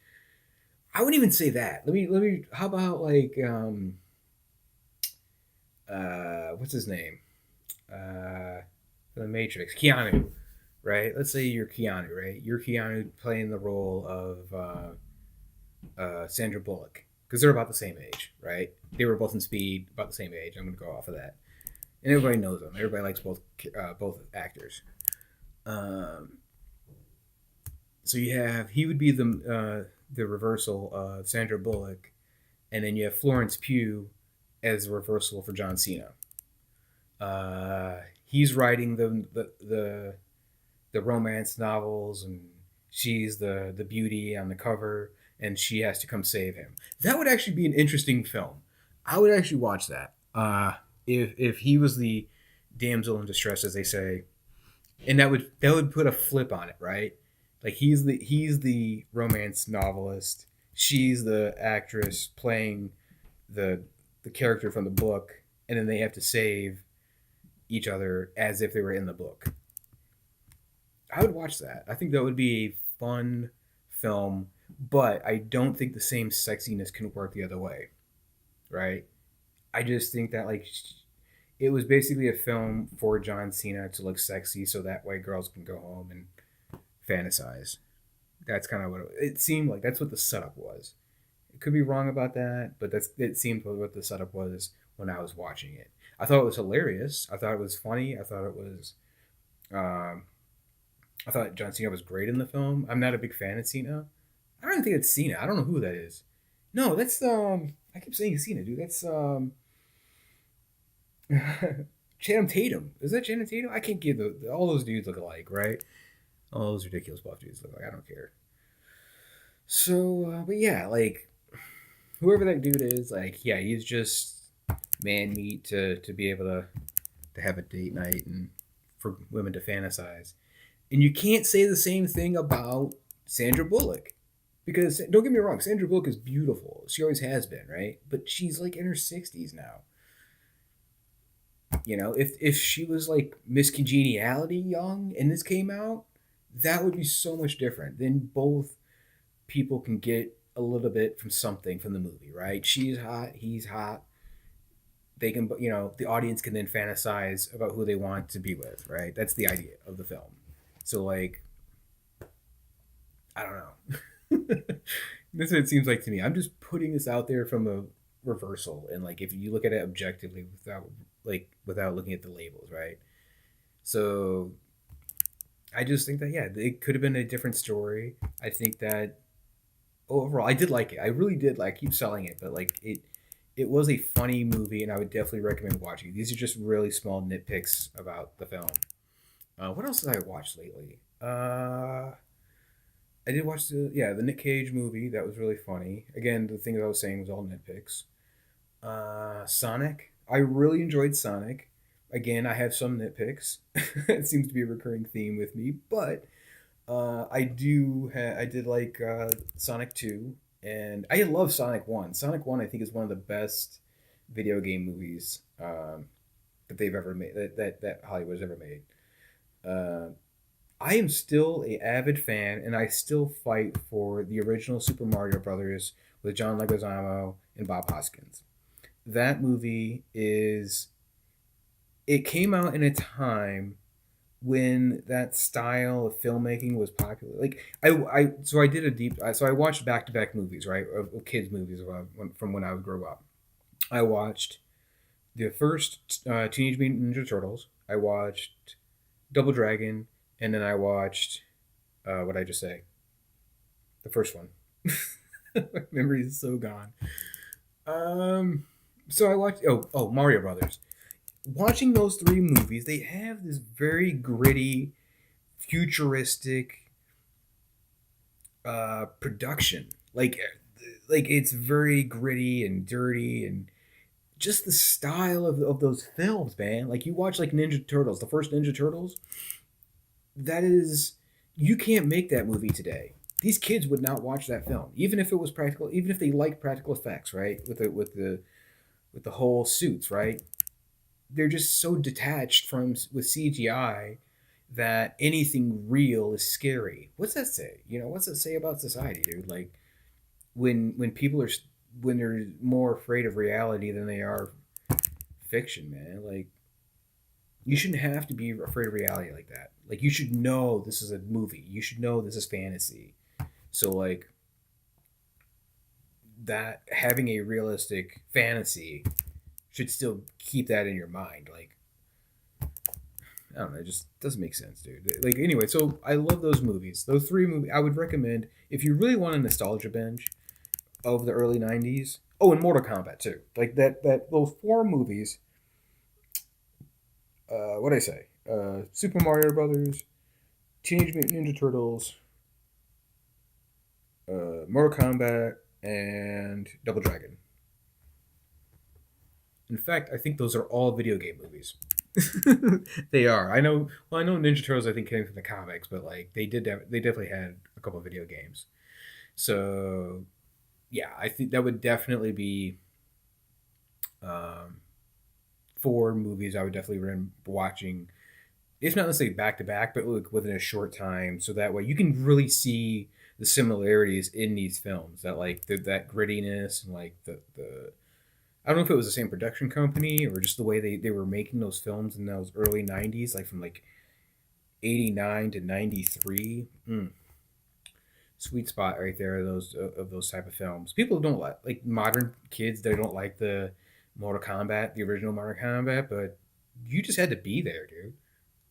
I wouldn't even say that. Let me. How about like what's his name? The Matrix, Keanu, right? Let's say you're Keanu, right? You're Keanu playing the role of Sandra Bullock because they're about the same age, right? They were both in Speed, about the same age. I'm going to go off of that, and everybody knows them. Everybody likes both actors. Um, so you have he would be the reversal of Sandra Bullock, and then you have Florence Pugh as the reversal for John Cena. He's writing the romance novels, and she's the beauty on the cover, and she has to come save him. That would actually be an interesting film. I would actually watch that. If he was the damsel in distress, as they say, and that would put a flip on it, right? Like he's the romance novelist. She's the actress playing the the character from the book, and then they have to save each other as if they were in the book. I would watch that. I think that would be a fun film, but I don't think the same sexiness can work the other way, right? I just think that like it was basically a film for John Cena to look sexy, so that way girls can go home and fantasize. That's kind of what it seemed like. That's what the setup was. It could be wrong about that, but that's it seemed what the setup was when I was watching it. I thought it was hilarious. I thought it was funny. Um, I thought John Cena was great in the film. I'm not a big fan of Cena. I don't think it's Cena. I don't know who that is. No, that's I keep saying Cena, dude. That's Channing Tatum. Is that Channing Tatum? I can't give all those dudes look alike, right? All those ridiculous buff dudes look like. I don't care. So, but yeah, like whoever that dude is, like yeah, he's just man meat to be able to have a date night and for women to fantasize. And you can't say the same thing about Sandra Bullock. Because don't get me wrong, Sandra Bullock is beautiful. She always has been, right? But she's like in her 60s now. You know, if she was like Miss Congeniality young and this came out, that would be so much different. Then both people can get a little bit from something from the movie, right? She's hot, he's hot. They can, the audience can then fantasize about who they want to be with, right? That's the idea of the film. So, like, I don't know. This is what it seems like to me. I'm just putting this out there from a reversal, and like, if you look at it objectively without looking at the labels, right? So, I just think that yeah, it could have been a different story. I think that overall, I did like it. I really did like. Keep selling it, but like it was a funny movie, and I would definitely recommend watching. These are just really small nitpicks about the film. What else did I watch lately? I did watch the Nick Cage movie. That was really funny. Again, the things I was saying was all nitpicks. Sonic. I really enjoyed Sonic. Again, I have some nitpicks. It seems to be a recurring theme with me, but I did like Sonic 2, and I love Sonic 1. Sonic 1 I think is one of the best video game movies that they've ever made that Hollywood's ever made. Uh, I am still a avid fan, and I still fight for the original Super Mario Brothers with John Leguizamo and Bob Hoskins. That movie is. It came out in a time when that style of filmmaking was popular. Like so I did a deep. So I watched back to back movies, right, of kids movies from when I would grow up. I watched the first Teenage Mutant Ninja Turtles. I watched Double Dragon, and then I watched what did I just say? The first one. My memory is so gone. Um, so I watched Mario Brothers. Watching those three movies, they have this very gritty, futuristic production. Like it's very gritty and dirty and just the style of those films, man. Like you watch like Ninja Turtles, the first Ninja Turtles, that is you can't make that movie today. These kids would not watch that film, even if it was practical, even if they like practical effects, right? With the whole suits, right? They're just so detached from with CGI that anything real is scary. What's that say? What's that say about society, dude? Like when people are when they're more afraid of reality than they are fiction, man. Like you shouldn't have to be afraid of reality like that. Like you should know this is a movie. You should know this is fantasy. So like that having a realistic fantasy should still keep that in your mind. Like I don't know, it just doesn't make sense, dude. Like anyway, so I love those movies. Those three movies I would recommend if you really want a nostalgia binge of the early '90s. Oh, and Mortal Kombat too. Like that those four movies. What did I say? Super Mario Brothers, Teenage Mutant Ninja Turtles, Mortal Kombat, and Double Dragon. In fact, I think those are all video game movies. They are. I know. Well, I know Ninja Turtles. I think came from the comics, but like they definitely had a couple of video games. So yeah, I think that would definitely be um, four movies I would definitely recommend watching, if not let's say back to back, but like within a short time, so that way you can really see the similarities in these films. That like that grittiness and like the I don't know if it was the same production company or just the way they were making those films in those early '90s, like from like '89 to '93. Sweet spot right there of those type of films. People don't like modern kids. They don't like the Mortal Kombat, the original Mortal Kombat, but you just had to be there, dude.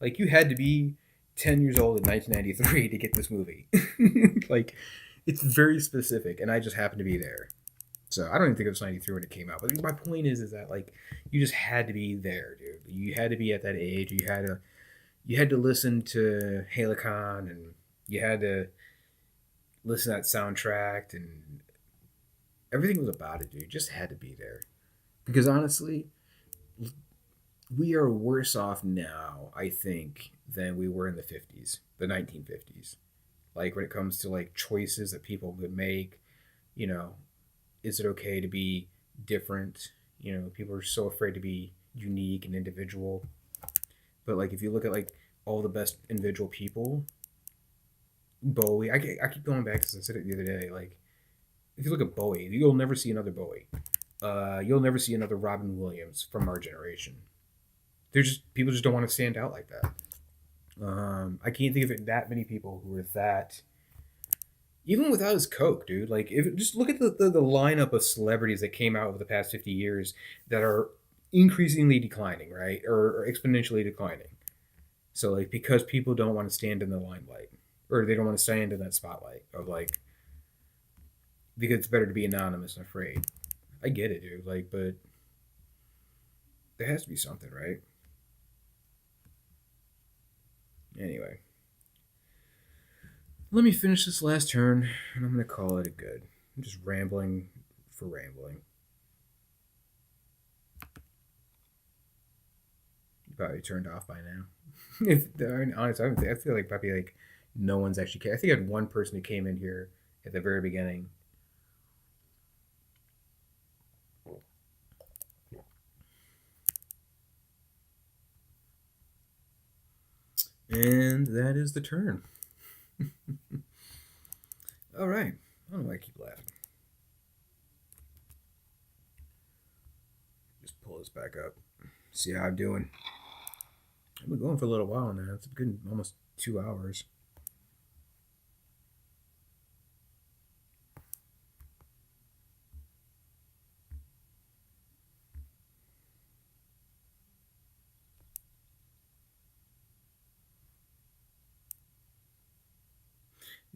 Like you had to be 10 years old in 1993 to get this movie. Like it's very specific, and I just happened to be there. So I don't even think it was '93 when it came out. But my point is that like you just had to be there, dude. You had to be at that age. You had to listen to Helicon, and you had to listen to that soundtrack, and everything was about it, dude. You just had to be there. Because honestly, we are worse off now, I think, than we were in the '50s, the 1950s. Like when it comes to like choices that people would make, you know, is it okay to be different? People are so afraid to be unique and individual. But like if you look at like all the best individual people, Bowie, I keep going back because I said it the other day. Like if you look at Bowie, you'll never see another Bowie. You'll never see another Robin Williams from our generation. There's just people just don't want to stand out like that. I can't think of it that many people who are that even without his coke, dude. Like, if just look at the lineup of celebrities that came out over the past 50 years that are increasingly declining, right, or exponentially declining. So, like, because people don't want to stand in the limelight, or they don't want to stand in that spotlight of like, because it's better to be anonymous and afraid. I get it, dude. Like, but there has to be something, right? Anyway, let me finish this last turn, and I'm gonna call it a good. I'm just rambling for rambling. You probably turned off by now. If honestly, I feel like probably like no one's actually. I think I had one person who came in here at the very beginning. And that is the turn. All right. I don't know why I keep laughing. Just pull this back up. See how I'm doing. I've been going for a little while now. It's been almost 2 hours.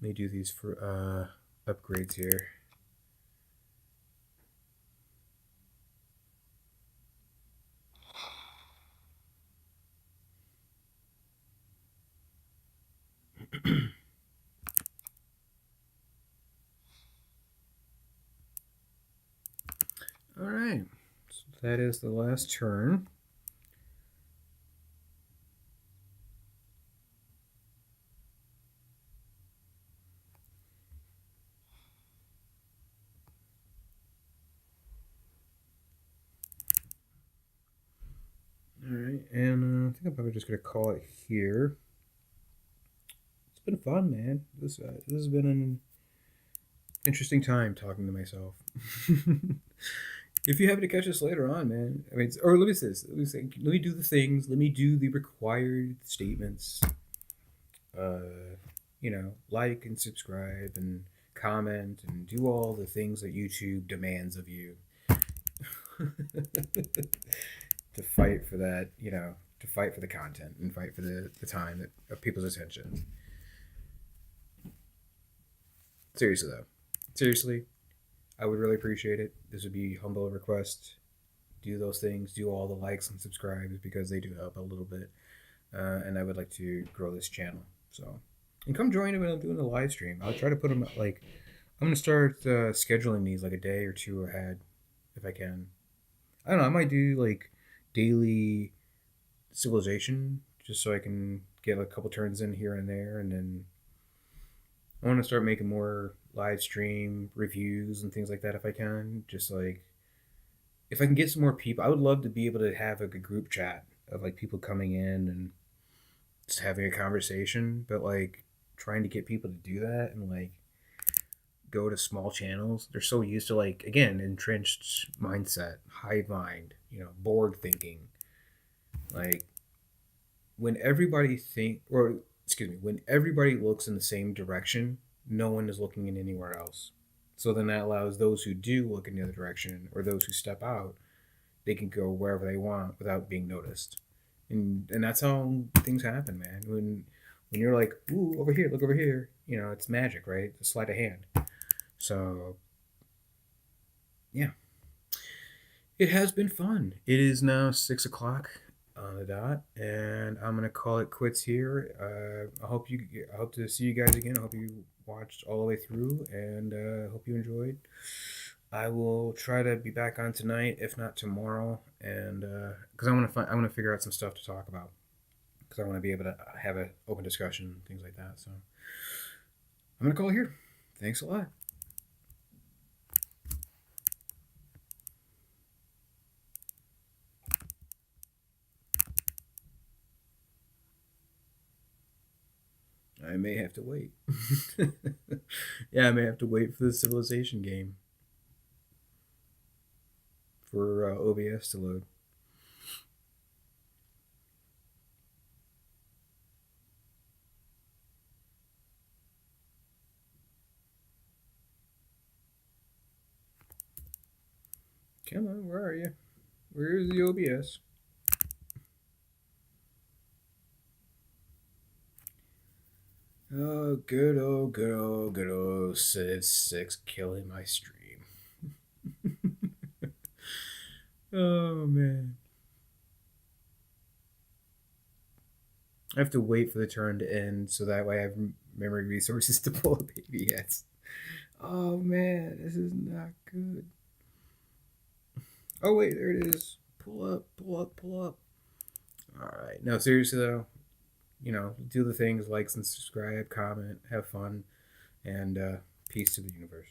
Let me do these for upgrades here. All right. So that is the last turn. All right, and I think I'm probably just gonna call it here. It's been fun, man. This has been an interesting time talking to myself. If you happen to catch us later on, man, I mean, or let me say this. Let me do the things. Let me do the required statements. Like and subscribe and comment and do all the things that YouTube demands of you. To fight for that, to fight for the content and fight for the time that, of people's attention. Seriously, though. Seriously, I would really appreciate it. This would be a humble request. Do those things, do all the likes and subscribes because they do help a little bit. And I would like to grow this channel. So, and come join me when I'm doing the live stream. I'll try to put them like, I'm going to start scheduling these like a day or two ahead if I can. I don't know, I might do like daily civilization just so I can get a couple turns in here and there, and then I want to start making more live stream reviews and things like that if I can. Just like if I can get some more people, I would love to be able to have like a group chat of like people coming in and just having a conversation, but like trying to get people to do that and like go to small channels. They're so used to like again entrenched mindset, hive mind, bored thinking. Like when everybody think or excuse me, when everybody looks in the same direction, no one is looking in anywhere else. So then that allows those who do look in the other direction or those who step out, they can go wherever they want without being noticed. And that's how things happen, man. When you're like, ooh, over here, look over here, it's magic, right? It's a sleight of hand. So yeah, it has been fun. It is now 6 o'clock on the dot, and I'm gonna call it quits here. I hope to see you guys again. I hope you watched all the way through, and hope you enjoyed. I will try to be back on tonight, if not tomorrow, and because I want to figure out some stuff to talk about, because I want to be able to have an open discussion, things like that. So I'm gonna call it here. Thanks a lot. I may have to wait. Yeah, I may have to wait for the civilization game for OBS to load. Come on, where are you? Where's the OBS? Oh, good old Civ 6 killing my stream. Oh, man. I have to wait for the turn to end so that way I have memory resources to pull up ABS. Oh, man, this is not good. Oh, wait, there it is. Pull up, pull up, pull up. All right. No, seriously, though, do the things, likes and subscribe, comment, have fun, and peace to the universe.